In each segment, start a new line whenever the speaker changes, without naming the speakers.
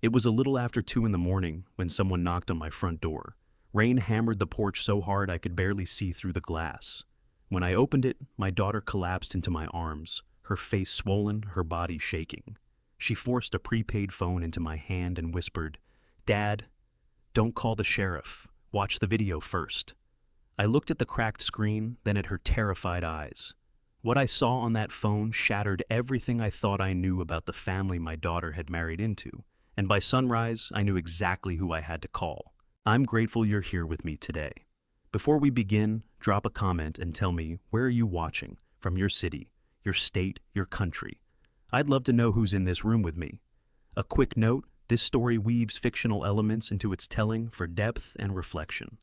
It was a little after 2 in the morning when someone knocked on my front door. Rain hammered the porch so hard I could barely see through the glass. When I opened it, my daughter collapsed into my arms, her face swollen, her body shaking. She forced a prepaid phone into my hand and whispered, "Dad, don't call the sheriff. Watch the video first." I looked at the cracked screen, then at her terrified eyes. What I saw on that phone shattered everything I thought I knew about the family my daughter had married into, and by sunrise, I knew exactly who I had to call. I'm grateful you're here with me today. Before we begin, drop a comment and tell me, where are you watching? From your city, your state, your country. I'd love to know who's in this room with me. A quick note, this story weaves fictional elements into its telling for depth and reflection.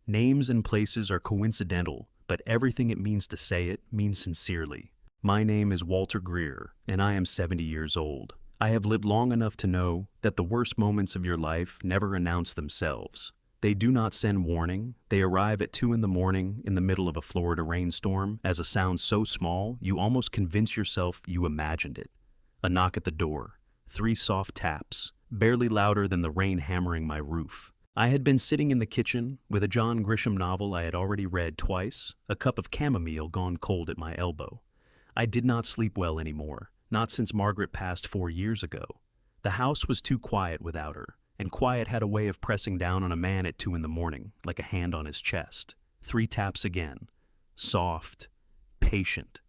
Names and places are coincidental, but everything it means to say it means sincerely. My name is Walter Greer, and I am 70 years old. I have lived long enough to know that the worst moments of your life never announce themselves. They do not send warning. They arrive at 2 in the morning in the middle of a Florida rainstorm as a sound so small you almost convince yourself you imagined it. A knock at the door, 3 soft taps, barely louder than the rain hammering my roof. I had been sitting in the kitchen with a John Grisham novel I had already read twice, a cup of chamomile gone cold at my elbow. I did not sleep well anymore, not since Margaret passed 4 years ago. The house was too quiet without her, and quiet had a way of pressing down on a man at 2 in the morning, like a hand on his chest. 3 taps again. Soft, patient.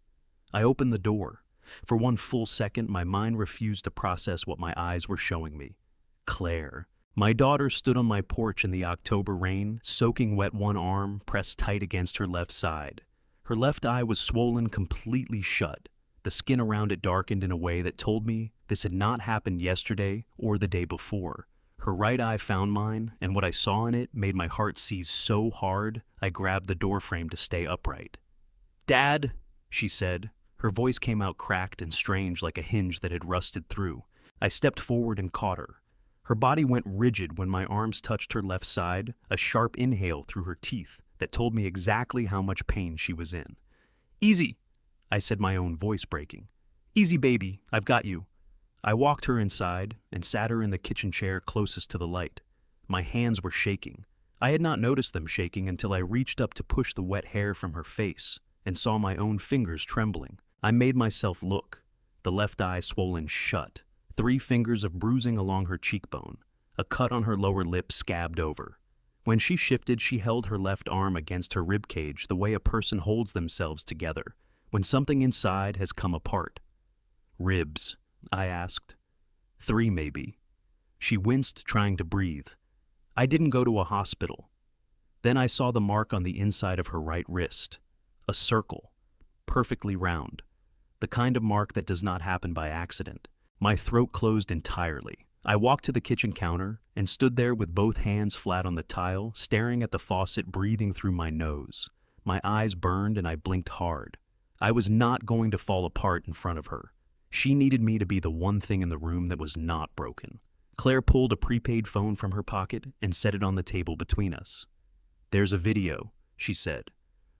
I opened the door. For one full second, my mind refused to process what my eyes were showing me. Claire. My daughter stood on my porch in the October rain, soaking wet, one arm pressed tight against her left side. Her left eye was swollen completely shut. The skin around it darkened in a way that told me this had not happened yesterday or the day before. Her right eye found mine, and what I saw in it made my heart seize so hard I grabbed the doorframe to stay upright. "Dad," she said. Her voice came out cracked and strange like a hinge that had rusted through. I stepped forward and caught her. Her body went rigid when my arms touched her left side, a sharp inhale through her teeth that told me exactly how much pain she was in. "Easy," I said, my own voice breaking. "Easy, baby, I've got you." I walked her inside and sat her in the kitchen chair closest to the light. My hands were shaking. I had not noticed them shaking until I reached up to push the wet hair from her face and saw my own fingers trembling. I made myself look, the left eye swollen shut, 3 fingers of bruising along her cheekbone, a cut on her lower lip scabbed over. When she shifted, she held her left arm against her rib cage the way a person holds themselves together when something inside has come apart. "Ribs?" I asked. 3 maybe. She winced, trying to breathe. "I didn't go to a hospital." Then I saw the mark on the inside of her right wrist. A circle, perfectly round. The kind of mark that does not happen by accident. My throat closed entirely. I walked to the kitchen counter and stood there with both hands flat on the tile, staring at the faucet, breathing through my nose. My eyes burned and I blinked hard. I was not going to fall apart in front of her. She needed me to be the one thing in the room that was not broken. Claire pulled a prepaid phone from her pocket and set it on the table between us. "There's a video," she said.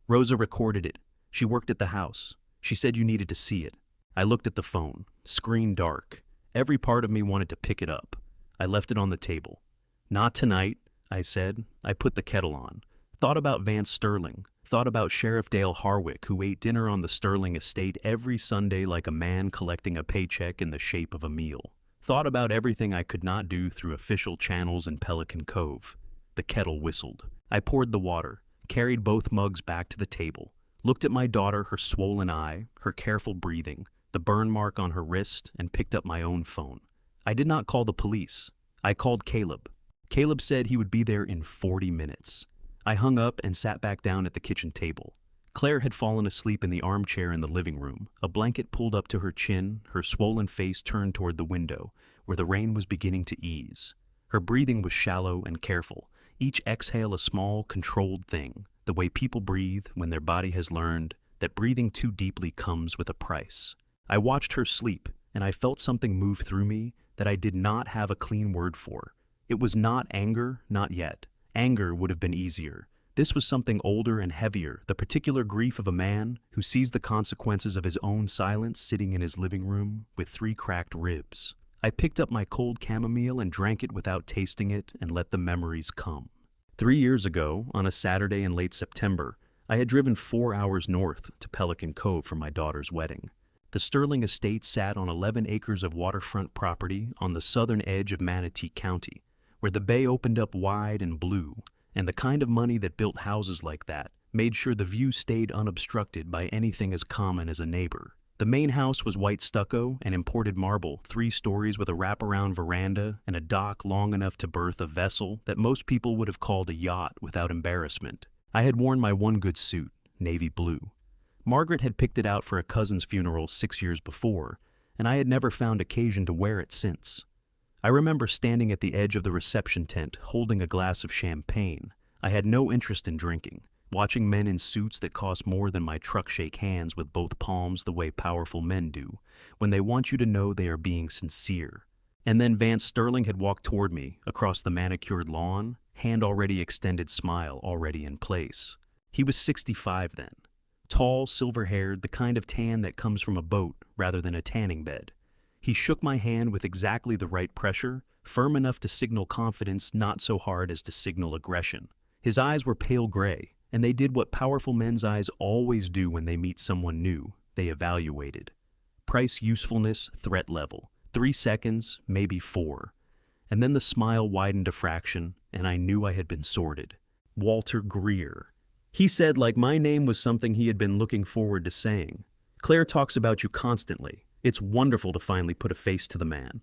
"Rosa recorded it. She worked at the house. She said you needed to see it." I looked at the phone, screen dark. Every part of me wanted to pick it up. I left it on the table. "Not tonight," I said. I put the kettle on. Thought about Vance Sterling. Thought about Sheriff Dale Harwick, who ate dinner on the Sterling estate every Sunday like a man collecting a paycheck in the shape of a meal. Thought about everything I could not do through official channels in Pelican Cove. The kettle whistled. I poured the water, carried both mugs back to the table, looked at my daughter, her swollen eye, her careful breathing, the burn mark on her wrist, and picked up my own phone. I did not call the police. I called Caleb. Caleb said he would be there in 40 minutes. I hung up and sat back down at the kitchen table. Claire had fallen asleep in the armchair in the living room, a blanket pulled up to her chin, her swollen face turned toward the window, where the rain was beginning to ease. Her breathing was shallow and careful, each exhale a small, controlled thing, the way people breathe when their body has learned that breathing too deeply comes with a price. I watched her sleep, and I felt something move through me that I did not have a clean word for. It was not anger, not yet. Anger would have been easier. This was something older and heavier, the particular grief of a man who sees the consequences of his own silence sitting in his living room with 3 cracked ribs. I picked up my cold chamomile and drank it without tasting it and let the memories come. 3 years ago, on a Saturday in late September, I had driven 4 hours north to Pelican Cove for my daughter's wedding. The Sterling estate sat on 11 acres of waterfront property on the southern edge of Manatee County, where the bay opened up wide and blue, and the kind of money that built houses like that made sure the view stayed unobstructed by anything as common as a neighbor. The main house was white stucco and imported marble, 3 stories with a wraparound veranda and a dock long enough to berth a vessel that most people would have called a yacht without embarrassment. I had worn my one good suit, navy blue. Margaret had picked it out for a cousin's funeral 6 years before, and I had never found occasion to wear it since. I remember standing at the edge of the reception tent holding a glass of champagne. I had no interest in drinking, watching men in suits that cost more than my truck shake hands with both palms the way powerful men do, when they want you to know they are being sincere. And then Vance Sterling had walked toward me across the manicured lawn, hand already extended, smile already in place. He was 65 then. Tall, silver-haired, the kind of tan that comes from a boat rather than a tanning bed. He shook my hand with exactly the right pressure, firm enough to signal confidence, not so hard as to signal aggression. His eyes were pale gray, and they did what powerful men's eyes always do when they meet someone new. They evaluated. Price, usefulness, threat level. 3 seconds, maybe 4. And then the smile widened a fraction, and I knew I had been sorted. Walter Greer. He said like my name was something he had been looking forward to saying. Claire talks about you constantly. It's wonderful to finally put a face to the man.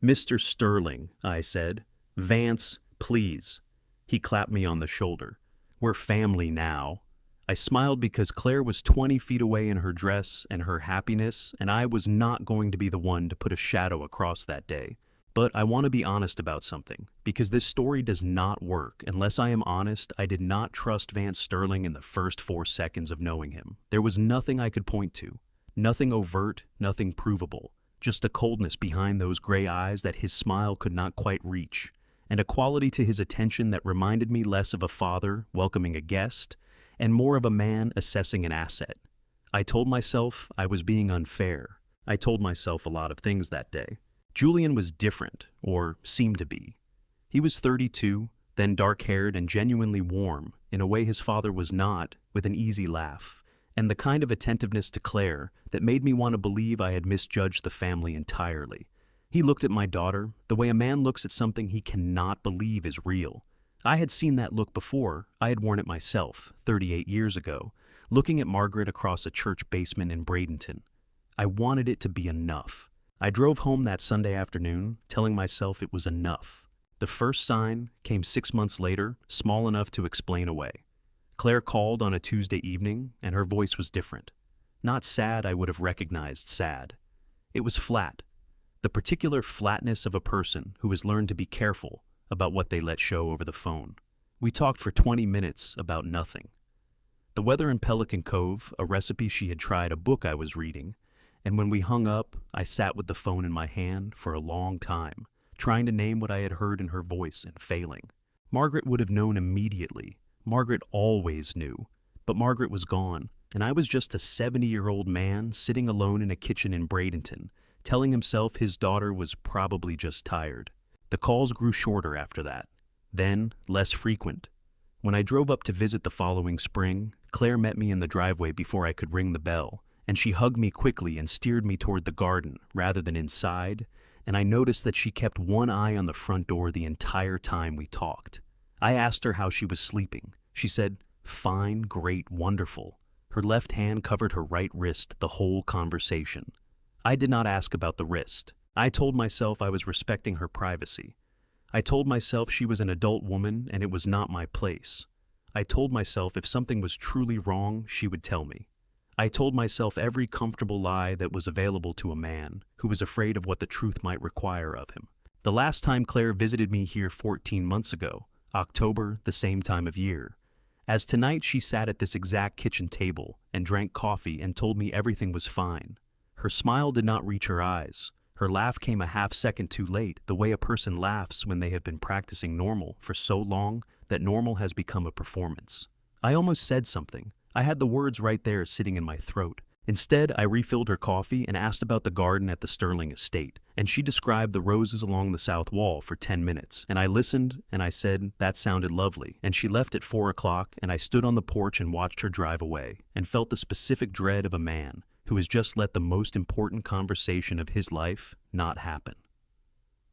Mr. Sterling, I said. Vance, please. He clapped me on the shoulder. We're family now. I smiled because Claire was 20 feet away in her dress and her happiness, and I was not going to be the one to put a shadow across that day. But I want to be honest about something, because this story does not work. Unless I am honest, I did not trust Vance Sterling in the first 4 seconds of knowing him. There was nothing I could point to. Nothing overt, nothing provable. Just a coldness behind those gray eyes that his smile could not quite reach, and a quality to his attention that reminded me less of a father welcoming a guest, and more of a man assessing an asset. I told myself I was being unfair. I told myself a lot of things that day. Julian was different, or seemed to be. He was 32, then dark-haired and genuinely warm, in a way his father was not, with an easy laugh, and the kind of attentiveness to Claire that made me want to believe I had misjudged the family entirely. He looked at my daughter the way a man looks at something he cannot believe is real. I had seen that look before. I had worn it myself, 38 years ago, looking at Margaret across a church basement in Bradenton. I wanted it to be enough. I drove home that Sunday afternoon, telling myself it was enough. The first sign came 6 months later, small enough to explain away. Claire called on a Tuesday evening, and her voice was different. Not sad I would have recognized sad. It was flat. The particular flatness of a person who has learned to be careful about what they let show over the phone. We talked for 20 minutes about nothing. The weather in Pelican Cove, a recipe she had tried, a book I was reading, and when we hung up, I sat with the phone in my hand for a long time, trying to name what I had heard in her voice and failing. Margaret would have known immediately. Margaret always knew. But Margaret was gone, and I was just a 70-year-old man sitting alone in a kitchen in Bradenton, telling himself his daughter was probably just tired. The calls grew shorter after that, then less frequent. When I drove up to visit the following spring, Claire met me in the driveway before I could ring the bell, and she hugged me quickly and steered me toward the garden rather than inside, and I noticed that she kept one eye on the front door the entire time we talked. I asked her how she was sleeping. She said, "Fine, great, wonderful." Her left hand covered her right wrist the whole conversation. I did not ask about the wrist. I told myself I was respecting her privacy. I told myself she was an adult woman and it was not my place. I told myself if something was truly wrong, she would tell me. I told myself every comfortable lie that was available to a man who was afraid of what the truth might require of him. The last time Claire visited me here 14 months ago, October, the same time of year. As tonight she sat at this exact kitchen table and drank coffee and told me everything was fine. Her smile did not reach her eyes. Her laugh came a half second too late, the way a person laughs when they have been practicing normal for so long that normal has become a performance. I almost said something. I had the words right there sitting in my throat, Instead, I refilled her coffee and asked about the garden at the Sterling estate, and she described the roses along the south wall for 10 minutes, and I listened and I said that sounded lovely, and she left at 4 o'clock, and I stood on the porch and watched her drive away, and felt the specific dread of a man who has just let the most important conversation of his life not happen.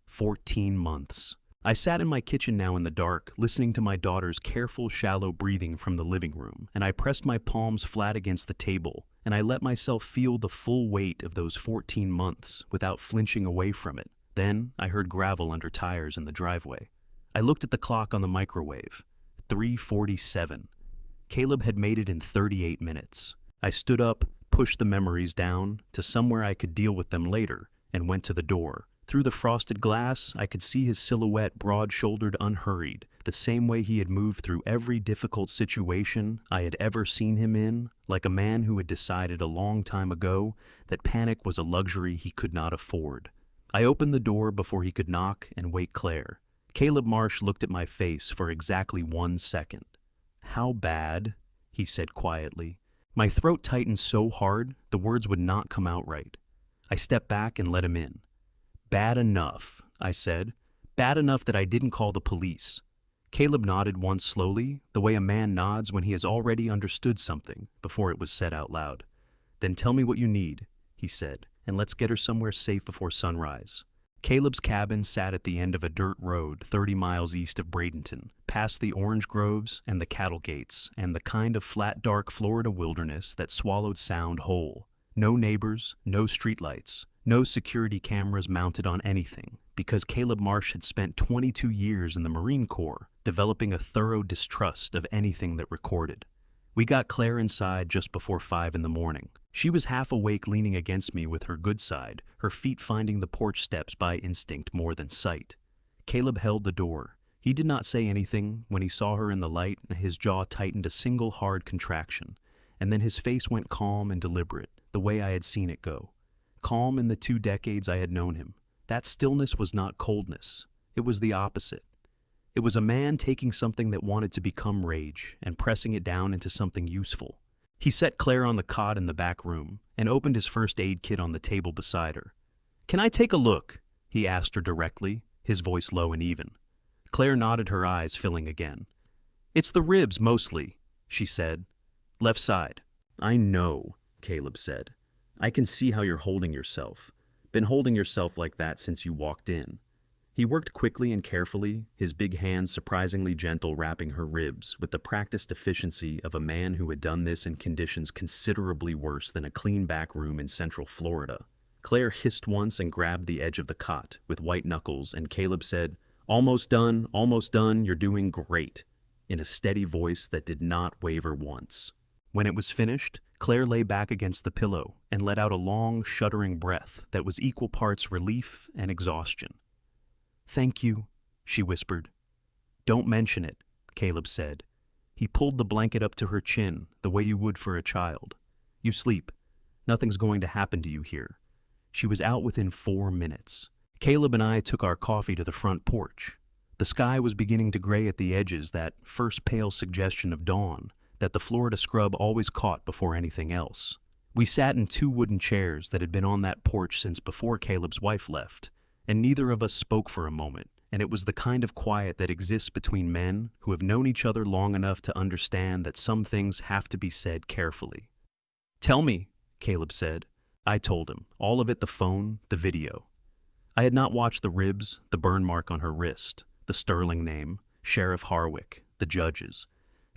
14 months. I sat in my kitchen now in the dark, listening to my daughter's careful, shallow breathing from the living room, and I pressed my palms flat against the table, and I let myself feel the full weight of those 14 months without flinching away from it. Then I heard gravel under tires in the driveway. I looked at the clock on the microwave. 3:47. Caleb had made it in 38 minutes. I stood up, pushed the memories down to somewhere I could deal with them later, and went to the door. Through the frosted glass, I could see his silhouette, broad-shouldered, unhurried, the same way he had moved through every difficult situation I had ever seen him in, like a man who had decided a long time ago that panic was a luxury he could not afford. I opened the door before he could knock and wake Claire. Caleb Marsh looked at my face for exactly 1 second. "How bad?" he said quietly. My throat tightened so hard the words would not come out right. I stepped back and let him in. "Bad enough," I said. "Bad enough that I didn't call the police." Caleb nodded once slowly, the way a man nods when he has already understood something before it was said out loud. "Then tell me what you need," he said, "and let's get her somewhere safe before sunrise." Caleb's cabin sat at the end of a dirt road 30 miles east of Bradenton, past the orange groves and the cattle gates, and the kind of flat, dark Florida wilderness that swallowed sound whole. No neighbors, no streetlights, no security cameras mounted on anything, because Caleb Marsh had spent 22 years in the Marine Corps, developing a thorough distrust of anything that recorded. We got Claire inside just before 5 in the morning. She was half awake, leaning against me with her good side, her feet finding the porch steps by instinct more than sight. Caleb held the door. He did not say anything. When he saw her in the light, his jaw tightened a single hard contraction, and then his face went calm and deliberate, the way I had seen it go. Calm in the 2 decades I had known him. That stillness was not coldness. It was the opposite. It was a man taking something that wanted to become rage and pressing it down into something useful. He set Claire on the cot in the back room and opened his first aid kit on the table beside her. "Can I take a look?" he asked her directly, his voice low and even. Claire nodded, her eyes filling again. "It's the ribs, mostly," she said. "Left side." "I know," Caleb said. "I can see how you're holding yourself. Been holding yourself like that since you walked in." He worked quickly and carefully, his big hands surprisingly gentle, wrapping her ribs with the practiced efficiency of a man who had done this in conditions considerably worse than a clean back room in Central Florida. Claire hissed once and grabbed the edge of the cot with white knuckles, and Caleb said, almost done, you're doing great," in a steady voice that did not waver once. When it was finished, Claire lay back against the pillow and let out a long, shuddering breath that was equal parts relief and exhaustion. "Thank you," she whispered. "Don't mention it," Caleb said. He pulled the blanket up to her chin, the way you would for a child. "You sleep. Nothing's going to happen to you here." She was out within 4 minutes. Caleb and I took our coffee to the front porch. The sky was beginning to gray at the edges, that first pale suggestion of dawn that the Florida scrub always caught before anything else. We sat in 2 wooden chairs that had been on that porch since before Caleb's wife left, and neither of us spoke for a moment, and it was the kind of quiet that exists between men who have known each other long enough to understand that some things have to be said carefully. "Tell me," Caleb said. I told him, all of it, the phone, the video. I had not watched the ribs, the burn mark on her wrist, the Sterling name, Sheriff Harwick, the judges.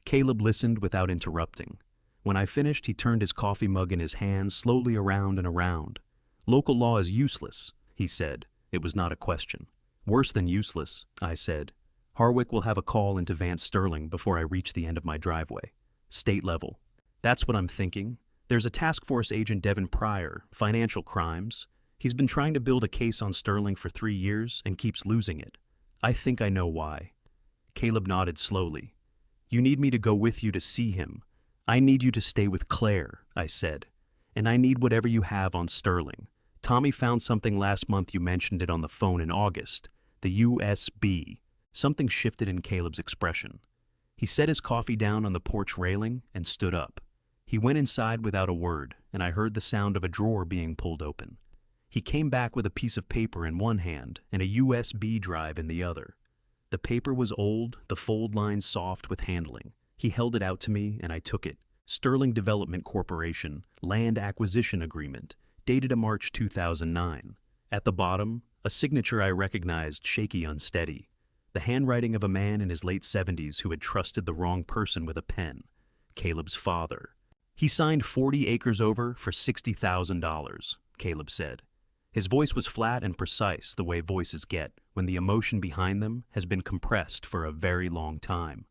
Caleb listened without interrupting. When I finished, he turned his coffee mug in his hands slowly around and around. "Local law is useless," he said. It was not a question. "Worse than useless," I said. "Harwick will have a call into Vance Sterling before I reach the end of my driveway. State level. That's what I'm thinking. There's a task force agent, Devin Pryor, financial crimes. He's been trying to build a case on Sterling for 3 years and keeps losing it. I think I know why." Caleb nodded slowly. "You need me to go with you to see him. I need you to stay with Claire," I said. "And I need whatever you have on Sterling. Tommy found something last month, you mentioned it on the phone in August. The USB. Something shifted in Caleb's expression. He set his coffee down on the porch railing and stood up. He went inside without a word, and I heard the sound of a drawer being pulled open. He came back with a piece of paper in one hand and a USB drive in the other. The paper was old, the fold lines soft with handling. He held it out to me, and I took it. Sterling Development Corporation, Land Acquisition Agreement, dated March 2009. At the bottom, a signature I recognized, shaky, unsteady. The handwriting of a man in his late 70s who had trusted the wrong person with a pen. Caleb's father. He signed 40 acres over for $60,000, Caleb said. His voice was flat and precise, the way voices get when the emotion behind them has been compressed for a very long time.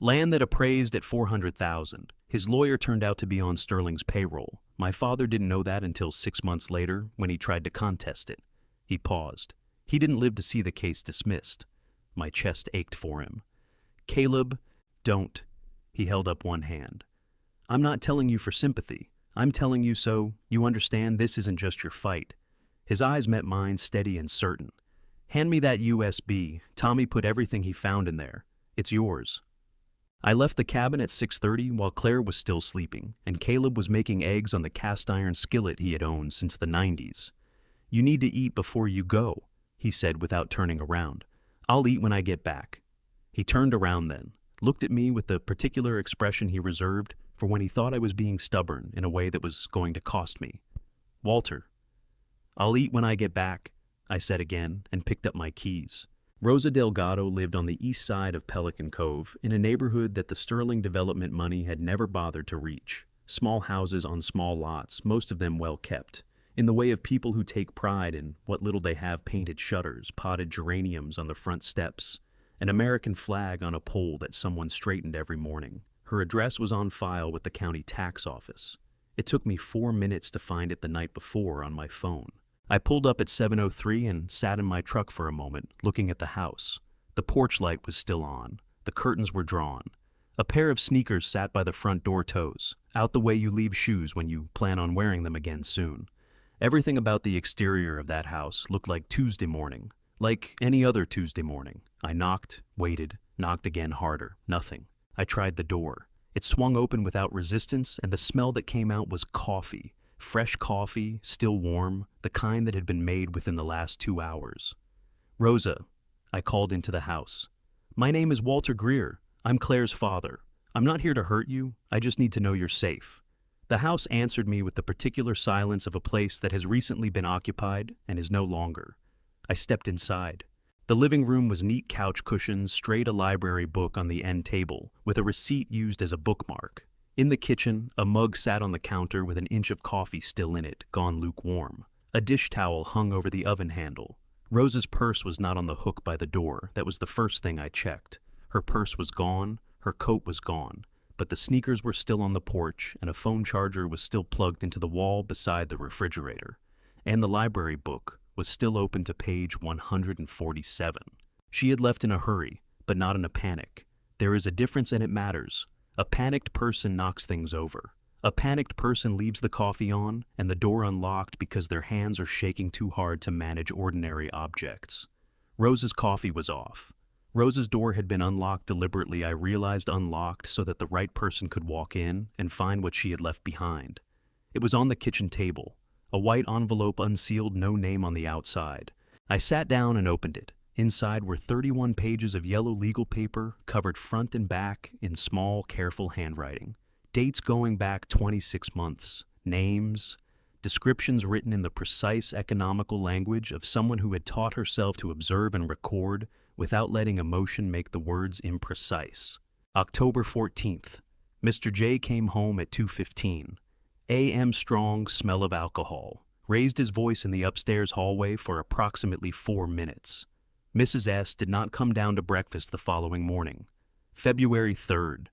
Land that appraised at $400,000. His lawyer turned out to be on Sterling's payroll. My father didn't know that until 6 months later when he tried to contest it. He paused. He didn't live to see the case dismissed. My chest ached for him. Caleb, don't. He held up one hand. I'm not telling you for sympathy. I'm telling you so you understand this isn't just your fight. His eyes met mine, steady and certain. Hand me that USB. Tommy put everything he found in there. It's yours. I left the cabin at 6:30 while Claire was still sleeping, and Caleb was making eggs on the cast iron skillet he had owned since the 90s. You need to eat before you go, he said without turning around. I'll eat when I get back. He turned around then, looked at me with the particular expression he reserved for when he thought I was being stubborn in a way that was going to cost me. Walter. I'll eat when I get back, I said again, and picked up my keys. Rosa Delgado lived on the east side of Pelican Cove in a neighborhood that the Sterling Development money had never bothered to reach. Small houses on small lots, most of them well kept, in the way of people who take pride in what little they have: painted shutters, potted geraniums on the front steps, an American flag on a pole that someone straightened every morning. Her address was on file with the county tax office. It took me 4 minutes to find it the night before on my phone. I pulled up at 7:03 and sat in my truck for a moment, looking at the house. The porch light was still on. The curtains were drawn. A pair of sneakers sat by the front door toes, out the way you leave shoes when you plan on wearing them again soon. Everything about the exterior of that house looked like Tuesday morning, like any other Tuesday morning. I knocked, waited, knocked again harder. Nothing. I tried the door. It swung open without resistance, and the smell that came out was coffee. Fresh coffee, still warm, the kind that had been made within the last 2 hours. Rosa, I called into the house. My name is Walter Greer. I'm Claire's father. I'm not here to hurt you. I just need to know you're safe. The house answered me with the particular silence of a place that has recently been occupied and is no longer. I stepped inside. The living room was neat couch cushions, straight a library book on the end table, with a receipt used as a bookmark. In the kitchen, a mug sat on the counter with an inch of coffee still in it, gone lukewarm. A dish towel hung over the oven handle. Rosa's purse was not on the hook by the door. That was the first thing I checked. Her purse was gone, her coat was gone, but the sneakers were still on the porch, and a phone charger was still plugged into the wall beside the refrigerator. And the library book was still open to page 147. She had left in a hurry, but not in a panic. There is a difference, and it matters. A panicked person knocks things over. A panicked person leaves the coffee on and the door unlocked because their hands are shaking too hard to manage ordinary objects. Rosa's coffee was off. Rosa's door had been unlocked deliberately, I realized, unlocked so that the right person could walk in and find what she had left behind. It was on the kitchen table. A white envelope, unsealed, no name on the outside. I sat down and opened it. Inside were 31 pages of yellow legal paper, covered front and back in small, careful handwriting. Dates going back 26 months, names, descriptions written in the precise economical language of someone who had taught herself to observe and record without letting emotion make the words imprecise. October 14th. Mr. J came home at 2:15. A.M. strong smell of alcohol. Raised his voice in the upstairs hallway for approximately 4 minutes. Mrs. S. did not come down to breakfast the following morning. February 3rd.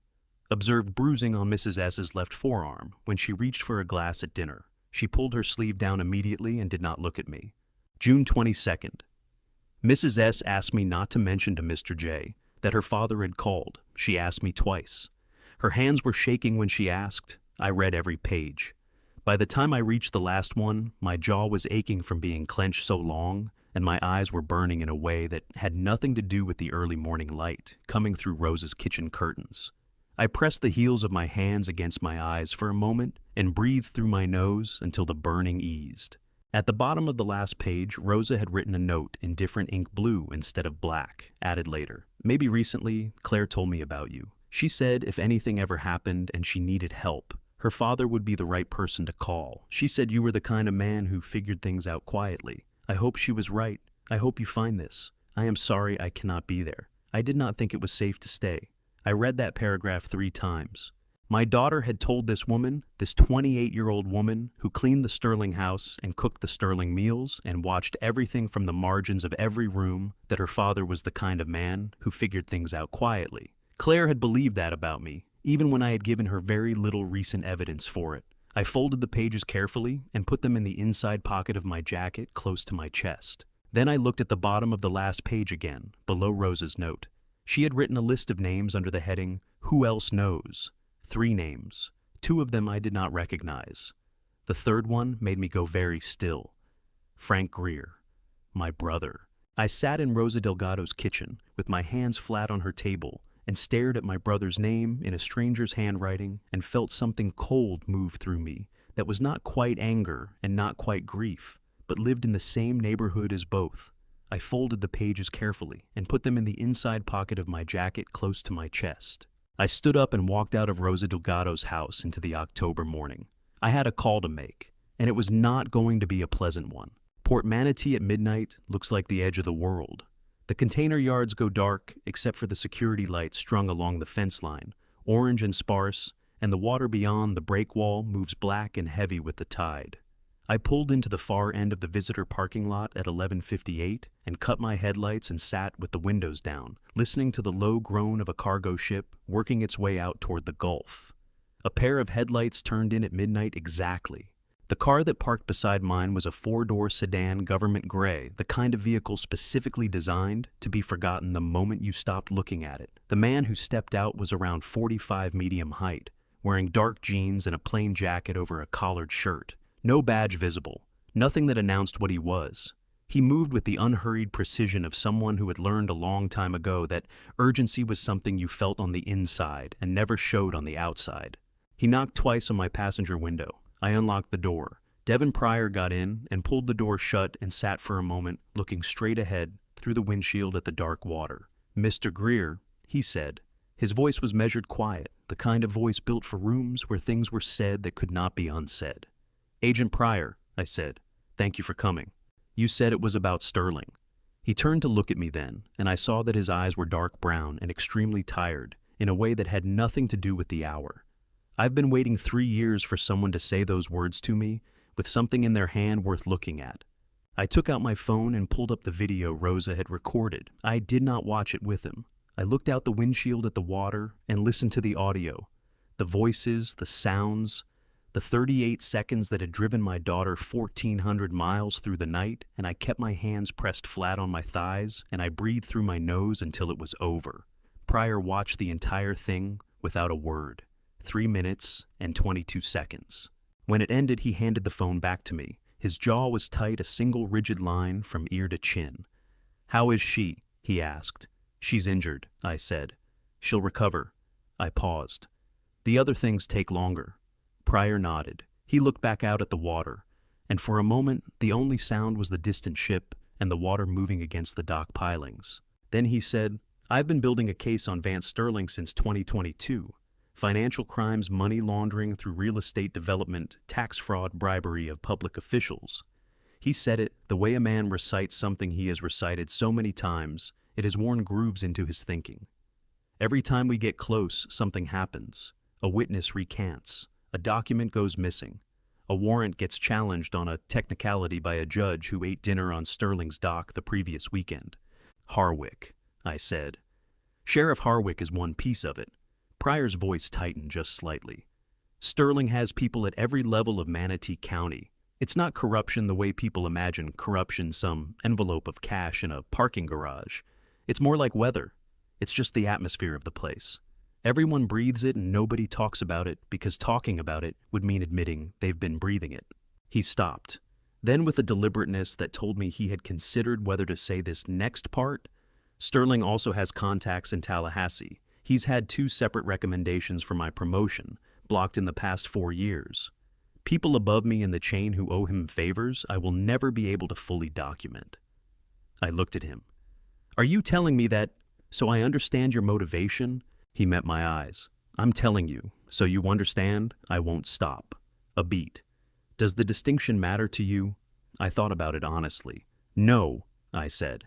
Observed bruising on Mrs. S.'s left forearm when she reached for a glass at dinner. She pulled her sleeve down immediately and did not look at me. June 22nd. Mrs. S. asked me not to mention to Mr. J. that her father had called. She asked me twice. Her hands were shaking when she asked. I read every page. By the time I reached the last one, my jaw was aching from being clenched so long, and my eyes were burning in a way that had nothing to do with the early morning light coming through Rosa's kitchen curtains. I pressed the heels of my hands against my eyes for a moment and breathed through my nose until the burning eased. At the bottom of the last page, Rosa had written a note in different ink blue instead of black, added later. Maybe recently, Claire told me about you. She said if anything ever happened and she needed help, her father would be the right person to call. She said you were the kind of man who figured things out quietly. I hope she was right. I hope you find this. I am sorry I cannot be there. I did not think it was safe to stay. I read that paragraph 3 times. My daughter had told this woman, this 28-year-old woman who cleaned the Sterling house and cooked the Sterling meals and watched everything from the margins of every room, that her father was the kind of man who figured things out quietly. Claire had believed that about me, even when I had given her very little recent evidence for it. I folded the pages carefully and put them in the inside pocket of my jacket close to my chest. Then I looked at the bottom of the last page again, below Rosa's note. She had written a list of names under the heading, "Who else knows?" 3 names. 2 of them I did not recognize. The third one made me go very still. Frank Greer, my brother. I sat in Rosa Delgado's kitchen with my hands flat on her table and stared at my brother's name in a stranger's handwriting and felt something cold move through me that was not quite anger and not quite grief, but lived in the same neighborhood as both. I folded the pages carefully and put them in the inside pocket of my jacket close to my chest. I stood up and walked out of Rosa Delgado's house into the October morning. I had a call to make, and it was not going to be a pleasant one. Port Manatee at midnight looks like the edge of the world. The container yards go dark except for the security lights strung along the fence line, orange and sparse, and the water beyond the break wall moves black and heavy with the tide. I pulled into the far end of the visitor parking lot at 11:58 and cut my headlights and sat with the windows down, listening to the low groan of a cargo ship working its way out toward the Gulf. A pair of headlights turned in at midnight exactly. The car that parked beside mine was a 4-door sedan government gray, the kind of vehicle specifically designed to be forgotten the moment you stopped looking at it. The man who stepped out was around 45 medium height, wearing dark jeans and a plain jacket over a collared shirt. No badge visible, nothing that announced what he was. He moved with the unhurried precision of someone who had learned a long time ago that urgency was something you felt on the inside and never showed on the outside. He knocked twice on my passenger window. I unlocked the door. Devin Pryor got in and pulled the door shut and sat for a moment, looking straight ahead through the windshield at the dark water. "Mr. Greer," he said. His voice was measured quiet, the kind of voice built for rooms where things were said that could not be unsaid. "Agent Pryor," I said, "thank you for coming. You said it was about Sterling." He turned to look at me then, and I saw that his eyes were dark brown and extremely tired, in a way that had nothing to do with the hour. I've been waiting 3 years for someone to say those words to me, with something in their hand worth looking at. I took out my phone and pulled up the video Rosa had recorded. I did not watch it with him. I looked out the windshield at the water and listened to the audio, the voices, the sounds, the 38 seconds that had driven my daughter 1,400 miles through the night, and I kept my hands pressed flat on my thighs, and I breathed through my nose until it was over. Pryor watched the entire thing without a word. 3 minutes and 22 seconds. When it ended, he handed the phone back to me. His jaw was tight, a single rigid line from ear to chin. "How is she?" he asked. "She's injured," I said. "She'll recover." I paused. "The other things take longer." Pryor nodded. He looked back out at the water, and for a moment the only sound was the distant ship and the water moving against the dock pilings. Then he said, "I've been building a case on Vance Sterling since 2022. Financial crimes, money laundering through real estate development, tax fraud, bribery of public officials." He said it the way a man recites something he has recited so many times, it has worn grooves into his thinking. Every time we get close, something happens. A witness recants. A document goes missing. A warrant gets challenged on a technicality by a judge who ate dinner on Sterling's dock the previous weekend. "Harwick," I said. "Sheriff Harwick is one piece of it." Pryor's voice tightened just slightly. "Sterling has people at every level of Manatee County. It's not corruption the way people imagine corruption, some envelope of cash in a parking garage. It's more like weather. It's just the atmosphere of the place. Everyone breathes it and nobody talks about it because talking about it would mean admitting they've been breathing it." He stopped. Then, with a deliberateness that told me he had considered whether to say this next part, "Sterling also has contacts in Tallahassee. He's had 2 separate recommendations for my promotion, blocked in the past 4 years. People above me in the chain who owe him favors I will never be able to fully document. I looked at him. Are you telling me that, so I understand your motivation? He met my eyes. I'm telling you, so you understand, I won't stop. A beat. Does the distinction matter to you? I thought about it honestly. No, I said.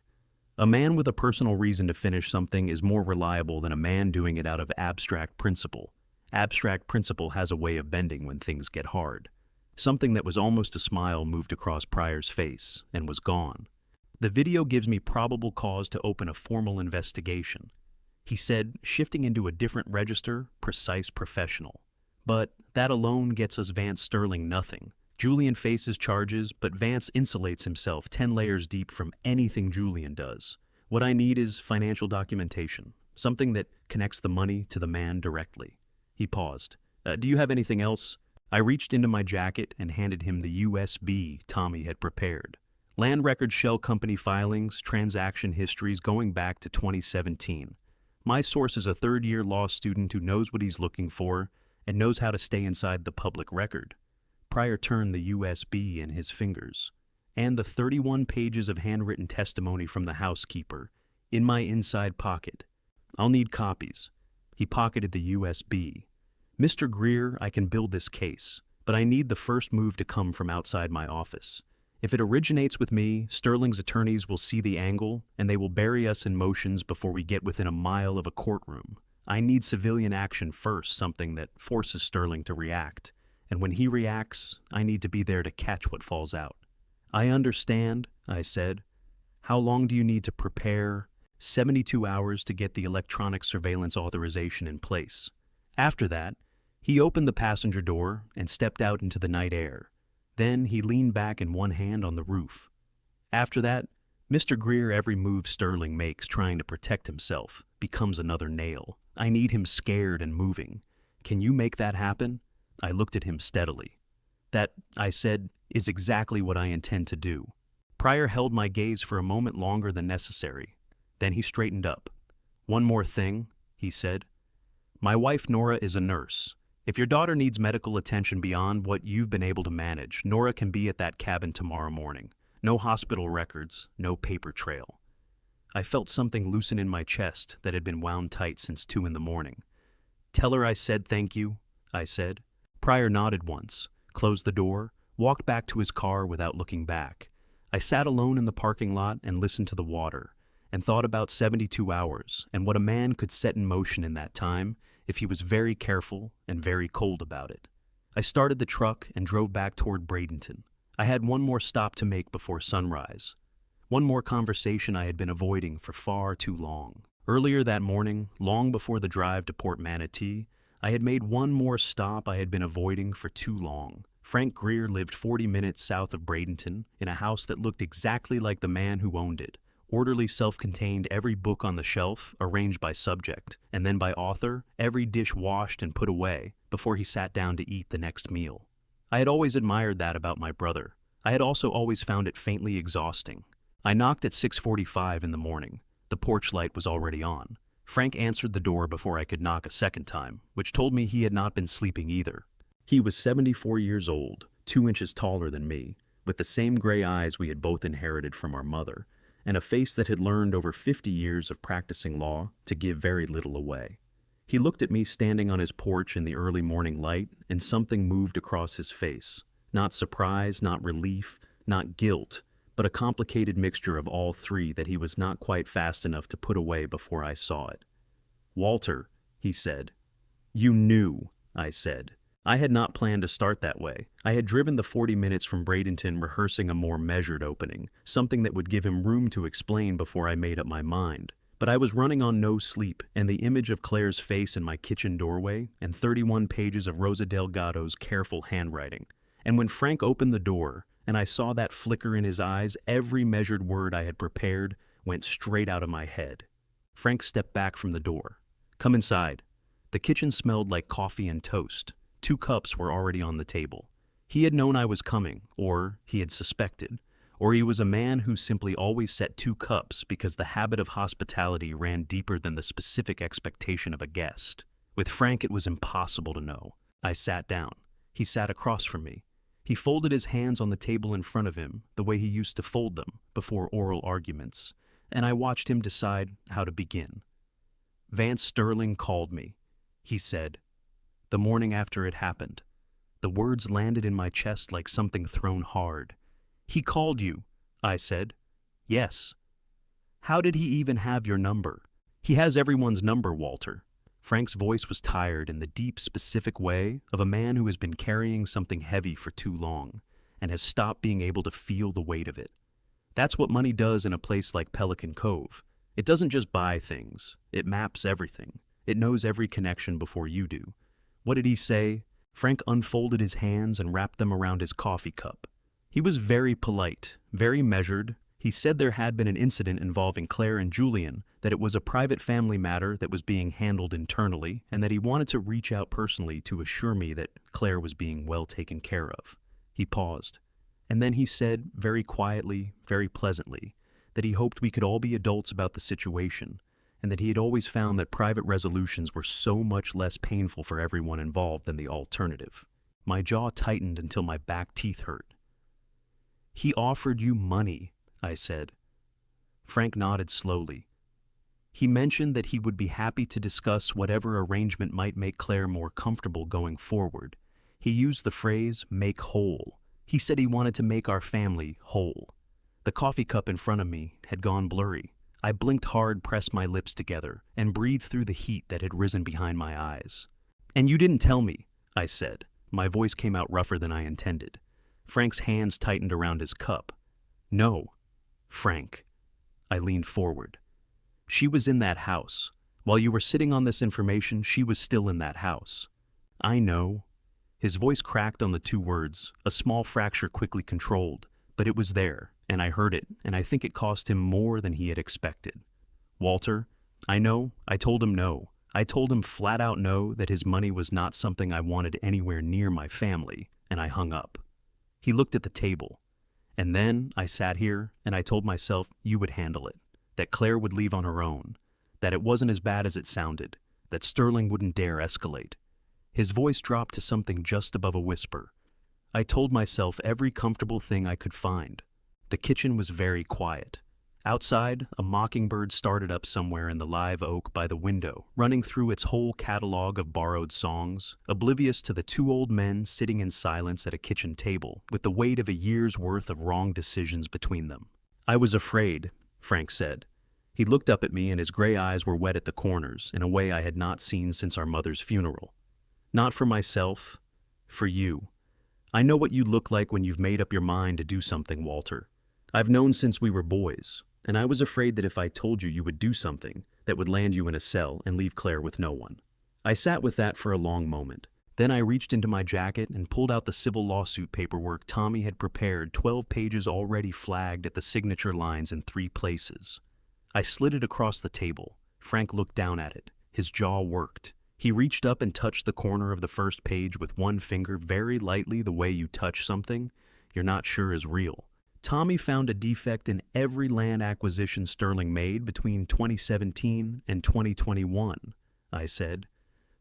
A man with a personal reason to finish something is more reliable than a man doing it out of abstract principle. Abstract principle has a way of bending when things get hard. Something that was almost a smile moved across Pryor's face and was gone. The video gives me probable cause to open a formal investigation, he said, shifting into a different register, precise professional. But that alone gets us Vance Sterling nothing. Julian faces charges, but Vance insulates himself 10 layers deep from anything Julian does. What I need is financial documentation, something that connects the money to the man directly. He paused. Do you have anything else? I reached into my jacket and handed him the USB Tommy had prepared. Land Records Shell Company filings, transaction histories going back to 2017. My source is a third-year law student who knows what he's looking for and knows how to stay inside the public record. Pryor turned the USB in his fingers, and the 31 pages of handwritten testimony from the housekeeper in my inside pocket. I'll need copies. He pocketed the USB. Mr. Greer, I can build this case, but I need the first move to come from outside my office. If it originates with me, Sterling's attorneys will see the angle, and they will bury us in motions before we get within a mile of a courtroom. I need civilian action first, something that forces Sterling to react. And when he reacts, I need to be there to catch what falls out. I understand, I said. How long do you need to prepare? 72 hours to get the electronic surveillance authorization in place. After that, he opened the passenger door and stepped out into the night air. Then he leaned back in one hand on the roof. After that, Mr. Greer, every move Sterling makes trying to protect himself becomes another nail. I need him scared and moving. Can you make that happen? I looked at him steadily. That, I said, is exactly what I intend to do. Pryor held my gaze for a moment longer than necessary. Then he straightened up. One more thing, he said. My wife Nora is a nurse. If your daughter needs medical attention beyond what you've been able to manage, Nora can be at that cabin tomorrow morning. No hospital records, no paper trail. I felt something loosen in my chest that had been wound tight since 2 a.m. Tell her I said thank you, I said. Pryor nodded once, closed the door, walked back to his car without looking back. I sat alone in the parking lot and listened to the water, and thought about 72 hours and what a man could set in motion in that time if he was very careful and very cold about it. I started the truck and drove back toward Bradenton. I had one more stop to make before sunrise. One more conversation I had been avoiding for far too long. Earlier that morning, long before the drive to Port Manatee, I had made one more stop I had been avoiding for too long. Frank Greer lived 40 minutes south of Bradenton in a house that looked exactly like the man who owned it. Orderly, self-contained, every book on the shelf arranged by subject, and then by author, every dish washed and put away before he sat down to eat the next meal. I had always admired that about my brother. I had also always found it faintly exhausting. I knocked at 6:45 in the morning. The porch light was already on. Frank answered the door before I could knock a second time, which told me he had not been sleeping either. He was 74 years old, 2 inches taller than me, with the same gray eyes we had both inherited from our mother, and a face that had learned over 50 years of practicing law to give very little away. He looked at me standing on his porch in the early morning light, and something moved across his face. Not surprise, not relief, not guilt, but a complicated mixture of all three that he was not quite fast enough to put away before I saw it. "Walter," he said. "You knew," I said. I had not planned to start that way. I had driven the 40 minutes from Bradenton rehearsing a more measured opening, something that would give him room to explain before I made up my mind. But I was running on no sleep, and the image of Claire's face in my kitchen doorway, and 31 pages of Rosa Delgado's careful handwriting. And when Frank opened the door, and I saw that flicker in his eyes, every measured word I had prepared went straight out of my head. Frank stepped back from the door. "Come inside." The kitchen smelled like coffee and toast. 2 cups were already on the table. He had known I was coming, or he had suspected, or he was a man who simply always set 2 cups because the habit of hospitality ran deeper than the specific expectation of a guest. With Frank, it was impossible to know. I sat down. He sat across from me. He folded his hands on the table in front of him, the way he used to fold them before oral arguments, and I watched him decide how to begin. "Vance Sterling called me," he said, "the morning after it happened." The words landed in my chest like something thrown hard. "He called you," I said. "Yes." "How did he even have your number?" "He has everyone's number, Walter." Frank's voice was tired in the deep, specific way of a man who has been carrying something heavy for too long and has stopped being able to feel the weight of it. That's what money does in a place like Pelican Cove. It doesn't just buy things. It maps everything. It knows every connection before you do. What did he say? Frank unfolded his hands and wrapped them around his coffee cup. He was very polite, very measured. He said there had been an incident involving Claire and Julian, that it was a private family matter that was being handled internally, and that he wanted to reach out personally to assure me that Claire was being well taken care of. He paused, and then he said, very quietly, very pleasantly, that he hoped we could all be adults about the situation, and that he had always found that private resolutions were so much less painful for everyone involved than the alternative. My jaw tightened until my back teeth hurt. "He offered you money," I said. Frank nodded slowly. "He mentioned that he would be happy to discuss whatever arrangement might make Claire more comfortable going forward. He used the phrase, make whole. He said he wanted to make our family whole." The coffee cup in front of me had gone blurry. I blinked hard, pressed my lips together, and breathed through the heat that had risen behind my eyes. "And you didn't tell me," I said. My voice came out rougher than I intended. Frank's hands tightened around his cup. "No, Frank." I leaned forward. "She was in that house. While you were sitting on this information, she was still in that house." "I know." His voice cracked on the 2 words, a small fracture quickly controlled, but it was there, and I heard it, and I think it cost him more than he had expected. "Walter, I know." I told him no. I told him flat out no, that his money was not something I wanted anywhere near my family, and I hung up. He looked at the table. And then I sat here, and I told myself you would handle it, that Claire would leave on her own, that it wasn't as bad as it sounded, that Sterling wouldn't dare escalate. His voice dropped to something just above a whisper. I told myself every comfortable thing I could find. The kitchen was very quiet. Outside, a mockingbird started up somewhere in the live oak by the window, running through its whole catalog of borrowed songs, oblivious to the 2 old men sitting in silence at a kitchen table, with the weight of a year's worth of wrong decisions between them. "I was afraid," Frank said. He looked up at me, and his gray eyes were wet at the corners in a way I had not seen since our mother's funeral. "Not for myself, for you. I know what you look like when you've made up your mind to do something, Walter. I've known since we were boys. And I was afraid that if I told you, you would do something that would land you in a cell and leave Claire with no one." I sat with that for a long moment. Then I reached into my jacket and pulled out the civil lawsuit paperwork Tommy had prepared, 12 pages already flagged at the signature lines in 3 places. I slid it across the table. Frank looked down at it. His jaw worked. He reached up and touched the corner of the first page with 1 finger, very lightly, the way you touch something you're not sure is real. "Tommy found a defect in every land acquisition Sterling made between 2017 and 2021, I said.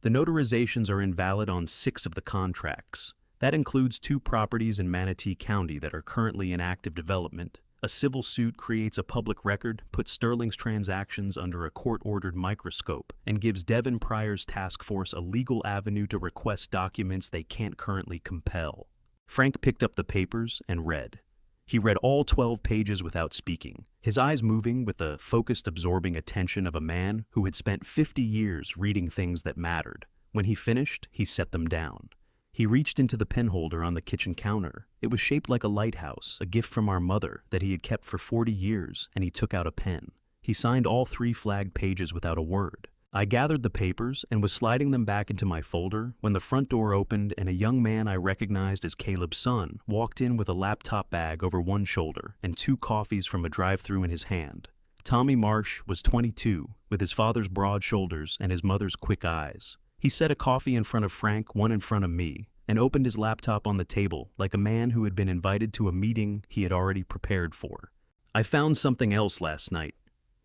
"The notarizations are invalid on 6 of the contracts. That includes 2 properties in Manatee County that are currently in active development. A civil suit creates a public record, puts Sterling's transactions under a court-ordered microscope, and gives Devin Pryor's task force a legal avenue to request documents they can't currently compel." Frank picked up the papers and read. He read all 12 pages without speaking, his eyes moving with the focused, absorbing attention of a man who had spent 50 years reading things that mattered. When he finished, he set them down. He reached into the pen holder on the kitchen counter. It was shaped like a lighthouse, a gift from our mother that he had kept for 40 years, and he took out a pen. He signed all 3 flagged pages without a word. I gathered the papers and was sliding them back into my folder when the front door opened and a young man I recognized as Caleb's son walked in with a laptop bag over one shoulder and 2 coffees from a drive-thru in his hand. Tommy Marsh was 22, with his father's broad shoulders and his mother's quick eyes. He set a coffee in front of Frank, one in front of me. and opened his laptop on the table like a man who had been invited to a meeting he had already prepared for. "I found something else last night,"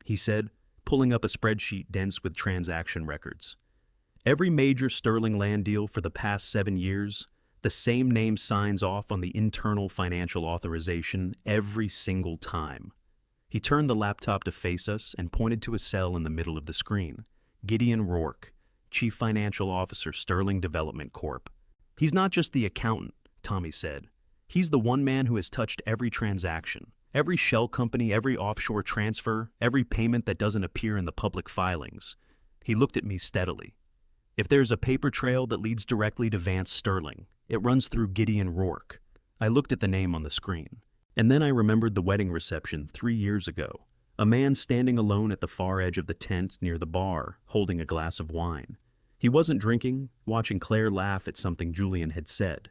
he said, pulling up a spreadsheet dense with transaction records. "Every major sterling land deal for the past 7 years, the same name signs off on the internal financial authorization every single time." He turned the laptop to face us and pointed to a cell in the middle of the screen. "Gideon Rourke, Chief Financial Officer, Sterling Development Corp." "He's not just the accountant," Tommy said. "He's the one man who has touched every transaction, every shell company, every offshore transfer, every payment that doesn't appear in the public filings." He looked at me steadily. "If there's a paper trail that leads directly to Vance Sterling, it runs through Gideon Rourke." I looked at the name on the screen, and then I remembered the wedding reception 3 years ago. A man standing alone at the far edge of the tent near the bar, holding a glass of wine. He wasn't drinking, watching Claire laugh at something Julian had said,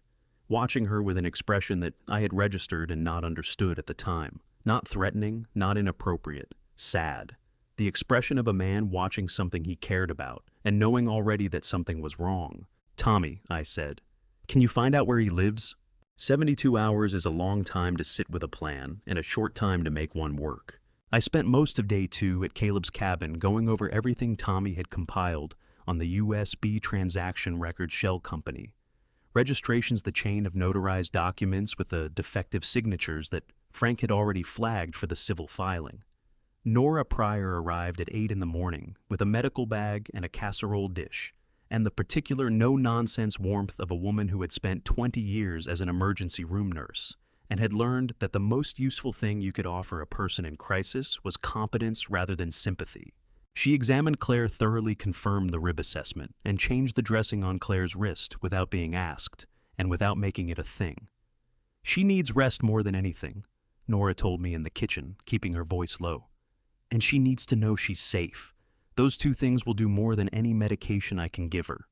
watching her with an expression that I had registered and not understood at the time. Not threatening, not inappropriate, sad. The expression of a man watching something he cared about and knowing already that something was wrong. "Tommy," I said, "can you find out where he lives?" 72 hours is a long time to sit with a plan and a short time to make one work. I spent most of day 2 at Caleb's cabin going over everything Tommy had compiled on the USB Transaction Record Shell Company. Registration's the chain of notarized documents with the defective signatures that Frank had already flagged for the civil filing. Nora Pryor arrived at 8 in the morning with a medical bag and a casserole dish, and the particular no-nonsense warmth of a woman who had spent 20 years as an emergency room nurse and had learned that the most useful thing you could offer a person in crisis was competence rather than sympathy. She examined Claire, thoroughly confirmed the rib assessment, and changed the dressing on Claire's wrist without being asked and without making it a thing. "She needs rest more than anything," Nora told me in the kitchen, keeping her voice low. "And she needs to know she's safe. Those 2 things will do more than any medication I can give her."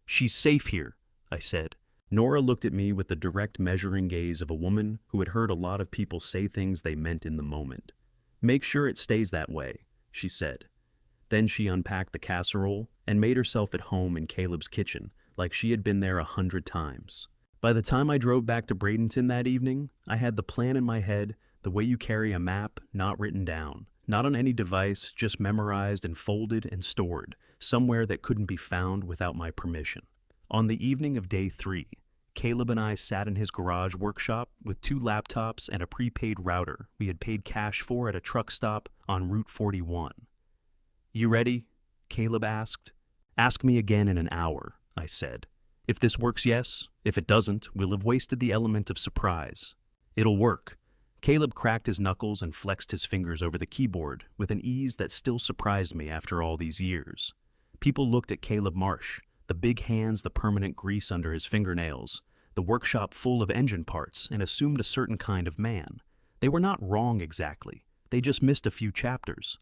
"She's safe here," I said. Nora looked at me with the direct measuring gaze of a woman who had heard a lot of people say things they meant in the moment. "Make sure it stays that way," she said. Then she unpacked the casserole and made herself at home in Caleb's kitchen, like she had been there 100 times. By the time I drove back to Bradenton that evening, I had the plan in my head, the way you carry a map, not written down, not on any device, just memorized and folded and stored, somewhere that couldn't be found without my permission. On the evening of day 3, Caleb and I sat in his garage workshop with 2 laptops and a prepaid router we had paid cash for at a truck stop on Route 41. "You ready?" Caleb asked. "Ask me again in an hour," I said. "If this works, yes. If it doesn't, we'll have wasted the element of surprise." "It'll work." Caleb cracked his knuckles and flexed his fingers over the keyboard with an ease that still surprised me after all these years. People looked at Caleb Marsh, the big hands, the permanent grease under his fingernails, the workshop full of engine parts, and assumed a certain kind of man. They were not wrong exactly. They just missed a few chapters.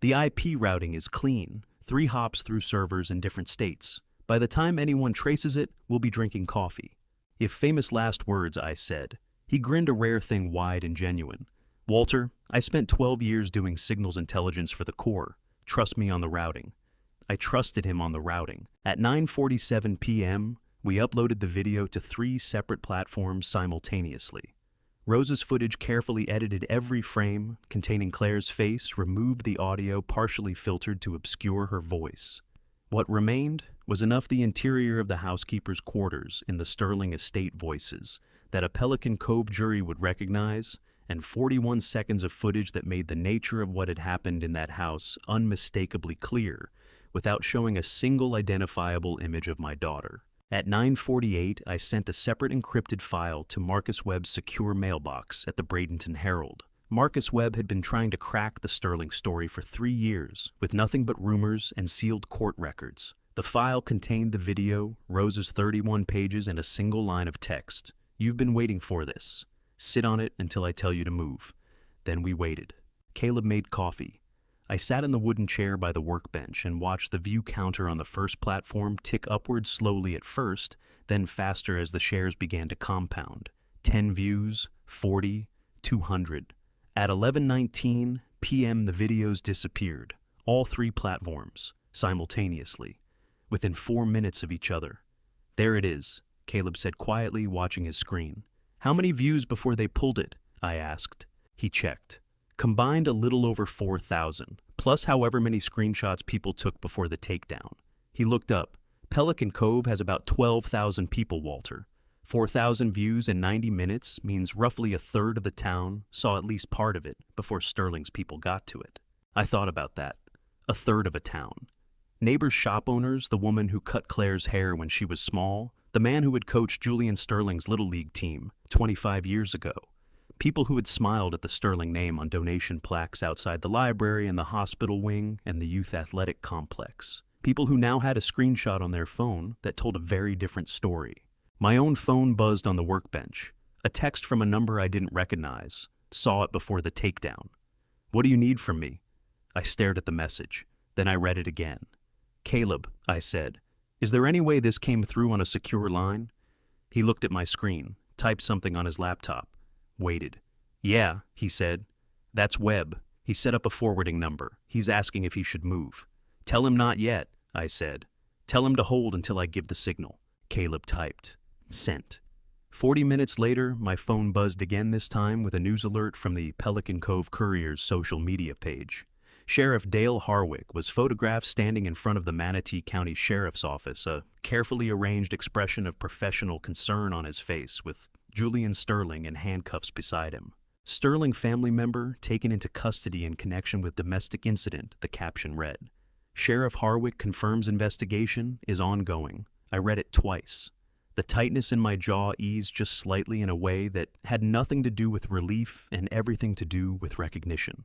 The IP routing is clean, 3 hops through servers in different states. By the time anyone traces it, we'll be drinking coffee. "If famous last words," I said. He grinned a rare thing wide and genuine. "Walter, I spent 12 years doing signals intelligence for the Corps. Trust me on the routing." I trusted him on the routing. At 9:47 p.m., we uploaded the video to 3 separate platforms simultaneously. Rose's footage carefully edited every frame containing Claire's face, removed the audio partially filtered to obscure her voice. What remained was enough the interior of the housekeeper's quarters in the Sterling estate voices that a Pelican Cove jury would recognize, and 41 seconds of footage that made the nature of what had happened in that house unmistakably clear, without showing a single identifiable image of my daughter. At 9:48, I sent a separate encrypted file to Marcus Webb's secure mailbox at the Bradenton Herald. Marcus Webb had been trying to crack the Sterling story for 3 years, with nothing but rumors and sealed court records. The file contained the video, Rose's 31 pages, and a single line of text. "You've been waiting for this. Sit on it until I tell you to move." Then we waited. Caleb made coffee. I sat in the wooden chair by the workbench and watched the view counter on the first platform tick upward slowly at first, then faster as the shares began to compound. 10 views, 40, 200. At 11:19 p.m. the videos disappeared, all 3 platforms, simultaneously, within 4 minutes of each other. There it is, Caleb said quietly, watching his screen. How many views before they pulled it? I asked. He checked. Combined a little over 4,000, plus however many screenshots people took before the takedown. He looked up. Pelican Cove has about 12,000 people, Walter. 4,000 views in 90 minutes means roughly a third of the town saw at least part of it before Sterling's people got to it. I thought about that. A third of a town. Neighbors' shop owners, the woman who cut Claire's hair when she was small, the man who had coached Julian Sterling's Little League team 25 years ago. People who had smiled at the Sterling name on donation plaques outside the library and the hospital wing and the youth athletic complex. People who now had a screenshot on their phone that told a very different story. My own phone buzzed on the workbench. A text from a number I didn't recognize. Saw it before the takedown. What do you need from me? I stared at the message. Then I read it again. Caleb, I said, is there any way this came through on a secure line? He looked at my screen, typed something on his laptop. Waited. Yeah, he said. That's Webb. He set up a forwarding number. He's asking if he should move. Tell him not yet, I said. Tell him to hold until I give the signal. Caleb typed. Sent. 40 minutes later, my phone buzzed again, this time with a news alert from the Pelican Cove Courier's social media page. Sheriff Dale Harwick was photographed standing in front of the Manatee County Sheriff's Office, a carefully arranged expression of professional concern on his face, with Julian Sterling in handcuffs beside him. Sterling family member taken into custody in connection with domestic incident, the caption read. Sheriff Harwick confirms investigation is ongoing. I read it twice. The tightness in my jaw eased just slightly in a way that had nothing to do with relief and everything to do with recognition.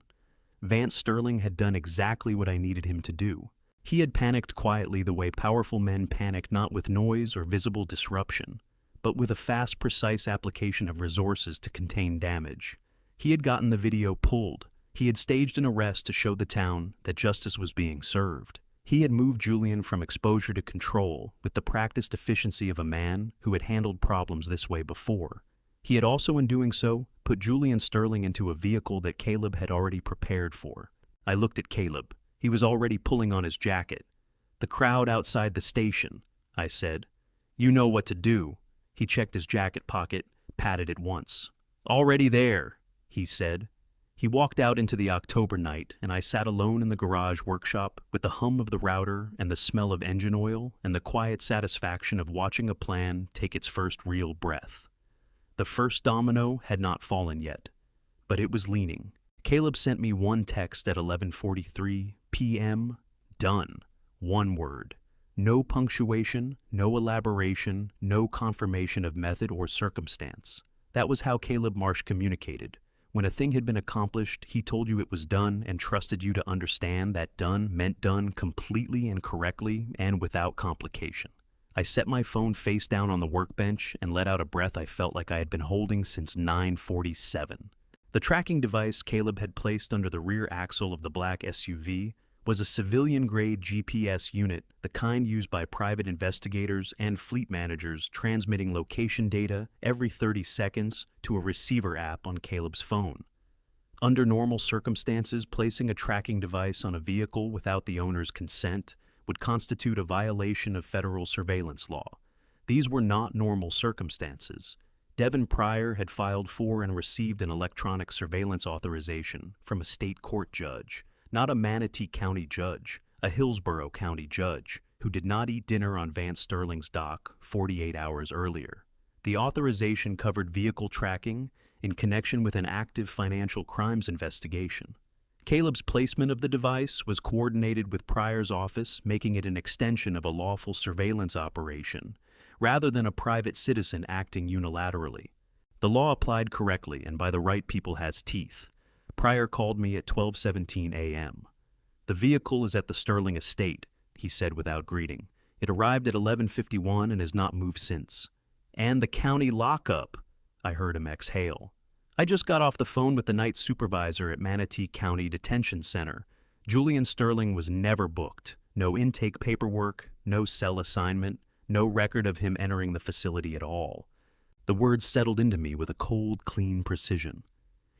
Vance Sterling had done exactly what I needed him to do. He had panicked quietly the way powerful men panic, not with noise or visible disruption, but with a fast, precise application of resources to contain damage. He had gotten the video pulled. He had staged an arrest to show the town that justice was being served. He had moved Julian from exposure to control with the practiced efficiency of a man who had handled problems this way before. He had also, in doing so, put Julian Sterling into a vehicle that Caleb had already prepared for. I looked at Caleb. He was already pulling on his jacket. The crowd outside the station, I said. You know what to do. He checked his jacket pocket, patted it once. Already there, he said. He walked out into the October night, and I sat alone in the garage workshop with the hum of the router and the smell of engine oil and the quiet satisfaction of watching a plan take its first real breath. The first domino had not fallen yet, but it was leaning. Caleb sent me one text at 11:43 p.m. Done. One word. No punctuation, no elaboration, no confirmation of method or circumstance. That was how Caleb Marsh communicated. When a thing had been accomplished, he told you it was done and trusted you to understand that done meant done completely and correctly and without complication. I set my phone face down on the workbench and let out a breath I felt like I had been holding since 9:47. The tracking device Caleb had placed under the rear axle of the black SUV was a civilian-grade GPS unit, the kind used by private investigators and fleet managers transmitting location data every 30 seconds to a receiver app on Caleb's phone. Under normal circumstances, placing a tracking device on a vehicle without the owner's consent would constitute a violation of federal surveillance law. These were not normal circumstances. Devin Pryor had filed for and received an electronic surveillance authorization from a state court judge, not a Manatee County judge, a Hillsborough County judge, who did not eat dinner on Vance Sterling's dock 48 hours earlier. The authorization covered vehicle tracking in connection with an active financial crimes investigation. Caleb's placement of the device was coordinated with Pryor's office, making it an extension of a lawful surveillance operation, rather than a private citizen acting unilaterally. The law applied correctly and by the right people has teeth. Pryor called me at 12:17 a.m. The vehicle is at the Sterling estate, he said without greeting. It arrived at 11:51 and has not moved since. And the county lockup, I heard him exhale. I just got off the phone with the night supervisor at Manatee County Detention Center. Julian Sterling was never booked. No intake paperwork, no cell assignment, no record of him entering the facility at all. The words settled into me with a cold, clean precision.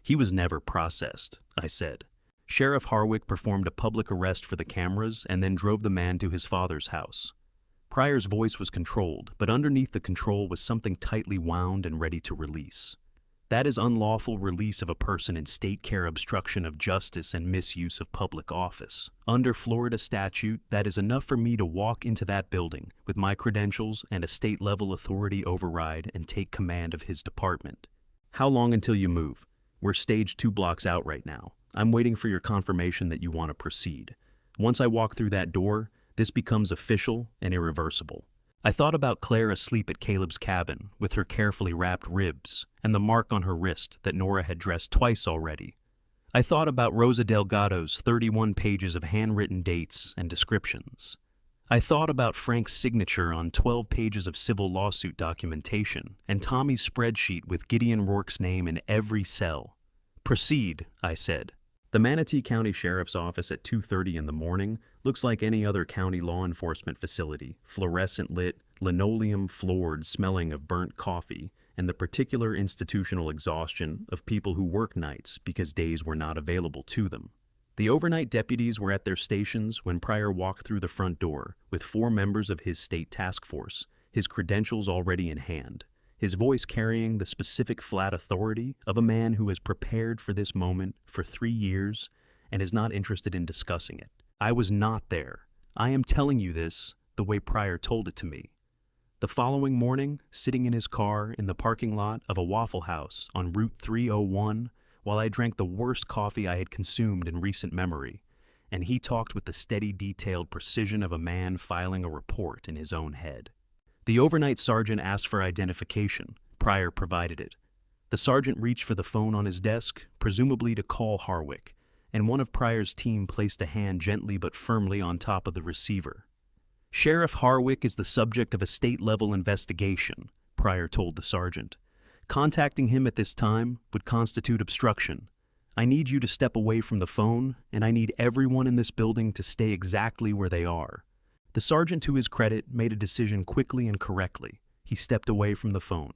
He was never processed, I said. Sheriff Harwick performed a public arrest for the cameras and then drove the man to his father's house. Pryor's voice was controlled, but underneath the control was something tightly wound and ready to release. That is unlawful release of a person in state care, obstruction of justice, and misuse of public office. Under Florida statute, that is enough for me to walk into that building with my credentials and a state-level authority override and take command of his department. How long until you move? We're stage 2 blocks out right now. I'm waiting for your confirmation that you want to proceed. Once I walk through that door, this becomes official and irreversible. I thought about Claire asleep at Caleb's cabin with her carefully wrapped ribs and the mark on her wrist that Nora had dressed twice already. I thought about Rosa Delgado's 31 pages of handwritten dates and descriptions. I thought about Frank's signature on 12 pages of civil lawsuit documentation and Tommy's spreadsheet with Gideon Rourke's name in every cell. Proceed, I said. The Manatee County Sheriff's Office at 2:30 in the morning looks like any other county law enforcement facility, fluorescent lit, linoleum floored, smelling of burnt coffee, and the particular institutional exhaustion of people who work nights because days were not available to them. The overnight deputies were at their stations when Pryor walked through the front door with 4 members of his state task force, his credentials already in hand, his voice carrying the specific flat authority of a man who has prepared for this moment for 3 years and is not interested in discussing it. I was not there. I am telling you this the way Pryor told it to me. The following morning, sitting in his car in the parking lot of a Waffle House on Route 301, while I drank the worst coffee I had consumed in recent memory, and he talked with the steady, detailed precision of a man filing a report in his own head. The overnight sergeant asked for identification. Pryor provided it. The sergeant reached for the phone on his desk, presumably to call Harwick, and one of Pryor's team placed a hand gently but firmly on top of the receiver. Sheriff Harwick is the subject of a state-level investigation, Pryor told the sergeant. Contacting him at this time would constitute obstruction. I need you to step away from the phone, and I need everyone in this building to stay exactly where they are. The sergeant, to his credit, made a decision quickly and correctly. He stepped away from the phone.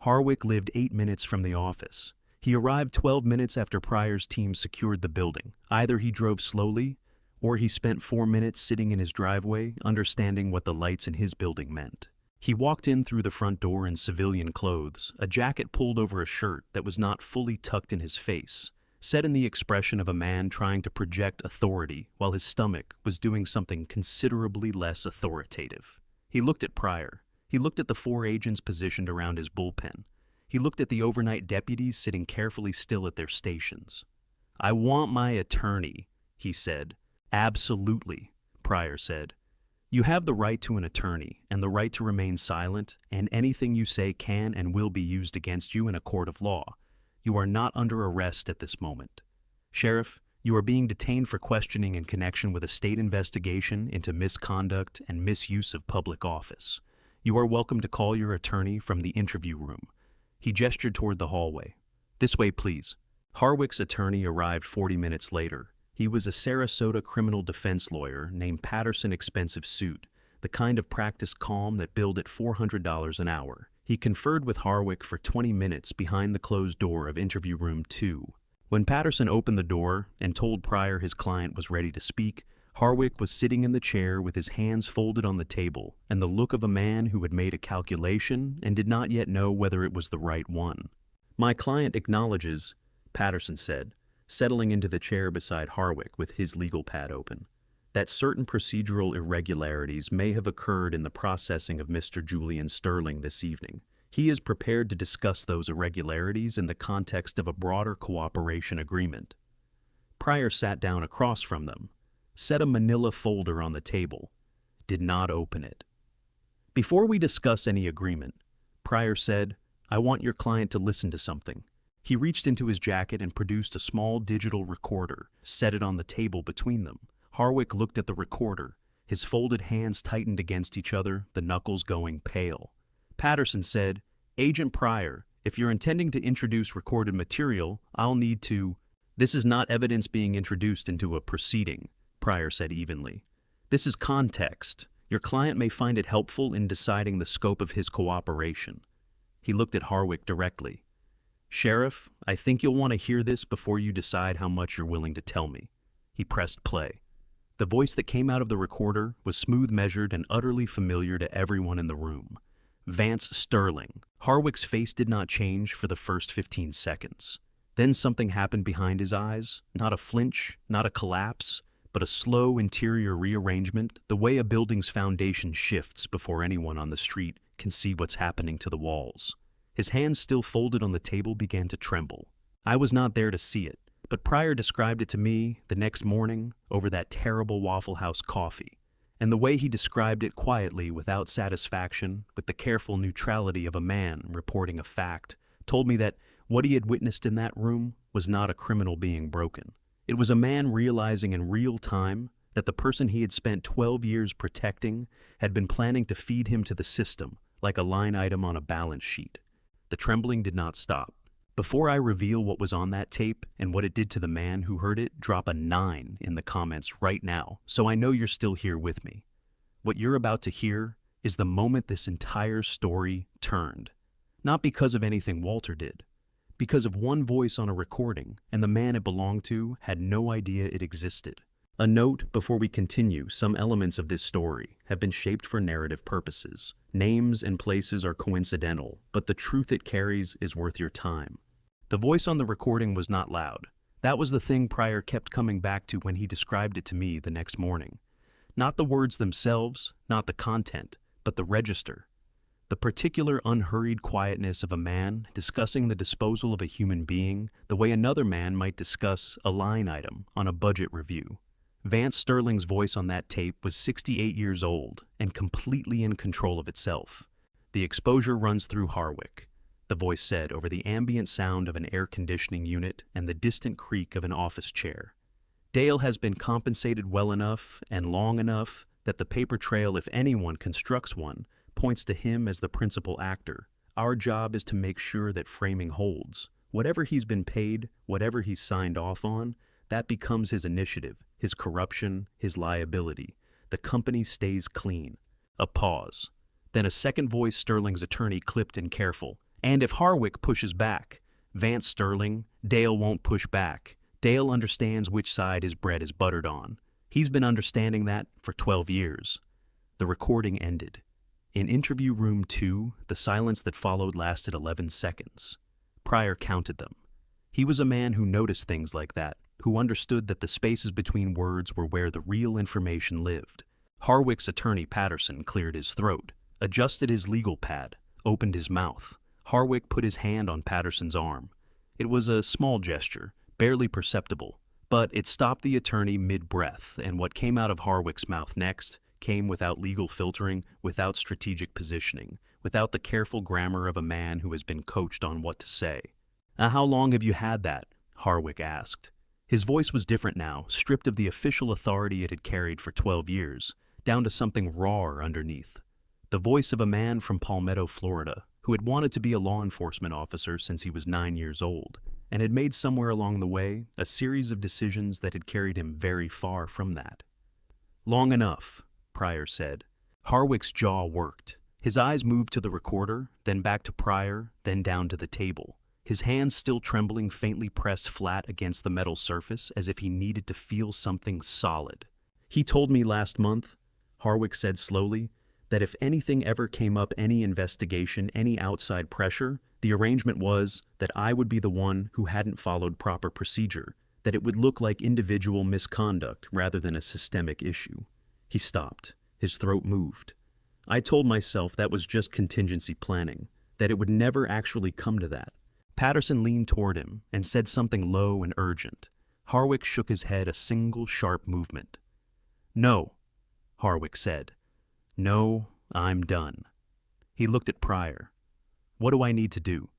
Harwick lived 8 minutes from the office. He arrived 12 minutes after Pryor's team secured the building. Either he drove slowly, or he spent 4 minutes sitting in his driveway, understanding what the lights in his building meant. He walked in through the front door in civilian clothes, a jacket pulled over a shirt that was not fully tucked in his face, set in the expression of a man trying to project authority while his stomach was doing something considerably less authoritative. He looked at Pryor. He looked at the 4 agents positioned around his bullpen. He looked at the overnight deputies sitting carefully still at their stations. "I want my attorney," he said. "Absolutely," Pryor said. "You have the right to an attorney and the right to remain silent, and anything you say can and will be used against you in a court of law. You are not under arrest at this moment. Sheriff, you are being detained for questioning in connection with a state investigation into misconduct and misuse of public office. You are welcome to call your attorney from the interview room." He gestured toward the hallway. "This way, please." Harwick's attorney arrived 40 minutes later. He was a Sarasota criminal defense lawyer named Patterson Expensive Suit, the kind of practice calm that billed at $400 an hour. He conferred with Harwick for 20 minutes behind the closed door of interview room 2. When Patterson opened the door and told Pryor his client was ready to speak, Harwick was sitting in the chair with his hands folded on the table and the look of a man who had made a calculation and did not yet know whether it was the right one. "My client acknowledges," Patterson said, settling into the chair beside Harwick with his legal pad open, "that certain procedural irregularities may have occurred in the processing of Mr. Julian Sterling this evening. He is prepared to discuss those irregularities in the context of a broader cooperation agreement." Pryor sat down across from them, set a manila folder on the table, did not open it. "Before we discuss any agreement," Pryor said, "I want your client to listen to something." He reached into his jacket and produced a small digital recorder, set it on the table between them. Harwick looked at the recorder, his folded hands tightened against each other, the knuckles going pale. Patterson said, "Agent Pryor, if you're intending to introduce recorded material, I'll need to—" "This is not evidence being introduced into a proceeding," Pryor said evenly. "This is context. Your client may find it helpful in deciding the scope of his cooperation." He looked at Harwick directly. "Sheriff, I think you'll want to hear this before you decide how much you're willing to tell me." He pressed play. The voice that came out of the recorder was smooth-measured and utterly familiar to everyone in the room. Vance Sterling. Harwick's face did not change for the first 15 seconds. Then something happened behind his eyes, not a flinch, not a collapse, but a slow interior rearrangement, the way a building's foundation shifts before anyone on the street can see what's happening to the walls. His hands still folded on the table began to tremble. I was not there to see it, but Pryor described it to me the next morning over that terrible Waffle House coffee. And the way he described it quietly, without satisfaction, with the careful neutrality of a man reporting a fact, told me that what he had witnessed in that room was not a criminal being broken. It was a man realizing in real time that the person he had spent 12 years protecting had been planning to feed him to the system like a line item on a balance sheet. The trembling did not stop. Before I reveal what was on that tape and what it did to the man who heard it, drop a 9 in the comments right now, so I know you're still here with me. What you're about to hear is the moment this entire story turned. Not because of anything Walter did, because of one voice on a recording, and the man it belonged to had no idea it existed. A note before we continue: some elements of this story have been shaped for narrative purposes. Names and places are coincidental, but the truth it carries is worth your time. The voice on the recording was not loud. That was the thing Pryor kept coming back to when he described it to me the next morning. Not the words themselves, not the content, but the register. The particular unhurried quietness of a man discussing the disposal of a human being the way another man might discuss a line item on a budget review. Vance Sterling's voice on that tape was 68 years old and completely in control of itself. "The exposure runs through Harwick," the voice said over the ambient sound of an air conditioning unit and the distant creak of an office chair. "Dale has been compensated well enough and long enough that the paper trail, if anyone constructs one, points to him as the principal actor. Our job is to make sure that framing holds. Whatever he's been paid, whatever he's signed off on, that becomes his initiative, his corruption, his liability. The company stays clean." A pause. Then a second voice Sterling's attorney clipped in careful. "And if Harwick pushes back, Vance Sterling, Dale won't push back. Dale understands which side his bread is buttered on. He's been understanding that for 12 years. The recording ended. In interview room 2, the silence that followed lasted 11 seconds. Pryor counted them. He was a man who noticed things like that, who understood that the spaces between words were where the real information lived. Harwick's attorney Patterson cleared his throat, adjusted his legal pad, opened his mouth. Harwick put his hand on Patterson's arm. It was a small gesture, barely perceptible, but it stopped the attorney mid-breath, and what came out of Harwick's mouth next came without legal filtering, without strategic positioning, without the careful grammar of a man who has been coached on what to say. "How long have you had that?" Harwick asked. His voice was different now, stripped of the official authority it had carried for 12 years, down to something raw underneath. The voice of a man from Palmetto, Florida, who had wanted to be a law enforcement officer since he was 9 years old, and had made somewhere along the way a series of decisions that had carried him very far from that. "Long enough," Pryor said. Harwick's jaw worked. His eyes moved to the recorder, then back to Pryor, then down to the table. His hands still trembling, faintly pressed flat against the metal surface as if he needed to feel something solid. "He told me last month," Harwick said slowly, "that if anything ever came up, any investigation, any outside pressure, the arrangement was that I would be the one who hadn't followed proper procedure, that it would look like individual misconduct rather than a systemic issue." He stopped. His throat moved. "I told myself that was just contingency planning, that it would never actually come to that." Patterson leaned toward him and said something low and urgent. Harwick shook his head, a single sharp movement. "No," Harwick said. "No, I'm done." He looked at Pryor. "What do I need to do?"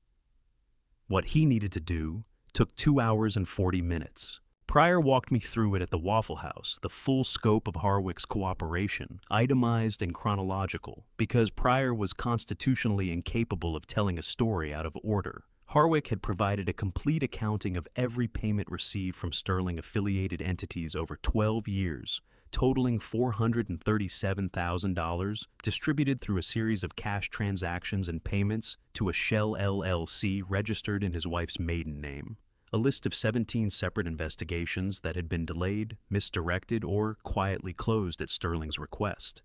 What he needed to do took 2 hours and 40 minutes. Pryor walked me through it at the Waffle House, the full scope of Harwick's cooperation, itemized and chronological, because Pryor was constitutionally incapable of telling a story out of order. Harwick had provided a complete accounting of every payment received from Sterling-affiliated entities over 12 years, totaling $437,000, distributed through a series of cash transactions and payments to a Shell LLC registered in his wife's maiden name. a list of 17 separate investigations that had been delayed, misdirected, or quietly closed at Sterling's request.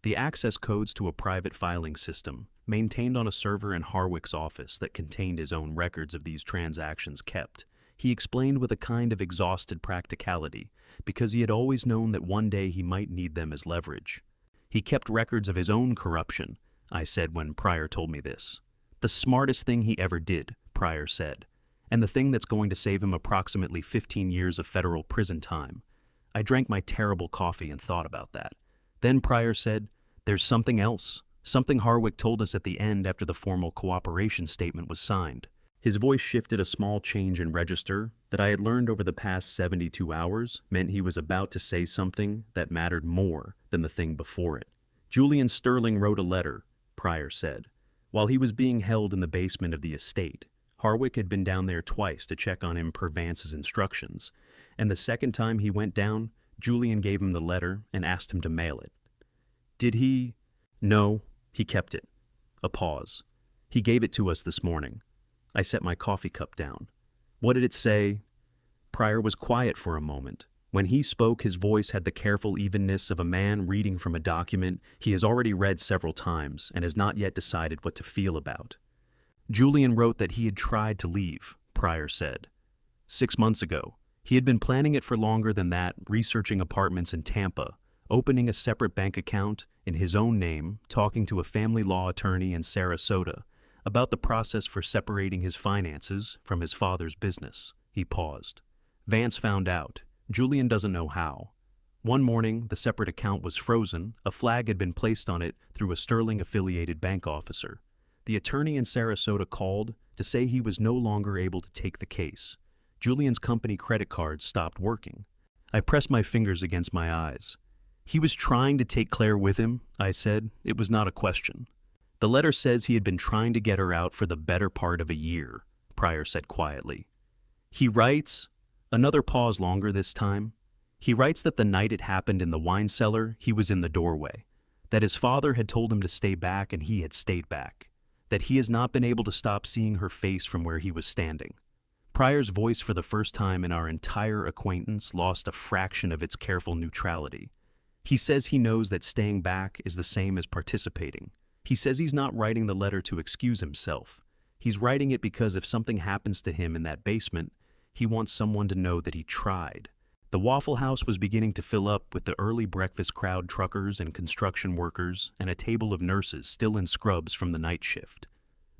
The access codes to a private filing system, maintained on a server in Harwick's office that contained his own records of these transactions kept, he explained with a kind of exhausted practicality, because he had always known that one day he might need them as leverage. He kept records of his own corruption, I said when Pryor told me this. The smartest thing he ever did, Pryor said, and the thing that's going to save him approximately 15 years of federal prison time. I drank my terrible coffee and thought about that. Then Pryor said, "There's something else, something Harwick told us at the end after the formal cooperation statement was signed." His voice shifted a small change in register that I had learned over the past 72 hours meant he was about to say something that mattered more than the thing before it. Julian Sterling wrote a letter, Pryor said. While he was being held in the basement of the estate, Harwick had been down there twice to check on him per Vance's instructions, and the second time he went down, Julian gave him the letter and asked him to mail it. Did he? No, he kept it. A pause. He gave it to us this morning. I set my coffee cup down. What did it say? Pryor was quiet for a moment. When he spoke, his voice had the careful evenness of a man reading from a document he has already read several times and has not yet decided what to feel about. Julian wrote that he had tried to leave, Pryor said. 6 months ago. He had been planning it for longer than that, researching apartments in Tampa, opening a separate bank account in his own name, talking to a family law attorney in Sarasota about the process for separating his finances from his father's business. He paused. Vance found out. Julian doesn't know how. One morning, the separate account was frozen. A flag had been placed on it through a Sterling-affiliated bank officer. The attorney in Sarasota called to say he was no longer able to take the case. Julian's company credit card stopped working. I pressed my fingers against my eyes. He was trying to take Claire with him, I said. It was not a question. The letter says he had been trying to get her out for the better part of a year, Pryor said quietly. He writes, another pause longer this time. He writes that the night it happened in the wine cellar, he was in the doorway, that his father had told him to stay back and he had stayed back, that he has not been able to stop seeing her face from where he was standing. Pryor's voice for the first time in our entire acquaintance lost a fraction of its careful neutrality. He says he knows that staying back is the same as participating. He says he's not writing the letter to excuse himself. He's writing it because if something happens to him in that basement, he wants someone to know that he tried. The Waffle House was beginning to fill up with the early breakfast crowd, truckers and construction workers, and a table of nurses still in scrubs from the night shift.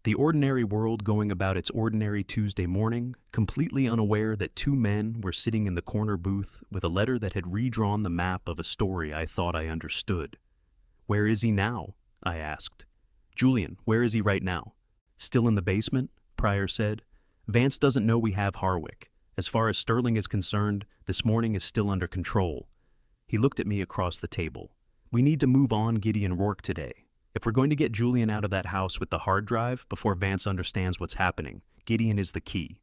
The ordinary world going about its ordinary Tuesday morning, completely unaware that 2 men were sitting in the corner booth with a letter that had redrawn the map of a story I thought I understood. Where is he now? I asked. Julian, where is he right now? Still in the basement? Pryor said. Vance doesn't know we have Harwick. As far as Sterling is concerned, this morning is still under control. He looked at me across the table. We need to move on Gideon Rourke today. If we're going to get Julian out of that house with the hard drive before Vance understands what's happening, Gideon is the key.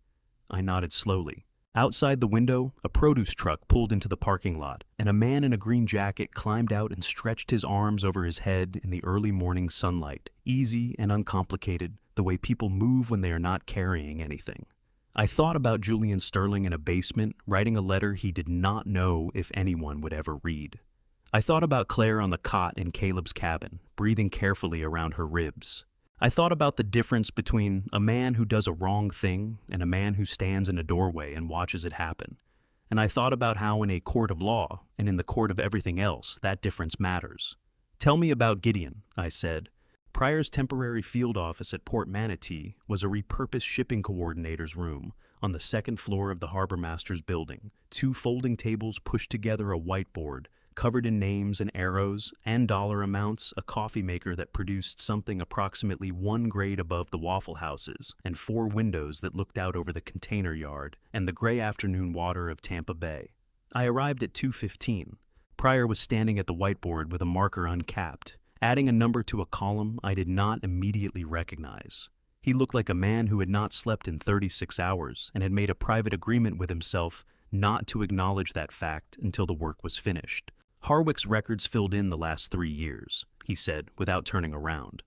I nodded slowly. Outside the window, a produce truck pulled into the parking lot, and a man in a green jacket climbed out and stretched his arms over his head in the early morning sunlight, easy and uncomplicated, the way people move when they are not carrying anything. I thought about Julian Sterling in a basement, writing a letter he did not know if anyone would ever read. I thought about Claire on the cot in Caleb's cabin, breathing carefully around her ribs. I thought about the difference between a man who does a wrong thing and a man who stands in a doorway and watches it happen. And I thought about how in a court of law, and in the court of everything else, that difference matters. Tell me about Gideon, I said. Pryor's temporary field office at Port Manatee was a repurposed shipping coordinator's room on the 2nd floor of the harbormaster's building, 2 folding tables pushed together a whiteboard, covered in names and arrows and dollar amounts, a coffee maker that produced something approximately 1 grade above the Waffle Houses, and 4 windows that looked out over the container yard and the gray afternoon water of Tampa Bay. I arrived at 2:15. Pryor was standing at the whiteboard with a marker uncapped, adding a number to a column I did not immediately recognize. He looked like a man who had not slept in 36 hours and had made a private agreement with himself not to acknowledge that fact until the work was finished. Harwick's records filled in the last 3 years, he said, without turning around.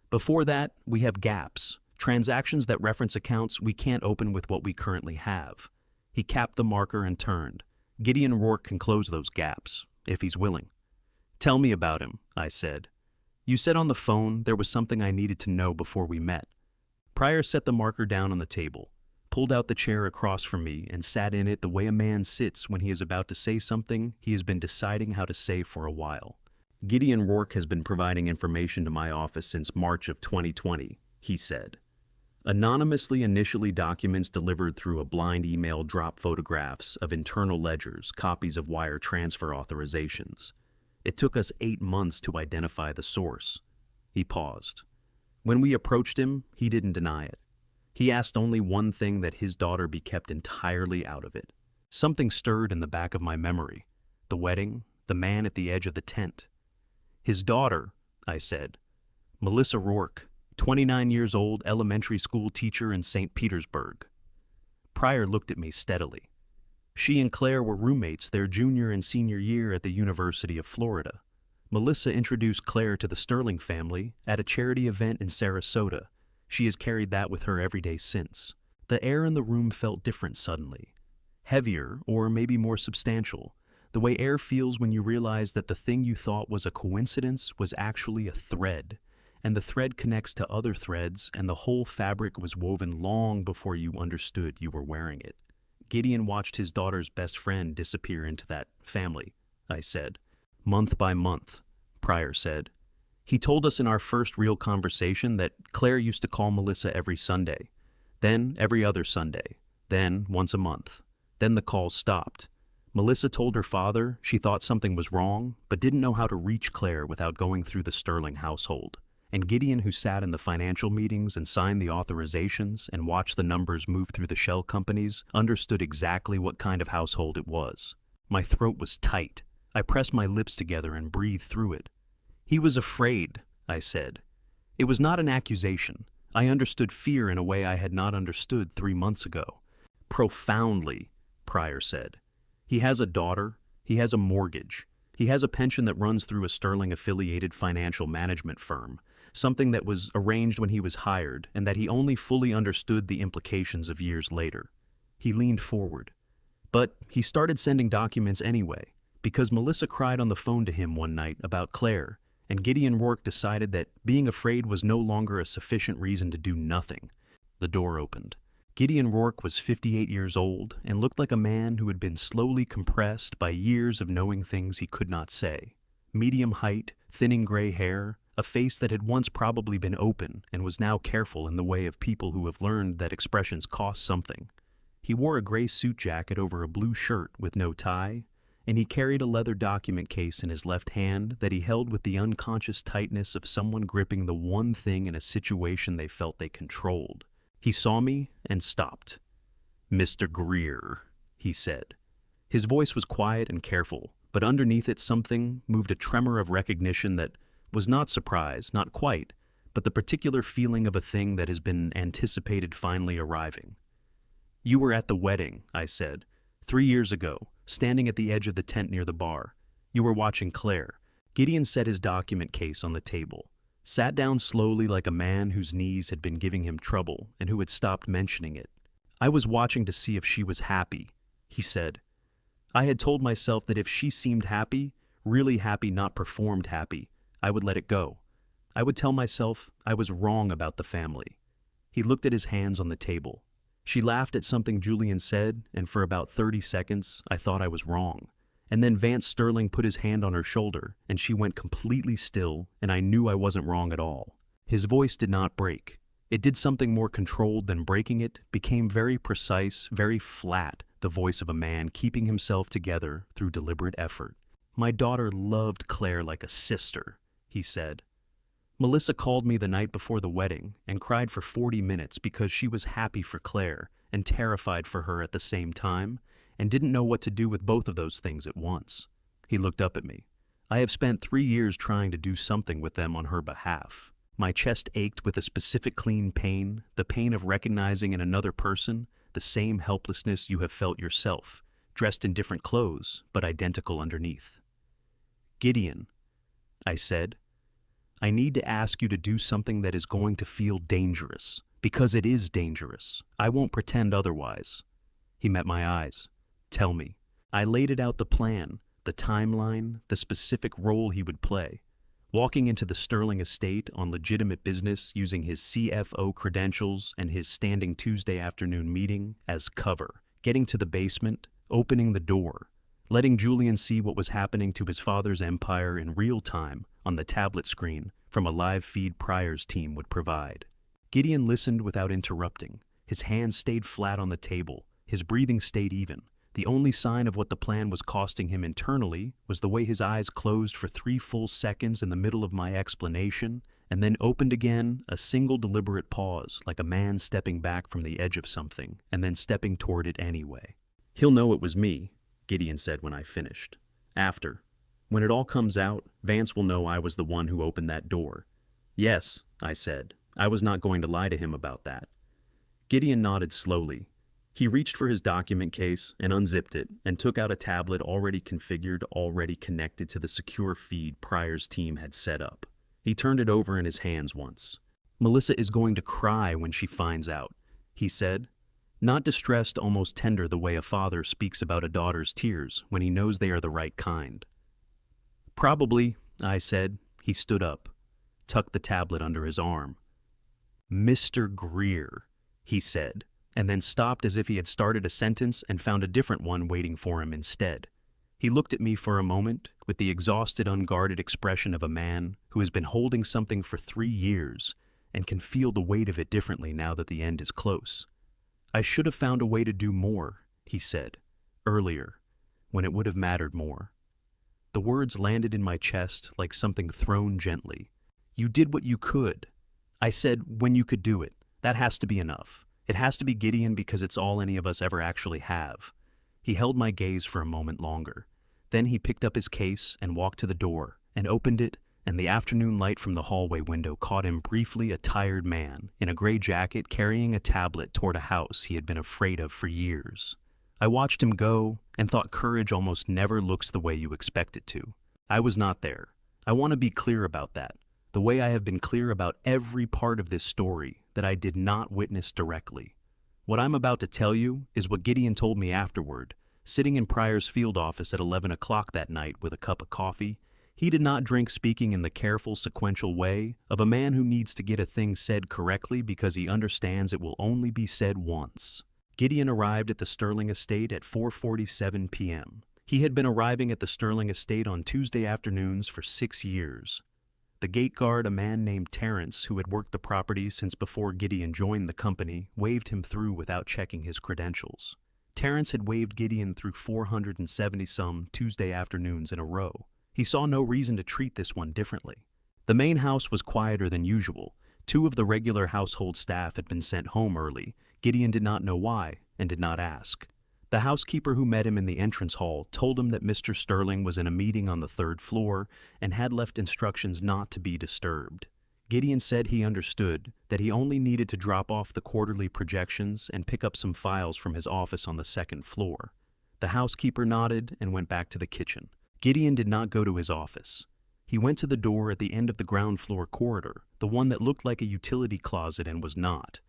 Before that, we have gaps, Transactions that reference accounts we can't open with what we currently have. He capped the marker and turned. Gideon Rourke can close those gaps, if he's willing. Tell me about him, I said. You said on the phone there was something I needed to know before we met. Pryor set the marker down on the table, pulled out the chair across from me, and sat in it the way a man sits when he is about to say something he has been deciding how to say for a while. Gideon Rourke has been providing information to my office since March of 2020, he said. Anonymously initially documents delivered through a blind email drop photographs of internal ledgers, copies of wire transfer authorizations. It took us 8 months to identify the source. He paused. When we approached him, he didn't deny it. He asked only one thing, that his daughter be kept entirely out of it. Something stirred in the back of my memory. The wedding, the man at the edge of the tent. His daughter, I said. Melissa Rourke, 29 years old, elementary school teacher in St. Petersburg. Pryor looked at me steadily. She and Claire were roommates their junior and senior year at the University of Florida. Melissa introduced Claire to the Sterling family at a charity event in Sarasota. She has carried that with her every day since. The air in the room felt different suddenly. Heavier, or maybe more substantial. The way air feels when you realize that the thing you thought was a coincidence was actually a thread. And the thread connects to other threads, and the whole fabric was woven long before you understood you were wearing it. Gideon watched his daughter's best friend disappear into that family, I said. Month by month, Pryor said. He told us in our first real conversation that Claire used to call Melissa every Sunday, then every other Sunday, then once a month. Then the calls stopped. Melissa told her father she thought something was wrong, but didn't know how to reach Claire without going through the Sterling household. And Gideon, who sat in the financial meetings and signed the authorizations and watched the numbers move through the shell companies, understood exactly what kind of household it was. My throat was tight. I pressed my lips together and breathed through it. He was afraid, I said. It was not an accusation. I understood fear in a way I had not understood 3 months ago. Profoundly, Pryor said. He has a daughter. He has a mortgage. He has a pension that runs through a Sterling-affiliated financial management firm, something that was arranged when he was hired and that he only fully understood the implications of years later. He leaned forward. But he started sending documents anyway, because Melissa cried on the phone to him one night about Claire, and Gideon Rourke decided that being afraid was no longer a sufficient reason to do nothing. The door opened. Gideon Rourke was 58 years old and looked like a man who had been slowly compressed by years of knowing things he could not say. Medium height, thinning gray hair, a face that had once probably been open and was now careful in the way of people who have learned that expressions cost something. He wore a gray suit jacket over a blue shirt with no tie, and he carried a leather document case in his left hand that he held with the unconscious tightness of someone gripping the one thing in a situation they felt they controlled. He saw me and stopped. "Mr. Greer," he said. His voice was quiet and careful, but underneath it something moved, a tremor of recognition that was not surprise, not quite, but the particular feeling of a thing that has been anticipated finally arriving. "You were at the wedding," I said, 3 years ago, standing at the edge of the tent near the bar. You were watching Claire." Gideon set his document case on the table, sat down slowly like a man whose knees had been giving him trouble and who had stopped mentioning it. "I was watching to see if she was happy," he said. "I had told myself that if she seemed happy, really happy, not performed happy, I would let it go. I would tell myself I was wrong about the family." He looked at his hands on the table. She laughed at something Julian said, and for about 30 seconds, I thought I was wrong. And then Vance Sterling put his hand on her shoulder, and she went completely still, and I knew I wasn't wrong at all. His voice did not break. It did something more controlled than breaking it, became very precise, very flat, the voice of a man keeping himself together through deliberate effort. "My daughter loved Claire like a sister," he said. "Melissa called me the night before the wedding and cried for 40 minutes because she was happy for Claire and terrified for her at the same time, and didn't know what to do with both of those things at once." He looked up at me. "I have spent 3 years trying to do something with them on her behalf." My chest ached with a specific clean pain, the pain of recognizing in another person the same helplessness you have felt yourself, dressed in different clothes, but identical underneath. "Gideon," I said. I need to ask you to do something that is going to feel dangerous, because it is dangerous. I won't pretend otherwise." He met my eyes. "Tell me." I laid it out, the plan, the timeline, the specific role he would play. Walking into the Sterling estate on legitimate business using his CFO credentials and his standing Tuesday afternoon meeting as cover. Getting to the basement, opening the door, letting Julian see what was happening to his father's empire in real time on the tablet screen from a live feed Pryor's team would provide. Gideon listened without interrupting. His hands stayed flat on the table. His breathing stayed even. The only sign of what the plan was costing him internally was the way his eyes closed for 3 full seconds in the middle of my explanation, and then opened again, a single deliberate pause, like a man stepping back from the edge of something, and then stepping toward it anyway. "He'll know it was me," Gideon said when I finished. "After. When it all comes out, Vance will know I was the one who opened that door." "Yes," I said. I was not going to lie to him about that. Gideon nodded slowly. He reached for his document case and unzipped it and took out a tablet already configured, already connected to the secure feed Pryor's team had set up. He turned it over in his hands once. "Melissa is going to cry when she finds out," he said. Not distressed, almost tender, the way a father speaks about a daughter's tears when he knows they are the right kind. "Probably," I said. He stood up, tucked the tablet under his arm. "Mr. Greer," he said, and then stopped as if he had started a sentence and found a different one waiting for him instead. He looked at me for a moment with the exhausted, unguarded expression of a man who has been holding something for 3 years and can feel the weight of it differently now that the end is close. "I should have found a way to do more," he said, "earlier, when it would have mattered more." The words landed in my chest like something thrown gently. "You did what you could." I said, "When you could do it. That has to be enough. It has to be, Gideon, because it's all any of us ever actually have." He held my gaze for a moment longer. Then he picked up his case and walked to the door and opened it, and the afternoon light from the hallway window caught him briefly, a tired man in a gray jacket carrying a tablet toward a house he had been afraid of for years. I watched him go and thought courage almost never looks the way you expect it to. I was not there. I want to be clear about that. The way I have been clear about every part of this story that I did not witness directly. What I'm about to tell you is what Gideon told me afterward, sitting in Pryor's field office at 11 o'clock that night with a cup of coffee. He did not drink, speaking in the careful, sequential way of a man who needs to get a thing said correctly because he understands it will only be said once. Gideon arrived at the Sterling estate at 4:47 p.m. He had been arriving at the Sterling estate on Tuesday afternoons for 6 years. The gate guard, a man named Terrence, who had worked the property since before Gideon joined the company, waved him through without checking his credentials. Terrence had waved Gideon through 470-some Tuesday afternoons in a row. He saw no reason to treat this one differently. The main house was quieter than usual. 2 of the regular household staff had been sent home early. Gideon did not know why and did not ask. The housekeeper who met him in the entrance hall told him that Mr. Sterling was in a meeting on the 3rd floor and had left instructions not to be disturbed. Gideon said he understood, that he only needed to drop off the quarterly projections and pick up some files from his office on the 2nd floor. The housekeeper nodded and went back to the kitchen. Gideon did not go to his office. He went to the door at the end of the ground floor corridor, the one that looked like a utility closet and was not,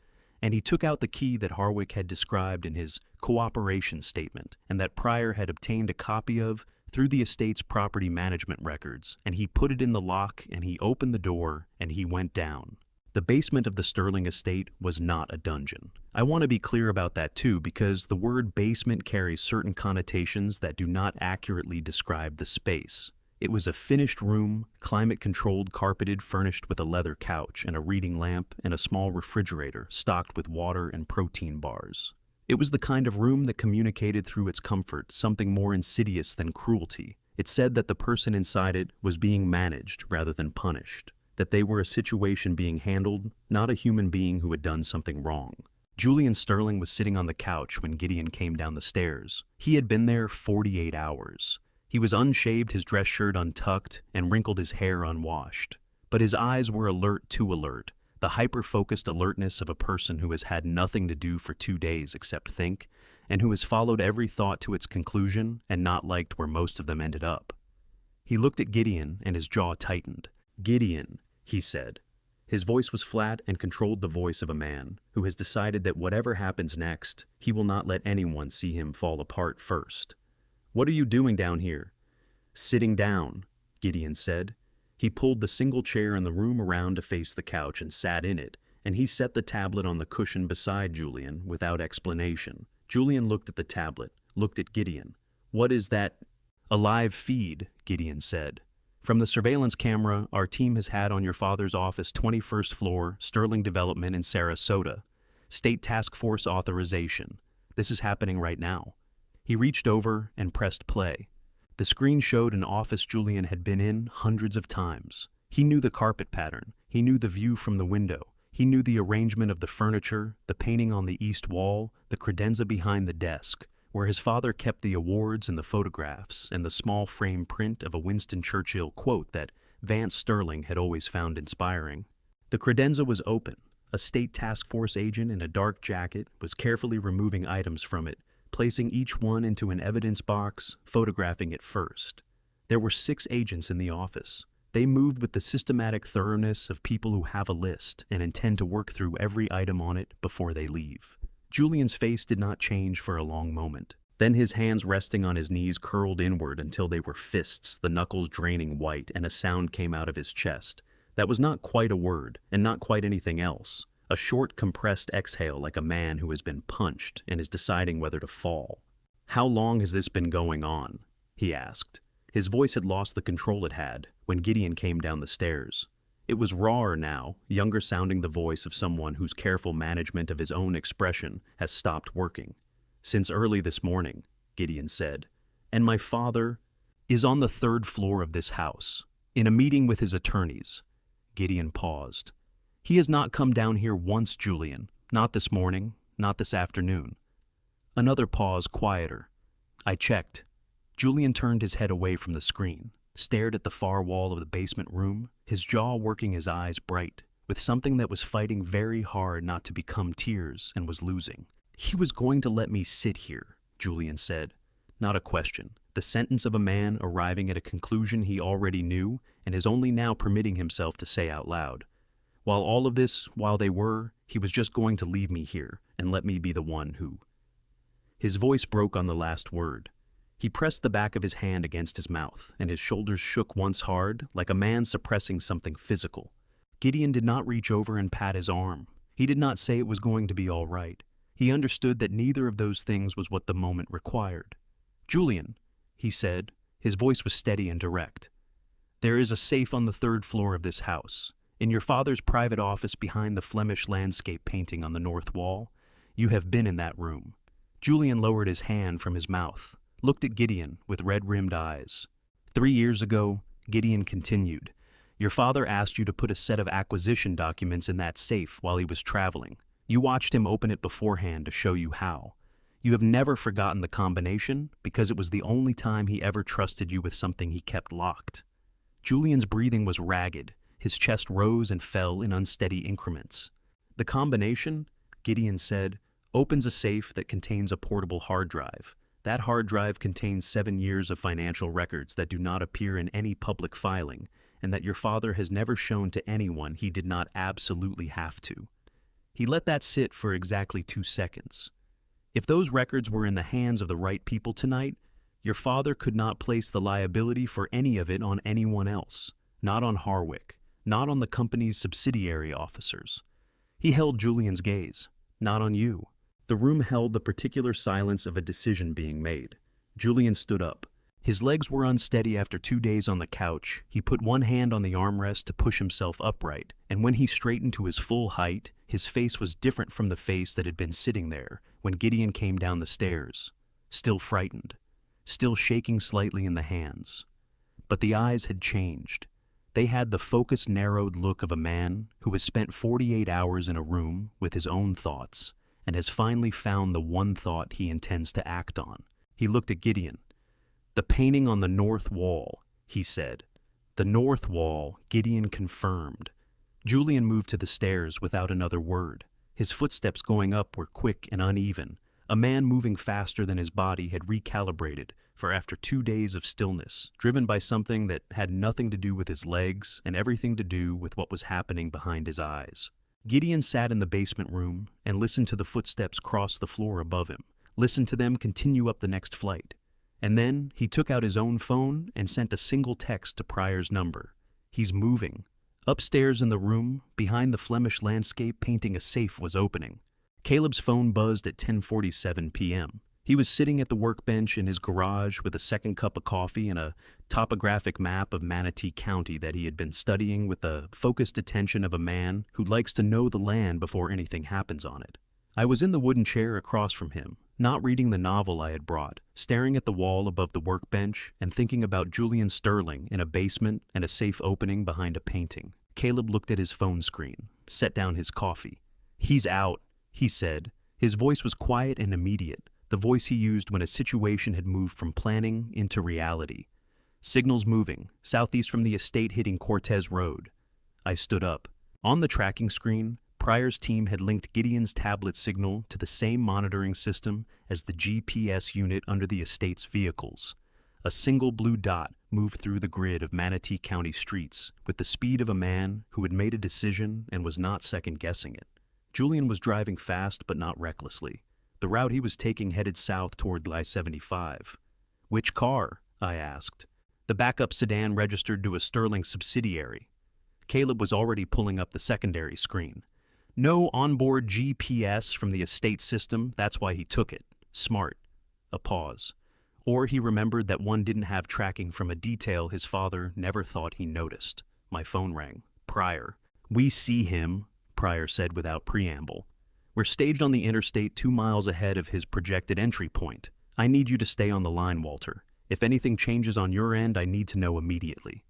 and he took out the key that Harwick had described in his cooperation statement and that Pryor had obtained a copy of through the estate's property management records, and he put it in the lock and he opened the door and he went down. The basement of the Sterling estate was not a dungeon. I want to be clear about that too, because the word basement carries certain connotations that do not accurately describe the space. It was a finished room, climate-controlled, carpeted, furnished with a leather couch and a reading lamp and a small refrigerator stocked with water and protein bars. It was the kind of room that communicated through its comfort something more insidious than cruelty. It said that the person inside it was being managed rather than punished, that they were a situation being handled, not a human being who had done something wrong. Julian Sterling was sitting on the couch when Gideon came down the stairs. He had been there 48 hours. He was unshaved, his dress shirt untucked, and wrinkled, his hair unwashed. But his eyes were alert, too alert, the hyper-focused alertness of a person who has had nothing to do for 2 days except think, and who has followed every thought to its conclusion and not liked where most of them ended up. He looked at Gideon and his jaw tightened. "Gideon," he said. His voice was flat and controlled the voice of a man who has decided that whatever happens next, he will not let anyone see him fall apart first. What are you doing down here? Sitting down, Gideon said. He pulled the single chair in the room around to face the couch and sat in it, and he set the tablet on the cushion beside Julian without explanation. Julian looked at the tablet, looked at Gideon. What is that? A live feed, Gideon said. From the surveillance camera our team has had on your father's office 21st floor, Sterling Development in Sarasota. State Task Force authorization. This is happening right now. He reached over and pressed play. The screen showed an office Julian had been in hundreds of times. He knew the carpet pattern. He knew the view from the window. He knew the arrangement of the furniture, the painting on the east wall, the credenza behind the desk, where his father kept the awards and the photographs, and the small frame print of a Winston Churchill quote that Vance Sterling had always found inspiring. The credenza was open. A state task force agent in a dark jacket was carefully removing items from it, placing each one into an evidence box, photographing it first. There were 6 agents in the office. They moved with the systematic thoroughness of people who have a list and intend to work through every item on it before they leave. Julian's face did not change for a long moment. Then his hands resting on his knees curled inward until they were fists, the knuckles draining white, and a sound came out of his chest. That was not quite a word, and not quite anything else. A short, compressed exhale like a man who has been punched and is deciding whether to fall. How long has this been going on? He asked. His voice had lost the control it had when Gideon came down the stairs. It was rawer now, younger sounding, the voice of someone whose careful management of his own expression has stopped working. Since early this morning, Gideon said. And my father is on the 3rd floor of this house, in a meeting with his attorneys. Gideon paused. He has not come down here once, Julian. Not this morning, not this afternoon. Another pause, quieter. I checked. Julian turned his head away from the screen, stared at the far wall of the basement room, his jaw working, his eyes bright, with something that was fighting very hard not to become tears and was losing. He was going to let me sit here, Julian said. Not a question. The sentence of a man arriving at a conclusion he already knew and is only now permitting himself to say out loud. While all of this, he was just going to leave me here and let me be the one who... His voice broke on the last word. He pressed the back of his hand against his mouth, and his shoulders shook once hard, like a man suppressing something physical. Gideon did not reach over and pat his arm. He did not say it was going to be all right. He understood that neither of those things was what the moment required. Julian, he said, his voice was steady and direct. There is a safe on the 3rd floor of this house. In your father's private office behind the Flemish landscape painting on the north wall. You have been in that room. Julian lowered his hand from his mouth, looked at Gideon with red-rimmed eyes. 3 years ago, Gideon continued, your father asked you to put a set of acquisition documents in that safe while he was traveling. You watched him open it beforehand to show you how. You have never forgotten the combination because it was the only time he ever trusted you with something he kept locked. Julian's breathing was ragged. His chest rose and fell in unsteady increments. The combination, Gideon said, opens a safe that contains a portable hard drive. That hard drive contains 7 years of financial records that do not appear in any public filing, and that your father has never shown to anyone he did not absolutely have to. He let that sit for exactly 2 seconds. If those records were in the hands of the right people tonight, your father could not place the liability for any of it on anyone else, not on Harwick, not on the company's subsidiary officers. He held Julian's gaze, not on you. The room held the particular silence of a decision being made. Julian stood up. His legs were unsteady after 2 days on the couch. He put one hand on the armrest to push himself upright, and when he straightened to his full height, his face was different from the face that had been sitting there when Gideon came down the stairs, still frightened, still shaking slightly in the hands. But the eyes had changed. They had the focused, narrowed look of a man who has spent 48 hours in a room with his own thoughts and has finally found the one thought he intends to act on. He looked at Gideon. The painting on the north wall, he said. The north wall, Gideon confirmed. Julian moved to the stairs without another word. His footsteps going up were quick and uneven. A man moving faster than his body had recalibrated, for after 2 days of stillness, driven by something that had nothing to do with his legs and everything to do with what was happening behind his eyes. Gideon sat in the basement room and listened to the footsteps cross the floor above him, listened to them continue up the next flight. And then he took out his own phone and sent a single text to Pryor's number. "He's moving." Upstairs in the room, behind the Flemish landscape painting, a safe was opening. Caleb's phone buzzed at 10:47 p.m. He was sitting at the workbench in his garage with a second cup of coffee and a topographic map of Manatee County that he had been studying with the focused attention of a man who likes to know the land before anything happens on it. I was in the wooden chair across from him, not reading the novel I had brought, staring at the wall above the workbench and thinking about Julian Sterling in a basement and a safe opening behind a painting. Caleb looked at his phone screen, set down his coffee. "He's out," he said. His voice was quiet and immediate, the voice he used when a situation had moved from planning into reality. "Signals moving, southeast from the estate hitting Cortez Road." I stood up. On the tracking screen, Pryor's team had linked Gideon's tablet signal to the same monitoring system as the GPS unit under the estate's vehicles. A single blue dot moved through the grid of Manatee County streets with the speed of a man who had made a decision and was not second-guessing it. Julian was driving fast but not recklessly. The route he was taking headed south toward I-75. "Which car?" I asked. "The backup sedan registered to a Sterling subsidiary." Caleb was already pulling up the secondary screen. "No onboard GPS from the estate system, that's why he took it. Smart." A pause. Or he remembered that one didn't have tracking from a detail his father never thought he noticed. My phone rang. Pryor. "We see him," Pryor said without preamble. "We're staged on the interstate 2 miles ahead of his projected entry point. I need you to stay on the line, Walter. If anything changes on your end, I need to know immediately."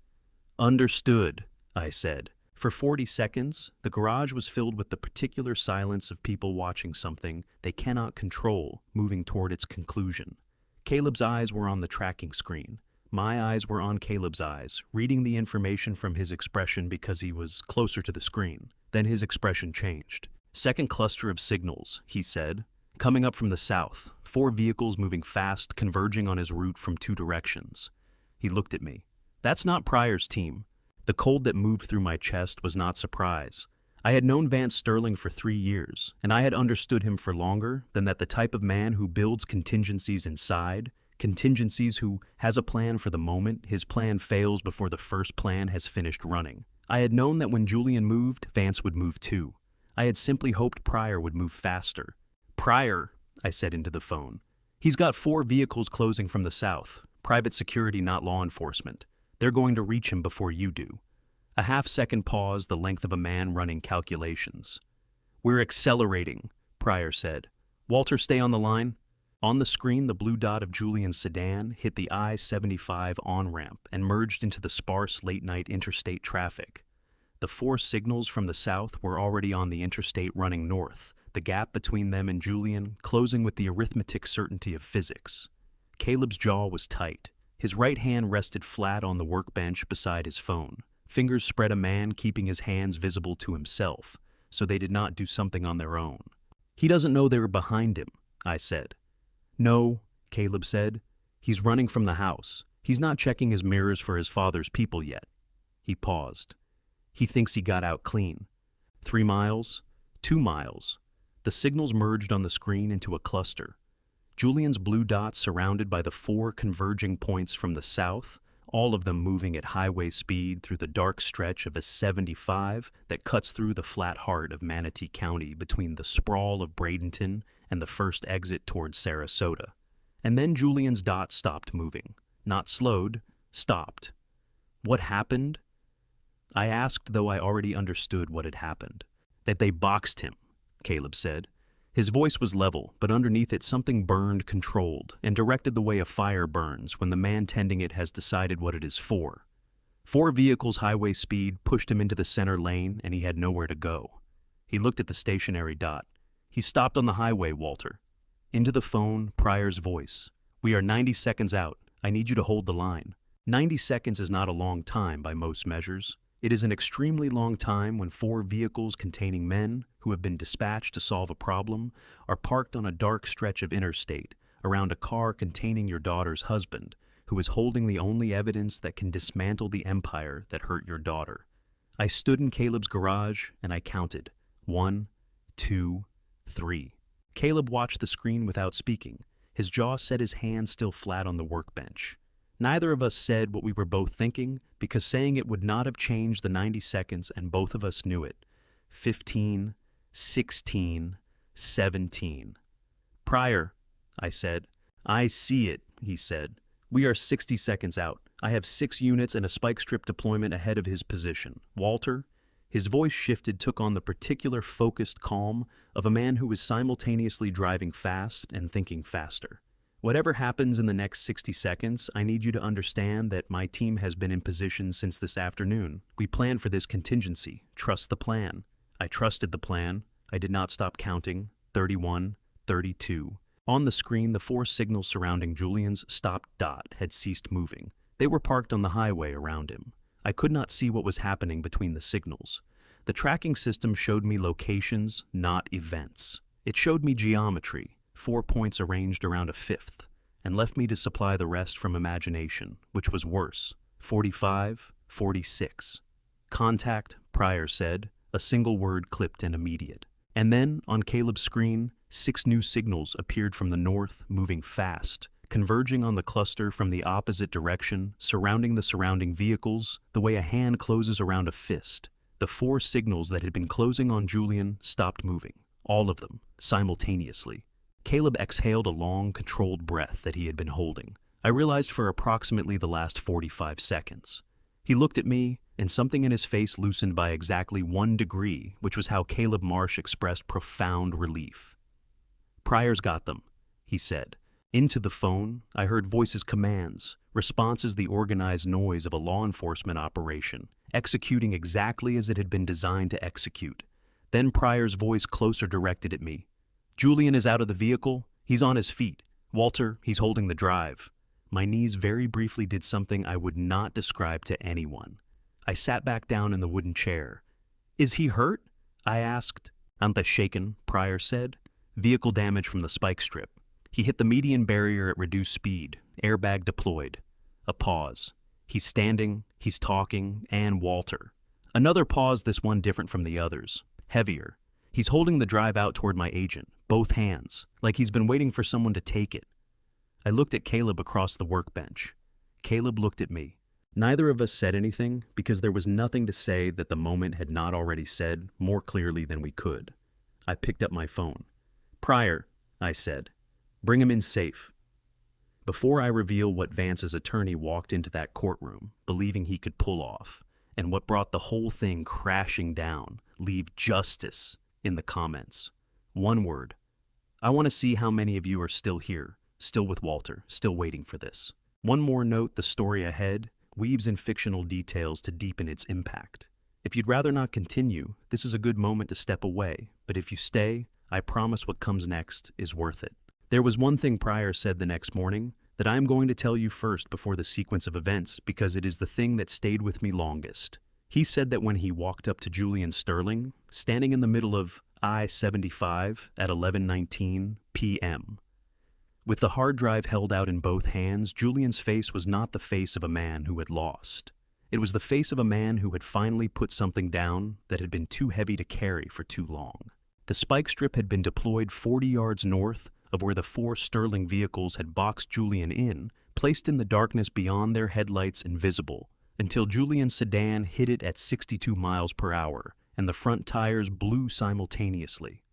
"Understood," I said. For 40 seconds, the garage was filled with the particular silence of people watching something they cannot control moving toward its conclusion. Caleb's eyes were on the tracking screen. My eyes were on Caleb's eyes, reading the information from his expression because he was closer to the screen. Then his expression changed. "Second cluster of signals," he said. "Coming up from the south. 4 vehicles moving fast, converging on his route from 2 directions." He looked at me. "That's not Pryor's team." The cold that moved through my chest was not surprise. I had known Vance Sterling for 3 years, and I had understood him for longer than that the type of man who builds contingencies inside, contingencies who has a plan for the moment his plan fails before the first plan has finished running. I had known that when Julian moved, Vance would move too. I had simply hoped Pryor would move faster. "Pryor," I said into the phone. "He's got 4 vehicles closing from the south. Private security, not law enforcement. They're going to reach him before you do." A half-second pause, the length of a man running calculations. "We're accelerating," Pryor said. "Walter, stay on the line." On the screen, the blue dot of Julian's sedan hit the I-75 on-ramp and merged into the sparse late-night interstate traffic. The 4 signals from the south were already on the interstate running north, the gap between them and Julian closing with the arithmetic certainty of physics. Caleb's jaw was tight. His right hand rested flat on the workbench beside his phone. Fingers spread, a man keeping his hands visible to himself, so they did not do something on their own. "He doesn't know they were behind him," I said. "No," Caleb said. "He's running from the house. He's not checking his mirrors for his father's people yet." He paused. "He thinks he got out clean." 3 miles, 2 miles. The signals merged on the screen into a cluster. Julian's blue dots surrounded by the 4 converging points from the south, all of them moving at highway speed through the dark stretch of a 75 that cuts through the flat heart of Manatee County between the sprawl of Bradenton and the first exit towards Sarasota. And then Julian's dot stopped moving. Not slowed, stopped. What happened? I asked, though I already understood what had happened. "That they boxed him," Caleb said. His voice was level, but underneath it something burned controlled and directed the way a fire burns when the man tending it has decided what it is for. 4 vehicles highway speed pushed him into the center lane and he had nowhere to go. He looked at the stationary dot. "He stopped on the highway, Walter." Into the phone, Pryor's voice. "We are 90 seconds out. I need you to hold the line." 90 seconds is not a long time by most measures. It is an extremely long time when 4 vehicles containing men who have been dispatched to solve a problem are parked on a dark stretch of interstate, around a car containing your daughter's husband, who is holding the only evidence that can dismantle the empire that hurt your daughter. I stood in Caleb's garage and I counted. 1, 2, 3. Caleb watched the screen without speaking, his jaw set, his hand still flat on the workbench. Neither of us said what we were both thinking, because saying it would not have changed the 90 seconds, and both of us knew it. 15, 16, 17. Pryor, I said. I see it, he said. We are 60 seconds out. I have 6 units and a spike strip deployment ahead of his position. Walter? His voice shifted, took on the particular focused calm of a man who is simultaneously driving fast and thinking faster. Whatever happens in the next 60 seconds, I need you to understand that my team has been in position since this afternoon. We planned for this contingency. Trust the plan. I trusted the plan. I did not stop counting. 31, 32. On the screen, the 4 signals surrounding Julian's stopped dot had ceased moving. They were parked on the highway around him. I could not see what was happening between the signals. The tracking system showed me locations, not events. It showed me geometry, 4 points arranged around a fifth, and left me to supply the rest from imagination, which was worse. 45, 46. Contact, Pryor said, a single word clipped and immediate. And then, on Caleb's screen, 6 new signals appeared from the north, moving fast, converging on the cluster from the opposite direction, surrounding the surrounding vehicles, the way a hand closes around a fist. The 4 signals that had been closing on Julian stopped moving, all of them, simultaneously. Caleb exhaled a long, controlled breath that he had been holding. I realized for approximately the last 45 seconds. He looked at me, and something in his face loosened by exactly 1 degree, which was how Caleb Marsh expressed profound relief. Pryor's got them, he said. Into the phone, I heard voices, commands, responses, the organized noise of a law enforcement operation, executing exactly as it had been designed to execute. Then Pryor's voice closer directed at me. Julian is out of the vehicle. He's on his feet. Walter, he's holding the drive. My knees very briefly did something I would not describe to anyone. I sat back down in the wooden chair. Is he hurt? I asked. Ante shaken, Pryor said. Vehicle damage from the spike strip. He hit the median barrier at reduced speed. Airbag deployed. A pause. He's standing, he's talking, and Walter. Another pause, this one different from the others. Heavier. He's holding the drive out toward my agent, both hands, like he's been waiting for someone to take it. I looked at Caleb across the workbench. Caleb looked at me. Neither of us said anything because there was nothing to say that the moment had not already said more clearly than we could. I picked up my phone. Pryor, I said. Bring him in safe. Before I reveal what Vance's attorney walked into that courtroom, believing he could pull off, and what brought the whole thing crashing down, leave justice in the comments. One word. I want to see how many of you are still here, still with Walter, still waiting for this. One more note, the story ahead weaves in fictional details to deepen its impact. If you'd rather not continue, this is a good moment to step away, but if you stay, I promise what comes next is worth it. There was one thing Pryor said the next morning that I am going to tell you first before the sequence of events because it is the thing that stayed with me longest. He said that when he walked up to Julian Sterling, standing in the middle of I-75 at 11:19 p.m., with the hard drive held out in both hands, Julian's face was not the face of a man who had lost. It was the face of a man who had finally put something down that had been too heavy to carry for too long. The spike strip had been deployed 40 yards north of where the 4 Sterling vehicles had boxed Julian in, placed in the darkness beyond their headlights invisible, until Julian's sedan hit it at 62 miles per hour, and the front tires blew simultaneously.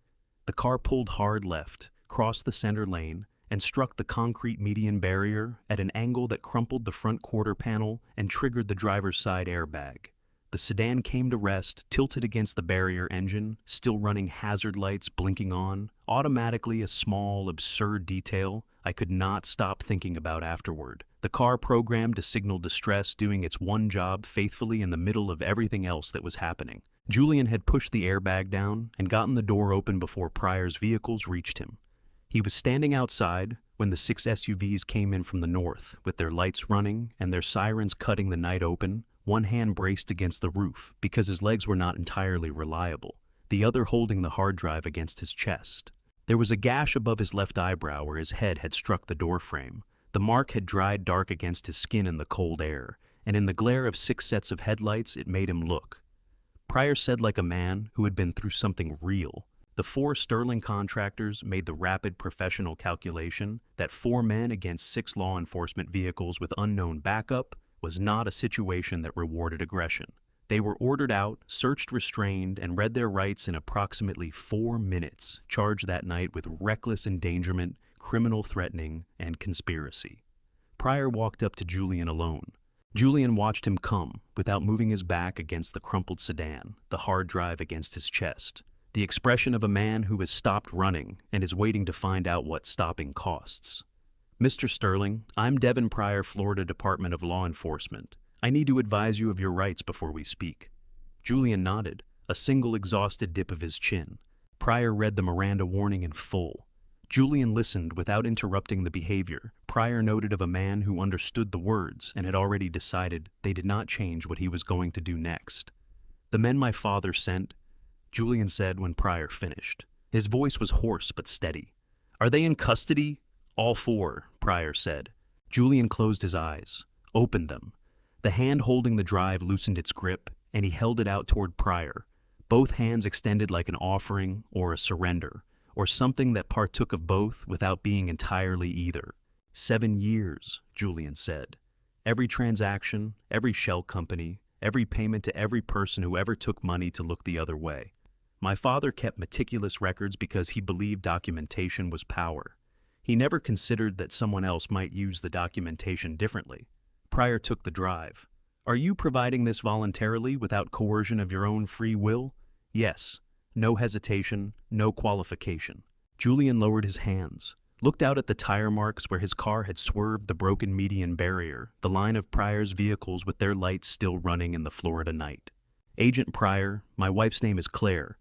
The car pulled hard left, crossed the center lane, and struck the concrete median barrier at an angle that crumpled the front quarter panel and triggered the driver's side airbag. The sedan came to rest, tilted against the barrier engine, still running hazard lights blinking on, automatically, a small, absurd detail I could not stop thinking about afterward. The car programmed to signal distress, doing its one job faithfully in the middle of everything else that was happening. Julian had pushed the airbag down and gotten the door open before Pryor's vehicles reached him. He was standing outside when the 6 SUVs came in from the north, with their lights running and their sirens cutting the night open, one hand braced against the roof because his legs were not entirely reliable, the other holding the hard drive against his chest. There was a gash above his left eyebrow where his head had struck the doorframe. The mark had dried dark against his skin in the cold air, and in the glare of 6 sets of headlights it made him look. Pryor said like a man who had been through something real. The 4 Sterling contractors made the rapid professional calculation that 4 men against 6 law enforcement vehicles with unknown backup was not a situation that rewarded aggression. They were ordered out, searched, restrained, and read their rights in approximately 4 minutes, charged that night with reckless endangerment, criminal threatening, and conspiracy. Pryor walked up to Julian alone. Julian watched him come, without moving his back against the crumpled sedan, the hard drive against his chest. The expression of a man who has stopped running and is waiting to find out what stopping costs. "Mr. Sterling, I'm Devin Pryor, Florida Department of Law Enforcement. I need to advise you of your rights before we speak." Julian nodded, a single exhausted dip of his chin. Pryor read the Miranda warning in full. Julian listened without interrupting the behavior. Pryor noted of a man who understood the words and had already decided they did not change what he was going to do next. "The men my father sent," Julian said when Pryor finished. His voice was hoarse but steady. "Are they in custody?" "All 4, Pryor said. Julian closed his eyes, opened them. The hand holding the drive loosened its grip, and he held it out toward Pryor, both hands extended like an offering or a surrender, or something that partook of both without being entirely either. 7 years, Julian said. Every transaction, every shell company, every payment to every person who ever took money to look the other way. My father kept meticulous records because he believed documentation was power. He never considered that someone else might use the documentation differently. Pryor took the drive. "Are you providing this voluntarily without coercion of your own free will?" "Yes." No hesitation, no qualification. Julian lowered his hands, looked out at the tire marks where his car had swerved the broken median barrier, the line of Pryor's vehicles with their lights still running in the Florida night. "Agent Pryor, my wife's name is Claire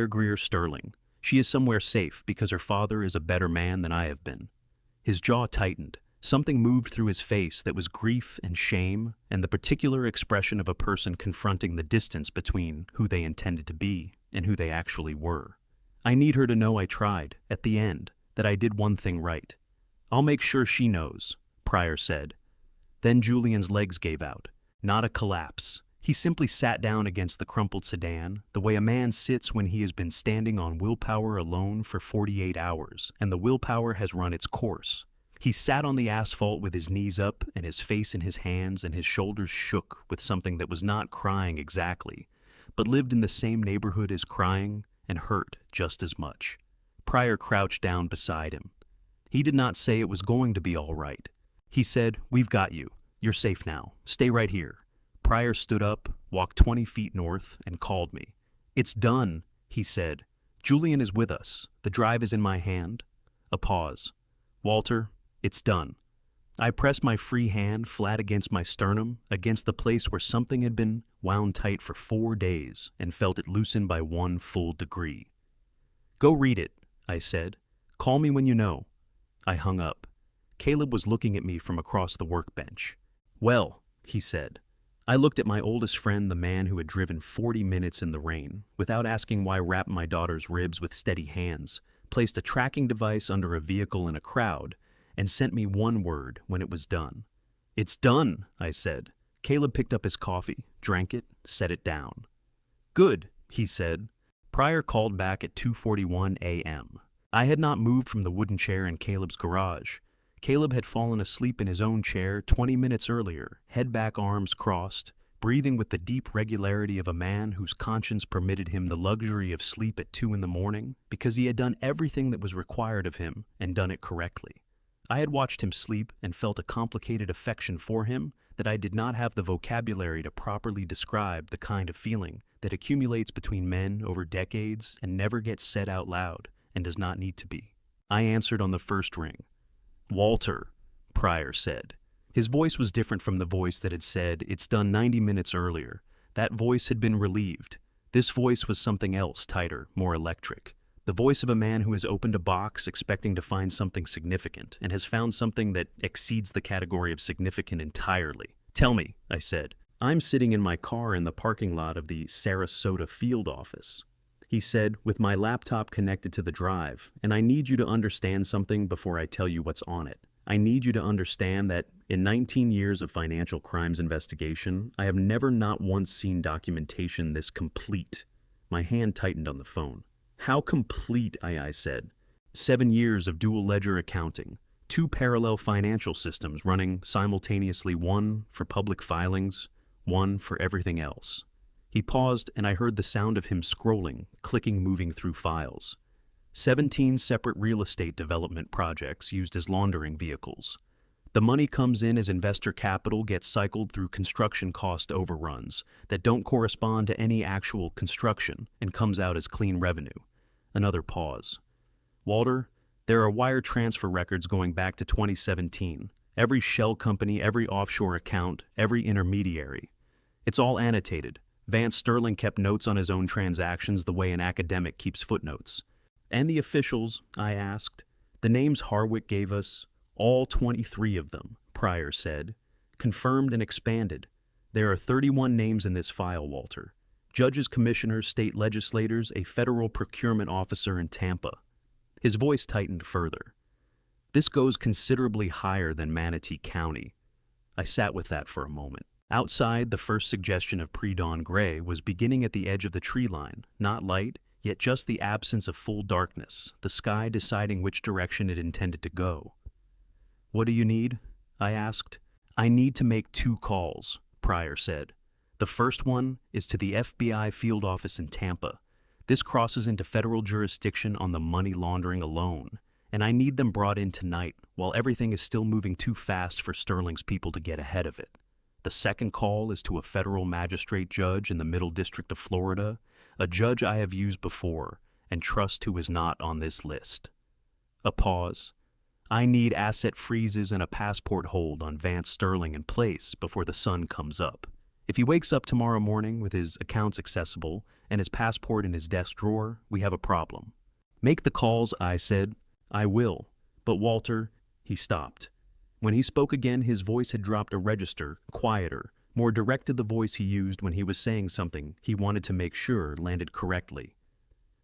Greer Sterling. She is somewhere safe because her father is a better man than I have been." His jaw tightened. Something moved through his face that was grief and shame and the particular expression of a person confronting the distance between who they intended to be and who they actually were. "I need her to know I tried, at the end, that I did one thing right." "I'll make sure she knows," Pryor said. Then Julian's legs gave out. Not a collapse. He simply sat down against the crumpled sedan, the way a man sits when he has been standing on willpower alone for 48 hours, and the willpower has run its course. He sat on the asphalt with his knees up and his face in his hands, and his shoulders shook with something that was not crying exactly, but lived in the same neighborhood as crying and hurt just as much. Pryor crouched down beside him. He did not say it was going to be all right. He said, "We've got you. You're safe now. Stay right here." Pryor stood up, walked 20 feet north, and called me. "It's done," he said. "Julian is with us. The drive is in my hand." A pause. "Walter, it's done." I pressed my free hand flat against my sternum, against the place where something had been wound tight for 4 days, and felt it loosen by 1 full degree. "Go read it," I said. "Call me when you know." I hung up. Caleb was looking at me from across the workbench. "Well," he said. I looked at my oldest friend, the man who had driven 40 minutes in the rain, without asking why, wrapped my daughter's ribs with steady hands, placed a tracking device under a vehicle in a crowd, and sent me one word when it was done. "It's done," I said. Caleb picked up his coffee, drank it, set it down. "Good," he said. Pryor called back at 2:41 a.m. I had not moved from the wooden chair in Caleb's garage. Caleb had fallen asleep in his own chair 20 minutes earlier, head back, arms crossed, breathing with the deep regularity of a man whose conscience permitted him the luxury of sleep at 2 in the morning because he had done everything that was required of him and done it correctly. I had watched him sleep and felt a complicated affection for him that I did not have the vocabulary to properly describe, the kind of feeling that accumulates between men over decades and never gets said out loud and does not need to be. I answered on the first ring. "Walter," Pryor said. His voice was different from the voice that had said, "It's done," 90 minutes earlier. That voice had been relieved. This voice was something else, tighter, more electric. The voice of a man who has opened a box expecting to find something significant and has found something that exceeds the category of significant entirely. "Tell me," I said. "I'm sitting in my car in the parking lot of the Sarasota field office." he said, with my laptop connected to the drive, and I need you to understand something before I tell you what's on it. I need you to understand that in 19 years of financial crimes investigation, I have never not once seen documentation this complete. My hand tightened on the phone. How complete, I said. 7 years of dual ledger accounting, 2 parallel financial systems running simultaneously, one for public filings, one for everything else. He paused and I heard the sound of him scrolling, clicking, moving through files. 17 separate real estate development projects used as laundering vehicles. The money comes in as investor capital gets cycled through construction cost overruns that don't correspond to any actual construction and comes out as clean revenue. Another pause. Walter, there are wire transfer records going back to 2017. Every shell company, every offshore account, every intermediary. It's all annotated. Vance Sterling kept notes on his own transactions the way an academic keeps footnotes. And the officials, I asked. The names Harwick gave us, all 23 of them, Pryor said. Confirmed and expanded. There are 31 names in this file, Walter. Judges, commissioners, state legislators, a federal procurement officer in Tampa. His voice tightened further. This goes considerably higher than Manatee County. I sat with that for a moment. Outside, the first suggestion of pre-dawn gray was beginning at the edge of the tree line, not light, yet just the absence of full darkness, the sky deciding which direction it intended to go. What do you need? I asked. I need to make 2 calls, Pryor said. The first one is to the FBI field office in Tampa. This crosses into federal jurisdiction on the money laundering alone, and I need them brought in tonight while everything is still moving too fast for Sterling's people to get ahead of it. The second call is to a federal magistrate judge in the Middle District of Florida, a judge I have used before and trust who is not on this list. A pause. I need asset freezes and a passport hold on Vance Sterling in place before the sun comes up. If he wakes up tomorrow morning with his accounts accessible and his passport in his desk drawer, we have a problem. Make the calls, I said. I will. But Walter, he stopped. When he spoke again, his voice had dropped a register, quieter, more direct to the voice he used when he was saying something he wanted to make sure landed correctly.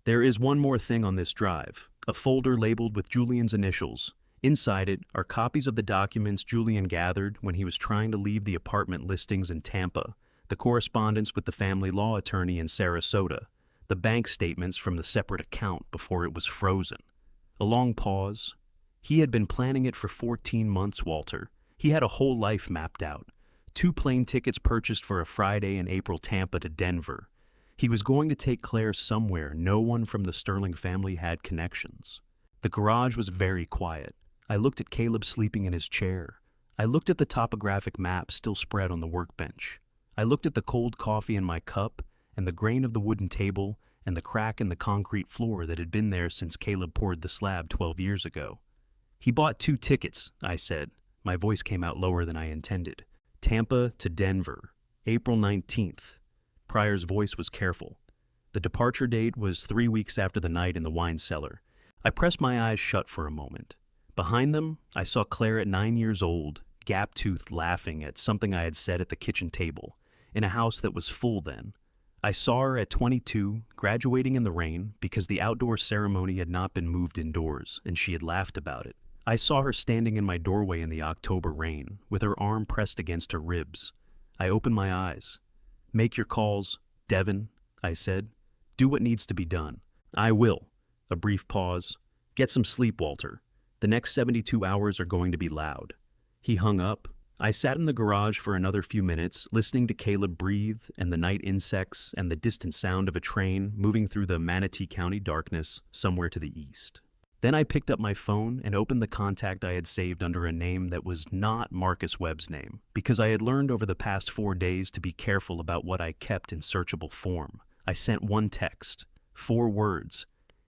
There is one more thing on this drive, a folder labeled with Julian's initials. Inside it are copies of the documents Julian gathered when he was trying to leave the apartment listings in Tampa, the correspondence with the family law attorney in Sarasota, the bank statements from the separate account before it was frozen. A long pause. He had been planning it for 14 months, Walter. He had a whole life mapped out. 2 plane tickets purchased for a Friday in April, Tampa to Denver. He was going to take Claire somewhere no one from the Sterling family had connections. The garage was very quiet. I looked at Caleb sleeping in his chair. I looked at the topographic map still spread on the workbench. I looked at the cold coffee in my cup and the grain of the wooden table and the crack in the concrete floor that had been there since Caleb poured the slab 12 years ago. He bought 2 tickets, I said. My voice came out lower than I intended. Tampa to Denver, April 19th. Pryor's voice was careful. The departure date was 3 weeks after the night in the wine cellar. I pressed my eyes shut for a moment. Behind them, I saw Claire at 9 years old, gap-toothed, laughing at something I had said at the kitchen table, in a house that was full then. I saw her at 22, graduating in the rain because the outdoor ceremony had not been moved indoors, and she had laughed about it. I saw her standing in my doorway in the October rain, with her arm pressed against her ribs. I opened my eyes. Make your calls, Devin, I said. Do what needs to be done. I will. A brief pause. Get some sleep, Walter. The next 72 hours are going to be loud. He hung up. I sat in the garage for another few minutes, listening to Caleb breathe and the night insects and the distant sound of a train moving through the Manatee County darkness somewhere to the east. Then I picked up my phone and opened the contact I had saved under a name that was not Marcus Webb's name, because I had learned over the past 4 days to be careful about what I kept in searchable form. I sent one text, 4 words.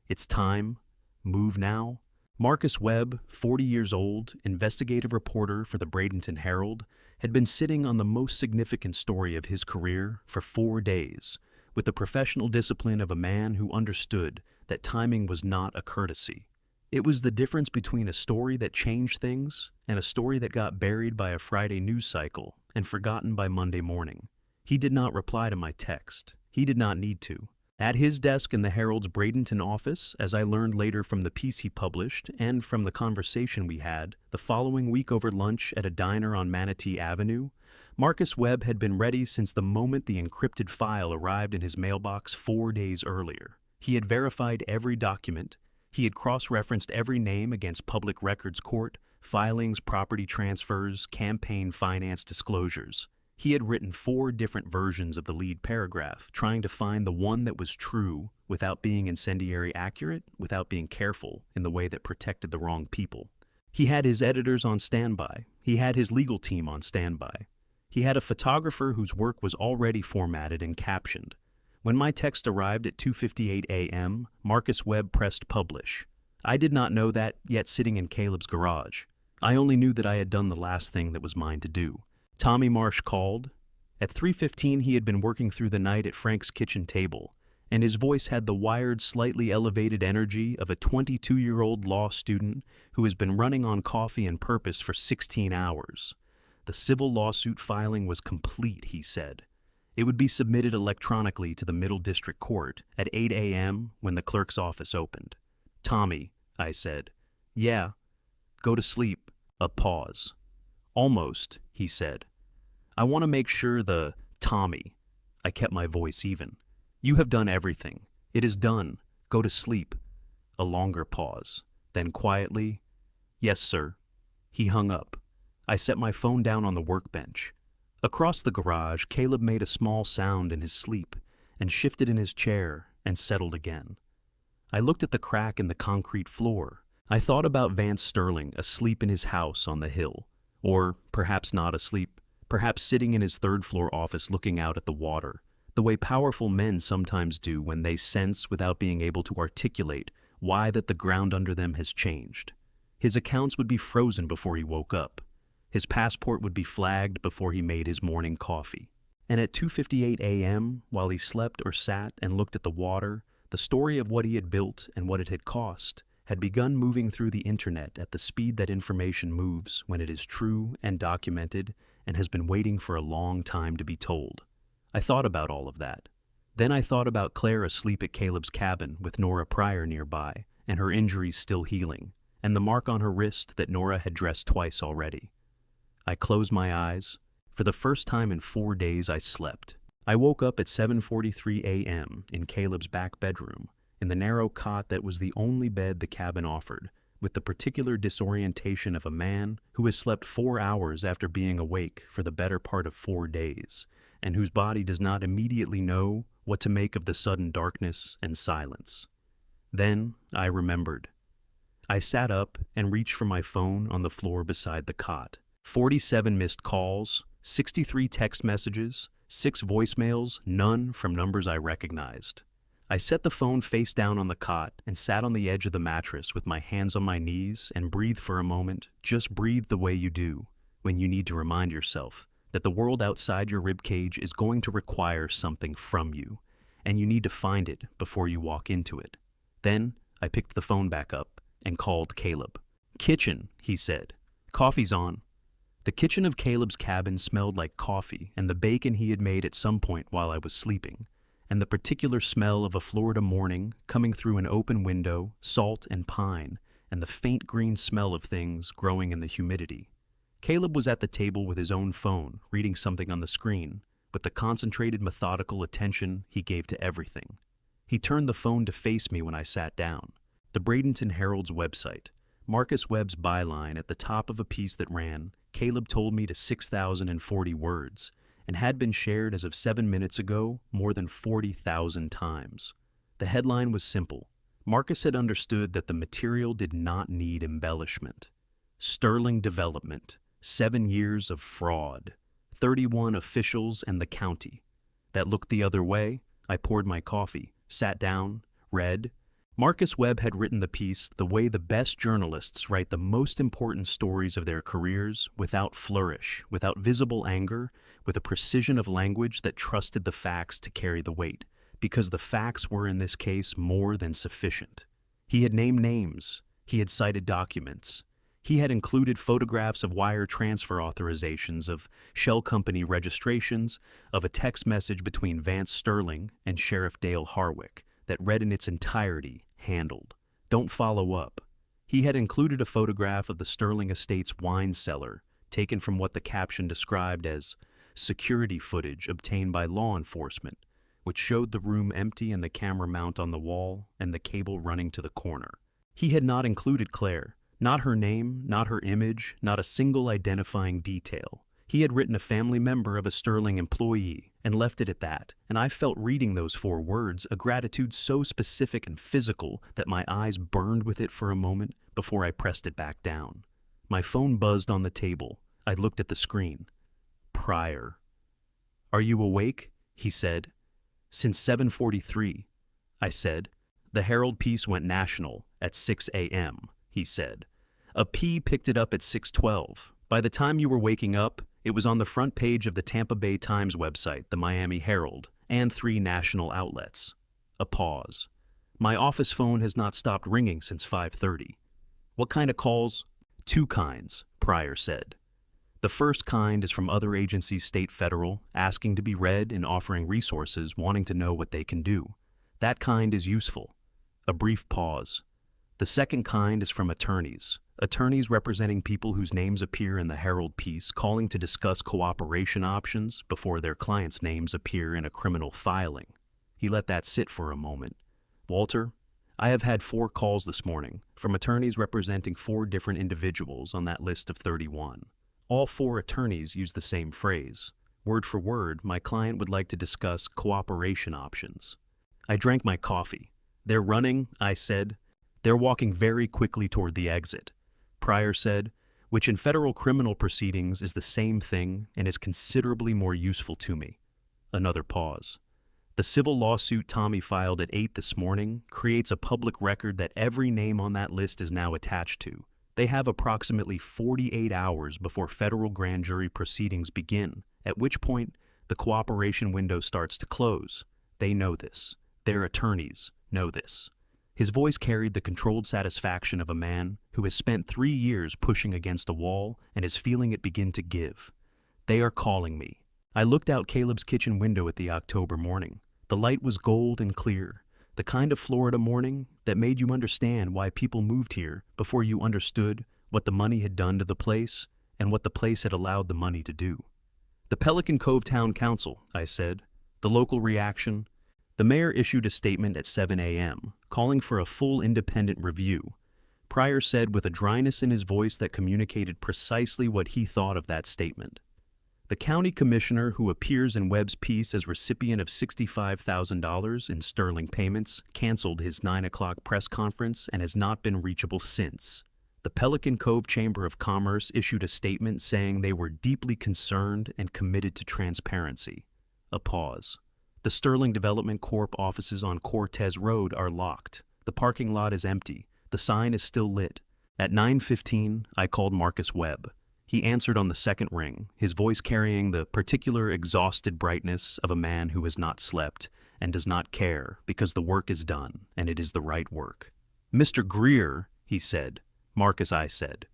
It's time. Move now. Marcus Webb, 40 years old, investigative reporter for the Bradenton Herald, had been sitting on the most significant story of his career for 4 days, with the professional discipline of a man who understood that timing was not a courtesy. It was the difference between a story that changed things and a story that got buried by a Friday news cycle and forgotten by Monday morning. He did not reply to my text. He did not need to. At his desk in the Herald's Bradenton office, as I learned later from the piece he published and from the conversation we had, the following week over lunch at a diner on Manatee Avenue, Marcus Webb had been ready since the moment the encrypted file arrived in his mailbox 4 days earlier. He had verified every document. He had cross-referenced every name against Public Records Court, filings, property transfers, campaign finance disclosures. He had written 4 different versions of the lead paragraph, trying to find the one that was true without being incendiary accurate, without being careful in the way that protected the wrong people. He had his editors on standby. He had his legal team on standby. He had a photographer whose work was already formatted and captioned. When my text arrived at 2:58 a.m., Marcus Webb pressed publish. I did not know that yet sitting in Caleb's garage. I only knew that I had done the last thing that was mine to do. Tommy Marsh called. At 3:15 he had been working through the night at Frank's kitchen table, and his voice had the wired, slightly elevated energy of a 22-year-old law student who has been running on coffee and purpose for 16 hours. The civil lawsuit filing was complete, he said. It would be submitted electronically to the Middle District Court at 8 a.m. when the clerk's office opened. Tommy, I said. Yeah. Go to sleep. A pause. Almost, he said. I want to make sure Tommy. I kept my voice even. You have done everything. It is done. Go to sleep. A longer pause. Then quietly, yes, sir. He hung up. I set my phone down on the workbench. Across the garage, Caleb made a small sound in his sleep and shifted in his chair and settled again. I looked at the crack in the concrete floor. I thought about Vance Sterling asleep in his house on the hill, or perhaps not asleep, perhaps sitting in his third-floor office looking out at the water, the way powerful men sometimes do when they sense without being able to articulate why that the ground under them has changed. His accounts would be frozen before he woke up. His passport would be flagged before he made his morning coffee. And at 2:58 a.m., while he slept or sat and looked at the water, the story of what he had built and what it had cost had begun moving through the internet at the speed that information moves when it is true and documented and has been waiting for a long time to be told. I thought about all of that. Then I thought about Claire asleep at Caleb's cabin with Nora Pryor nearby, and her injuries still healing, and the mark on her wrist that Nora had dressed twice already. I closed my eyes. For the first time in 4 days, I slept. I woke up at 7:43 a.m. in Caleb's back bedroom, in the narrow cot that was the only bed the cabin offered, with the particular disorientation of a man who has slept 4 hours after being awake for the better part of 4 days, and whose body does not immediately know what to make of the sudden darkness and silence. Then I remembered. I sat up and reached for my phone on the floor beside the cot. 47 missed calls, 63 text messages, 6 voicemails, none from numbers I recognized. I set the phone face down on the cot and sat on the edge of the mattress with my hands on my knees and breathed for a moment, just breathe the way you do when you need to remind yourself that the world outside your ribcage is going to require something from you, and you need to find it before you walk into it. Then I picked the phone back up and called Caleb. "Kitchen," he said. "Coffee's on." The kitchen of Caleb's cabin smelled like coffee and the bacon he had made at some point while I was sleeping, and the particular smell of a Florida morning coming through an open window, salt and pine, and the faint green smell of things growing in the humidity. Caleb was at the table with his own phone, reading something on the screen, with the concentrated, methodical attention he gave to everything. He turned the phone to face me when I sat down. The Bradenton Herald's website, Marcus Webb's byline at the top of a piece that ran, "Caleb told me" to 6,040 words, and had been shared as of 7 minutes ago more than 40,000 times. The headline was simple. Marcus had understood that the material did not need embellishment. Sterling development, 7 years of fraud, 31 officials and the county. That looked the other way. I poured my coffee, sat down, read. Marcus Webb had written the piece the way the best journalists write the most important stories of their careers, without flourish, without visible anger, with a precision of language that trusted the facts to carry the weight, because the facts were in this case more than sufficient. He had named names. He had cited documents. He had included photographs of wire transfer authorizations, of shell company registrations, of a text message between Vance Sterling and Sheriff Dale Harwick that read in its entirety, "Handled. Don't follow up." He had included a photograph of the Sterling Estates wine cellar, taken from what the caption described as security footage obtained by law enforcement, which showed the room empty and the camera mount on the wall and the cable running to the corner. He had not included Claire. Not her name, not her image, not a single identifying detail. He had written a family member of a Sterling employee and left it at that, and I felt reading those 4 words a gratitude so specific and physical that my eyes burned with it for a moment before I pressed it back down. My phone buzzed on the table. I looked at the screen. Pryor. "Are you awake?" he said. "Since 7:43. I said. "The Herald piece went national at 6 a.m., he said. "A P picked it up at 6:12. By the time you were waking up, it was on the front page of the Tampa Bay Times website, the Miami Herald, and 3 national outlets." A pause. "My office phone has not stopped ringing since 5:30. "What kind of calls?" "2 kinds, Pryor said. "The first kind is from other agencies, state, federal, asking to be read and offering resources, wanting to know what they can do. That kind is useful." A brief pause. "The second kind is from attorneys representing people whose names appear in the Herald piece, calling to discuss cooperation options before their clients' names appear in a criminal filing." He let that sit for a moment. "Walter, I have had 4 calls this morning from attorneys representing 4 different individuals on that list of 31. All 4 attorneys use the same phrase. Word for word, my client would like to discuss cooperation options." I drank my coffee. "They're running," I said. "They're walking very quickly toward the exit," Pryor said, "which in federal criminal proceedings is the same thing and is considerably more useful to me." Another pause. "The civil lawsuit Tommy filed at 8 this morning creates a public record that every name on that list is now attached to. They have approximately 48 hours before federal grand jury proceedings begin, at which point the cooperation window starts to close. They know this. Their attorneys know this." His voice carried the controlled satisfaction of a man who has spent 3 years pushing against a wall and is feeling it begin to give. "They are calling me." I looked out Caleb's kitchen window at the October morning. The light was gold and clear, the kind of Florida morning that made you understand why people moved here before you understood what the money had done to the place and what the place had allowed the money to do. "The Pelican Cove Town Council," I said. "The local reaction." The mayor issued a statement at 7 a.m., calling for a full independent review. Pryor said with a dryness in his voice that communicated precisely what he thought of that statement. "The county commissioner who appears in Webb's piece as recipient of $65,000 in sterling payments canceled his 9 o'clock press conference and has not been reachable since. The Pelican Cove Chamber of Commerce issued a statement saying they were deeply concerned and committed to transparency." A pause. "The Sterling Development Corp. offices on Cortez Road are locked. The parking lot is empty. The sign is still lit." At 9:15, I called Marcus Webb. He answered on the second ring, his voice carrying the particular exhausted brightness of a man who has not slept and does not care because the work is done and it is the right work. "Mr. Greer," he said. "Marcus," I said.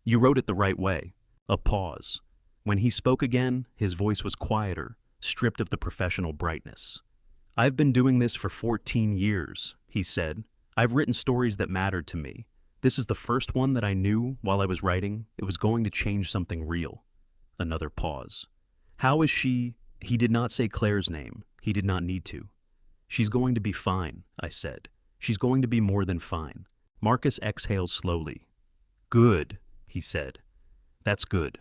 "You wrote it the right way." A pause. When he spoke again, his voice was quieter, stripped of the professional brightness. "I've been doing this for 14 years, he said. "I've written stories that mattered to me. This is the first one that I knew while I was writing it was going to change something real." Another pause. "How is she?" He did not say Claire's name. He did not need to. "She's going to be fine," I said. "She's going to be more than fine." Marcus exhaled slowly. "Good," he said. "That's good."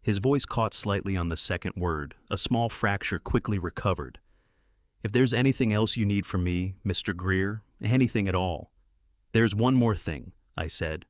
His voice caught slightly on the second word, a small fracture quickly recovered. "If there's anything else you need from me, Mr. Greer, anything at all." "There's one more thing," I said.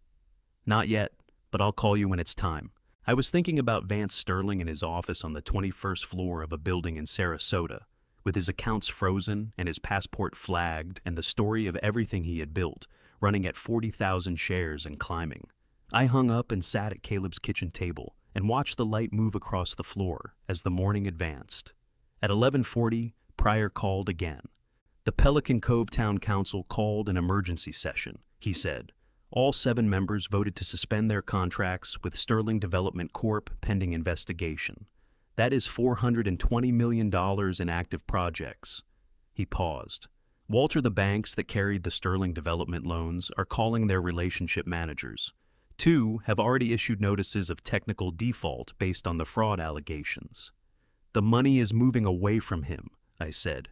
"Not yet, but I'll call you when it's time." I was thinking about Vance Sterling in his office on the 21st floor of a building in Sarasota, with his accounts frozen and his passport flagged and the story of everything he had built, running at 40,000 shares and climbing. I hung up and sat at Caleb's kitchen table and watched the light move across the floor as the morning advanced. At 11:40, Pryor called again. "The Pelican Cove Town Council called an emergency session," he said. All 7 members voted to suspend their contracts with Sterling Development Corp. Pending investigation. That is $420 million in active projects. He paused. Walter, the banks that carried the Sterling Development loans are calling their relationship managers. 2 have already issued notices of technical default based on the fraud allegations. The money is moving away from him, I said.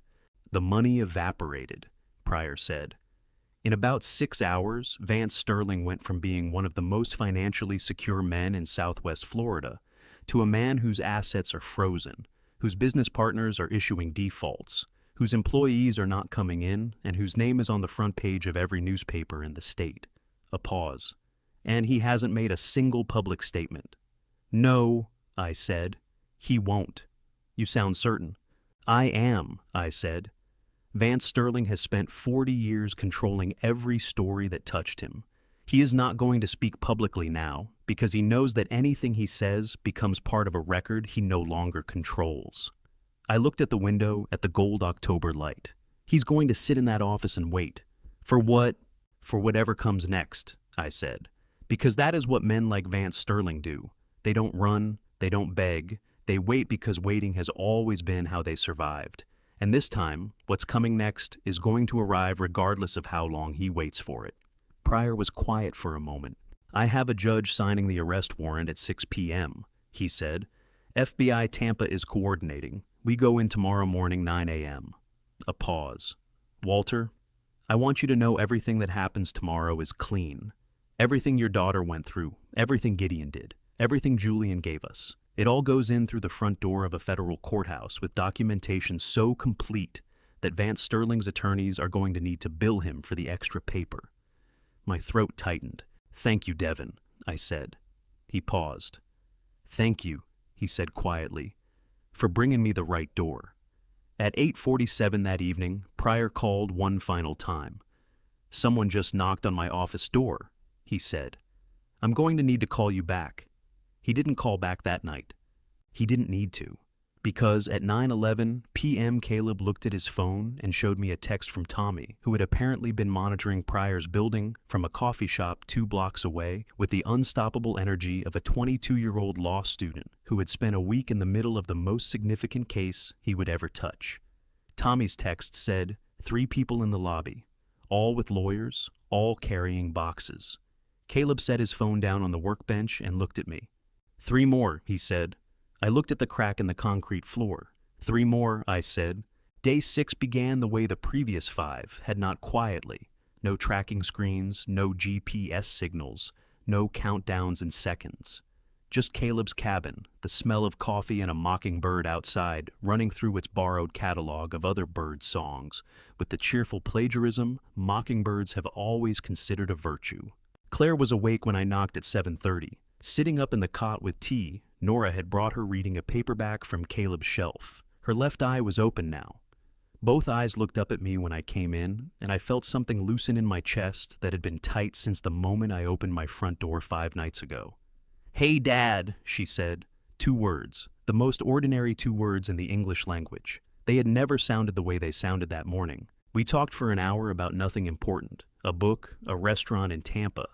The money evaporated, Pryor said. In about 6 hours, Vance Sterling went from being one of the most financially secure men in Southwest Florida to a man whose assets are frozen, whose business partners are issuing defaults, whose employees are not coming in, and whose name is on the front page of every newspaper in the state. A pause. And he hasn't made a single public statement. No, I said. He won't. You sound certain. I am, I said. Vance Sterling has spent 40 years controlling every story that touched him. He is not going to speak publicly now because he knows that anything he says becomes part of a record he no longer controls. I looked at the window at the gold October light. He's going to sit in that office and wait. For what? For whatever comes next, I said. Because that is what men like Vance Sterling do. They don't run, they don't beg, they wait because waiting has always been how they survived. And this time, what's coming next is going to arrive regardless of how long he waits for it. Pryor was quiet for a moment. I have a judge signing the arrest warrant at 6 p.m., he said. FBI Tampa is coordinating. We go in tomorrow morning 9 a.m. A pause. Walter, I want you to know everything that happens tomorrow is clean. Everything your daughter went through, everything Gideon did, everything Julian gave us. It all goes in through the front door of a federal courthouse with documentation so complete that Vance Sterling's attorneys are going to need to bill him for the extra paper. My throat tightened. Thank you, Devin, I said. He paused. Thank you, he said quietly, for bringing me the right door. At 8:47 that evening, Pryor called one final time. Someone just knocked on my office door, he said. I'm going to need to call you back. He didn't call back that night. He didn't need to. Because at 9:11 p.m. Caleb looked at his phone and showed me a text from Tommy, who had apparently been monitoring Pryor's building from a coffee shop 2 blocks away with the unstoppable energy of a 22-year-old law student who had spent a week in the middle of the most significant case he would ever touch. Tommy's text said, 3 people in the lobby, all with lawyers, all carrying boxes. Caleb set his phone down on the workbench and looked at me. 3 more, he said. I looked at the crack in the concrete floor. 3 more, I said. Day 6 began the way the previous 5 had not quietly. No tracking screens, no GPS signals, no countdowns in seconds. Just Caleb's cabin, the smell of coffee and a mockingbird outside running through its borrowed catalog of other bird songs, with the cheerful plagiarism mockingbirds have always considered a virtue. Claire was awake when I knocked at 7:30. Sitting up in the cot with tea, Nora had brought her reading a paperback from Caleb's shelf. Her left eye was open now. Both eyes looked up at me when I came in, and I felt something loosen in my chest that had been tight since the moment I opened my front door 5 nights ago. Hey, Dad, she said. 2 words, the most ordinary 2 words in the English language. They had never sounded the way they sounded that morning. We talked for an hour about nothing important, a book, a restaurant in Tampa,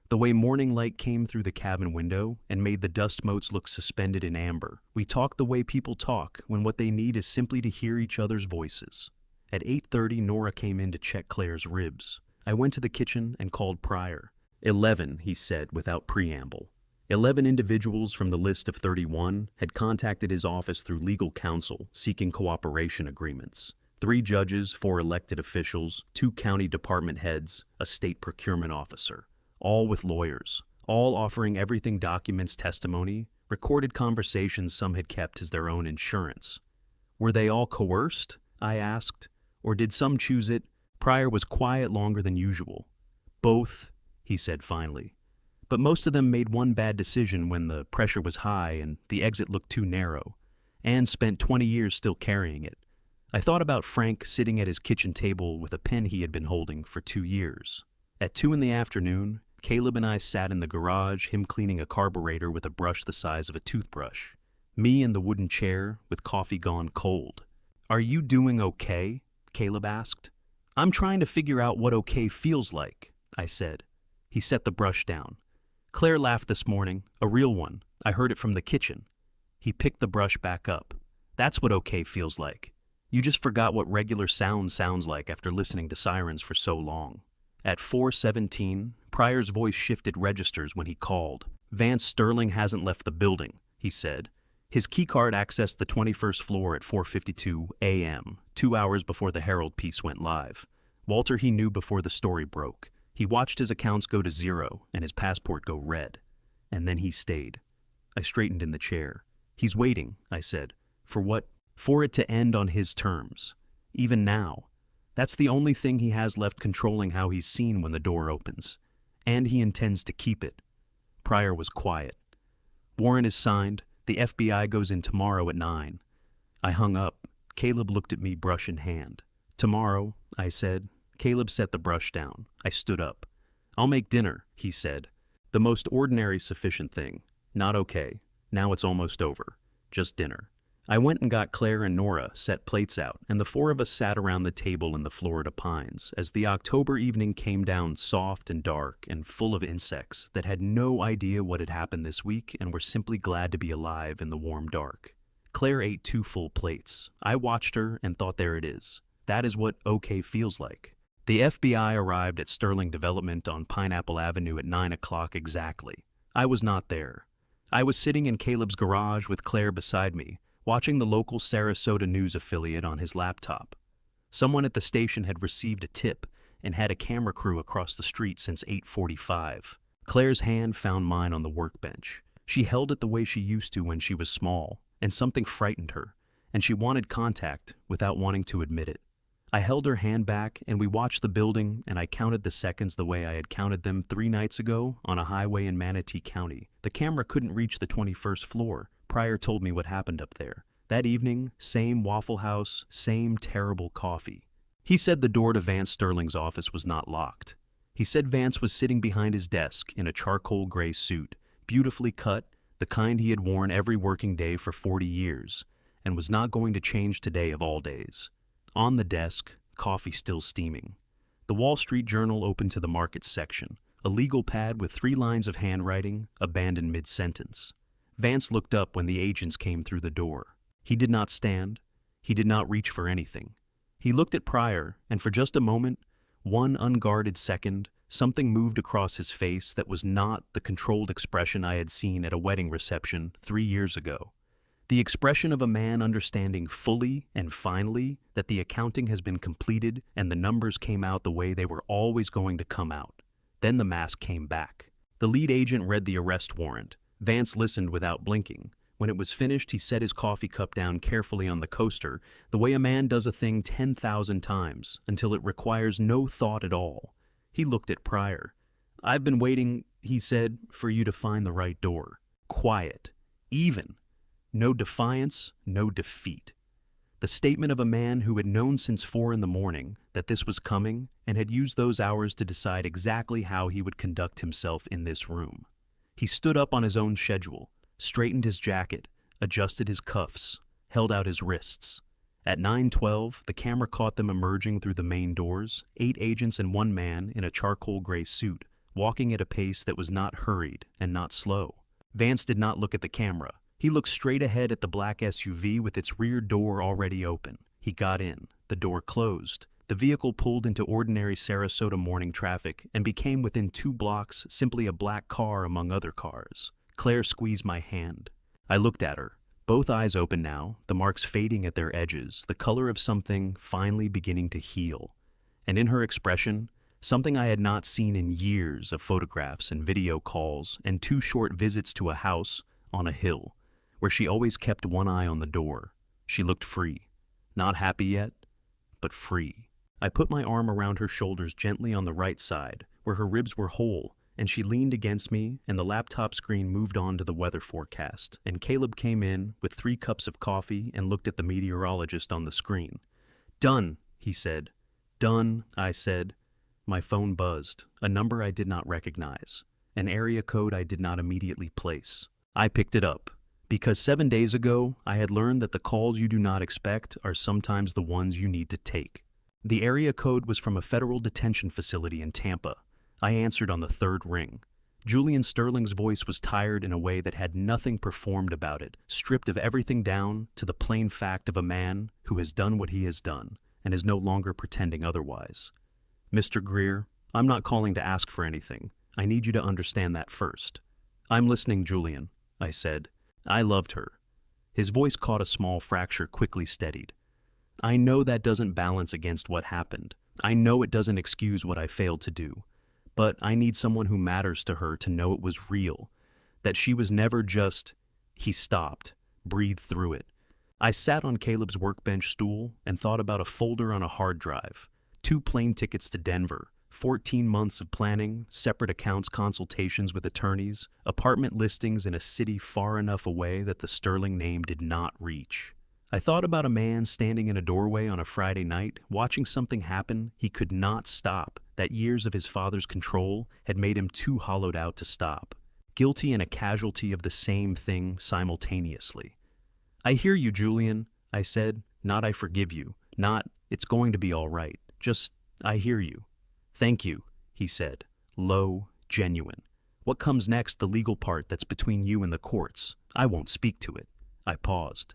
the way morning light came through the cabin window and made the dust motes look suspended in amber. We talked the way people talk when what they need is simply to hear each other's voices. At 8:30, Nora came in to check Claire's ribs. I went to the kitchen and called Pryor. 11, he said without preamble. 11 individuals from the list of 31 had contacted his office through legal counsel seeking cooperation agreements. 3 judges, 4 elected officials, 2 county department heads, a state procurement officer. All with lawyers, all offering everything documents, testimony, recorded conversations some had kept as their own insurance. Were they all coerced? I asked. Or did some choose it? Pryor was quiet longer than usual. Both, he said finally. But most of them made one bad decision when the pressure was high and the exit looked too narrow, and spent 20 years still carrying it. I thought about Frank sitting at his kitchen table with a pen he had been holding for 2 years. At 2 in the afternoon, Caleb and I sat in the garage, him cleaning a carburetor with a brush the size of a toothbrush. Me in the wooden chair with coffee gone cold. Are you doing okay? Caleb asked. I'm trying to figure out what okay feels like, I said. He set the brush down. Claire laughed this morning, a real one. I heard it from the kitchen. He picked the brush back up. That's what okay feels like. You just forgot what regular sound sounds like after listening to sirens for so long. At 4:17, Pryor's voice shifted registers when he called. Vance Sterling hasn't left the building, he said. His keycard accessed the 21st floor at 4:52 a.m., 2 hours before the Herald piece went live. Walter he knew before the story broke. He watched his accounts go to zero and his passport go red. And then he stayed. I straightened in the chair. He's waiting, I said. For what? For it to end on his terms. Even now. That's the only thing he has left controlling how he's seen when the door opens. And he intends to keep it. Pryor was quiet. Warrant is signed. The FBI goes in tomorrow at 9. I hung up. Caleb looked at me, brush in hand. Tomorrow, I said. Caleb set the brush down. I stood up. I'll make dinner, he said. The most ordinary sufficient thing. Not okay. Now it's almost over. Just dinner. I went and got Claire and Nora, set plates out, and the four of us sat around the table in the Florida pines as the October evening came down soft and dark and full of insects that had no idea what had happened this week and were simply glad to be alive in the warm dark. Claire ate 2 full plates. I watched her and thought, there it is. That is what okay feels like. The FBI arrived at Sterling Development on Pineapple Avenue at 9 o'clock exactly. I was not there. I was sitting in Caleb's garage with Claire beside me, watching the local Sarasota news affiliate on his laptop. Someone at the station had received a tip and had a camera crew across the street since 8:45. Claire's hand found mine on the workbench. She held it the way she used to when she was small, and something frightened her, and she wanted contact without wanting to admit it. I held her hand back, and we watched the building, and I counted the seconds the way I had counted them 3 nights ago on a highway in Manatee County. The camera couldn't reach the 21st floor. Pryor told me what happened up there. That evening, same Waffle House, same terrible coffee. He said the door to Vance Sterling's office was not locked. He said Vance was sitting behind his desk in a charcoal gray suit, beautifully cut, the kind he had worn every working day for 40 years, and was not going to change today of all days. On the desk, coffee still steaming. The Wall Street Journal opened to the markets section, a legal pad with 3 lines of handwriting, abandoned mid-sentence. Vance looked up when the agents came through the door. He did not stand. He did not reach for anything. He looked at Pryor, and for just a moment, one unguarded second, something moved across his face that was not the controlled expression I had seen at a wedding reception 3 years ago. The expression of a man understanding fully and finally that the accounting has been completed and the numbers came out the way they were always going to come out. Then the mask came back. The lead agent read the arrest warrant. Vance listened without blinking. When it was finished, he set his coffee cup down carefully on the coaster, the way a man does a thing 10,000 times, until it requires no thought at all. He looked at Pryor. I've been waiting, he said, for you to find the right door. Quiet. Even. No defiance, no defeat. The statement of a man who had known since 4 in the morning that this was coming and had used those hours to decide exactly how he would conduct himself in this room. He stood up on his own schedule, straightened his jacket, adjusted his cuffs, held out his wrists. At 9:12, the camera caught them emerging through the main doors, 8 agents and 1 man in a charcoal gray suit, walking at a pace that was not hurried and not slow. Vance did not look at the camera. He looked straight ahead at the black SUV with its rear door already open. He got in. The door closed. The vehicle pulled into ordinary Sarasota morning traffic and became within 2 blocks simply a black car among other cars. Claire squeezed my hand. I looked at her. Both eyes open now, the marks fading at their edges, the color of something finally beginning to heal. And in her expression, something I had not seen in years of photographs and video calls and 2 short visits to a house on a hill, where she always kept one eye on the door. She looked free. Not happy yet, but free. I put my arm around her shoulders gently on the right side, where her ribs were whole, and she leaned against me, and the laptop screen moved on to the weather forecast, and Caleb came in with 3 cups of coffee and looked at the meteorologist on the screen. Done, he said. Done, I said. My phone buzzed, a number I did not recognize, an area code I did not immediately place. I picked it up. Because 7 days ago, I had learned that the calls you do not expect are sometimes the ones you need to take. The area code was from a federal detention facility in Tampa. I answered on the third ring. Julian Sterling's voice was tired in a way that had nothing performed about it, stripped of everything down to the plain fact of a man who has done what he has done and is no longer pretending otherwise. Mr. Greer, I'm not calling to ask for anything. I need you to understand that first. I'm listening, Julian, I said. I loved her. His voice caught a small fracture, quickly steadied. I know that doesn't balance against what happened. I know it doesn't excuse what I failed to do. But I need someone who matters to her to know it was real, that she was never just... He stopped, breathed through it. I sat on Caleb's workbench stool and thought about a folder on a hard drive, 2 plane tickets to Denver, 14 months of planning, separate accounts consultations with attorneys, apartment listings in a city far enough away that the Sterling name did not reach. I thought about a man standing in a doorway on a Friday night, watching something happen he could not stop, that years of his father's control had made him too hollowed out to stop. Guilty and a casualty of the same thing simultaneously. I hear you, Julian, I said. Not I forgive you. Not it's going to be all right. Just I hear you. Thank you, he said. Low, genuine. What comes next, the legal part that's between you and the courts? I won't speak to it. I paused.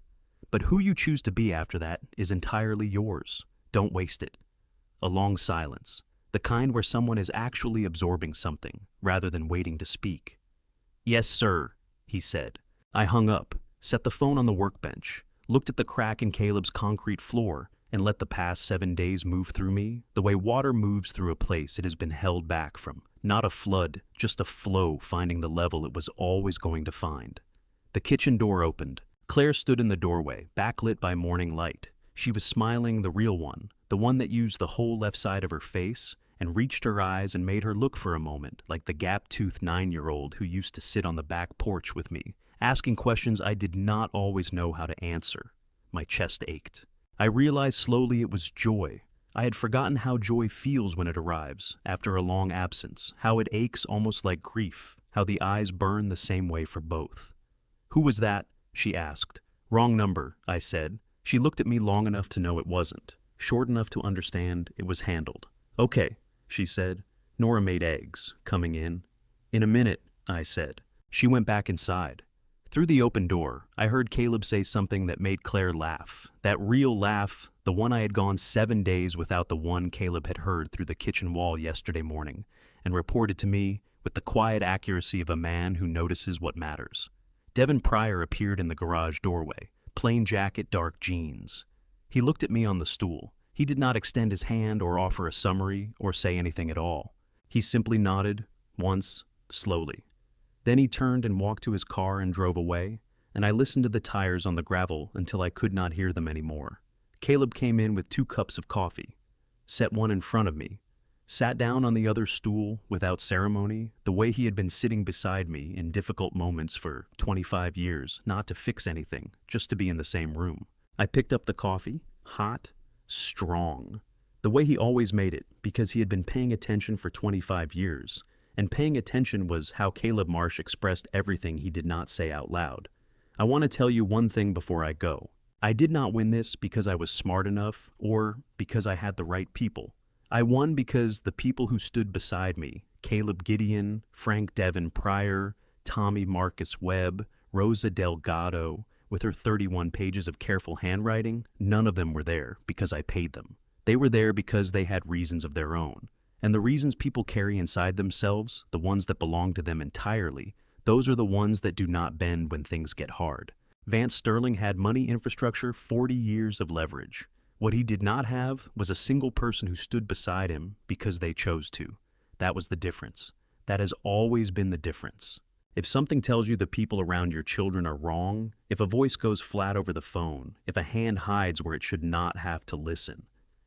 But who you choose to be after that is entirely yours. Don't waste it. A long silence, the kind where someone is actually absorbing something rather than waiting to speak. Yes, sir, he said. I hung up, set the phone on the workbench, looked at the crack in Caleb's concrete floor, and let the past 7 days move through me the way water moves through a place it has been held back from. Not a flood, just a flow finding the level it was always going to find. The kitchen door opened. Claire stood in the doorway, backlit by morning light. She was smiling, the real one, the one that used the whole left side of her face and reached her eyes and made her look for a moment like the gap-toothed 9-year-old who used to sit on the back porch with me, asking questions I did not always know how to answer. My chest ached. I realized slowly it was joy. I had forgotten how joy feels when it arrives, after a long absence, how it aches almost like grief, how the eyes burn the same way for both. Who was that? She asked. Wrong number, I said. She looked at me long enough to know it wasn't, short enough to understand it was handled. Okay, she said. Nora made eggs, coming in. In a minute, I said. She went back inside. Through the open door, I heard Caleb say something that made Claire laugh. That real laugh, the one I had gone 7 days without the one Caleb had heard through the kitchen wall yesterday morning, and reported to me with the quiet accuracy of a man who notices what matters. Devin Pryor appeared in the garage doorway, plain jacket, dark jeans. He looked at me on the stool. He did not extend his hand or offer a summary or say anything at all. He simply nodded, once, slowly. Then he turned and walked to his car and drove away, and I listened to the tires on the gravel until I could not hear them anymore. Caleb came in with 2 cups of coffee, set one in front of me, sat down on the other stool without ceremony, the way he had been sitting beside me in difficult moments for 25 years, not to fix anything, just to be in the same room. I picked up the coffee, hot, strong, the way he always made it, because he had been paying attention for 25 years, and paying attention was how Caleb Marsh expressed everything he did not say out loud. I want to tell you one thing before I go. I did not win this because I was smart enough or because I had the right people. I won because the people who stood beside me, Caleb Gideon, Frank Devin Pryor, Tommy Marcus Webb, Rosa Delgado, with her 31 pages of careful handwriting, none of them were there because I paid them. They were there because they had reasons of their own. And the reasons people carry inside themselves, the ones that belong to them entirely, those are the ones that do not bend when things get hard. Vance Sterling had money, infrastructure, 40 years of leverage. What he did not have was a single person who stood beside him because they chose to. That was the difference. That has always been the difference. If something tells you the people around your children are wrong, if a voice goes flat over the phone, if a hand hides where it should not have to listen,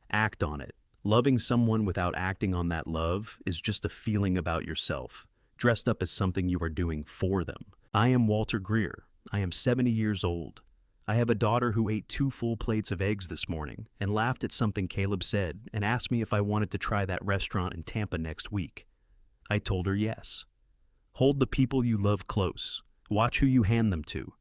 act on it. Loving someone without acting on that love is just a feeling about yourself, dressed up as something you are doing for them. I am Walter Greer. I am 70 years old. I have a daughter who ate 2 full plates of eggs this morning and laughed at something Caleb said and asked me if I wanted to try that restaurant in Tampa next week. I told her yes. Hold the people you love close. Watch who you hand them to.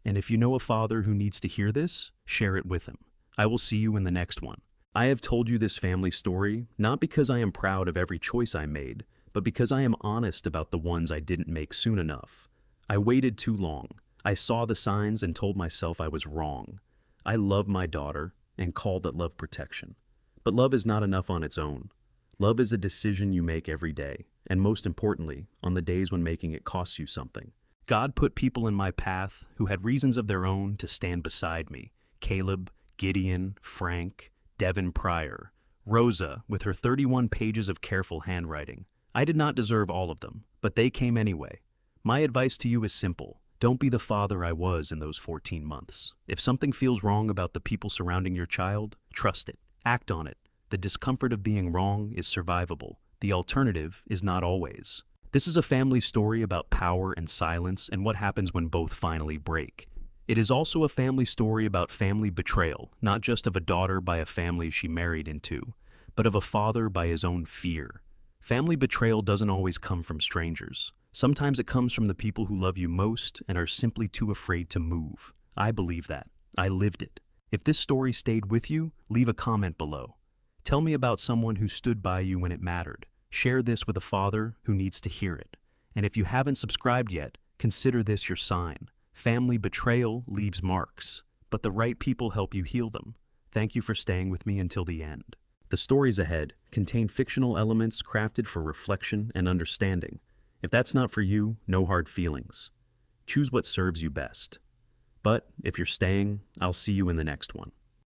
And if you know a father who needs to hear this, share it with him. I will see you in the next one. I have told you this family story not because I am proud of every choice I made, but because I am honest about the ones I didn't make soon enough. I waited too long. I saw the signs and told myself I was wrong. I love my daughter and called it love protection. But love is not enough on its own. Love is a decision you make every day, and most importantly, on the days when making it costs you something. God put people in my path who had reasons of their own to stand beside me. Caleb, Gideon, Frank, Devin Pryor, Rosa with her 31 pages of careful handwriting. I did not deserve all of them, but they came anyway. My advice to you is simple. Don't be the father I was in those 14 months. If something feels wrong about the people surrounding your child, trust it. Act on it. The discomfort of being wrong is survivable. The alternative is not always. This is a family story about power and silence and what happens when both finally break. It is also a family story about family betrayal, not just of a daughter by a family she married into, but of a father by his own fear. Family betrayal doesn't always come from strangers. Sometimes it comes from the people who love you most and are simply too afraid to move. I believe that. I lived it. If this story stayed with you, leave a comment below. Tell me about someone who stood by you when it mattered. Share this with a father who needs to hear it. And if you haven't subscribed yet, consider this your sign. Family betrayal leaves marks, but the right people help you heal them. Thank you for staying with me until the end. The stories ahead contain fictional elements crafted for reflection and understanding. If that's not for you, no hard feelings. Choose what serves you best. But if you're staying, I'll see you in the next one.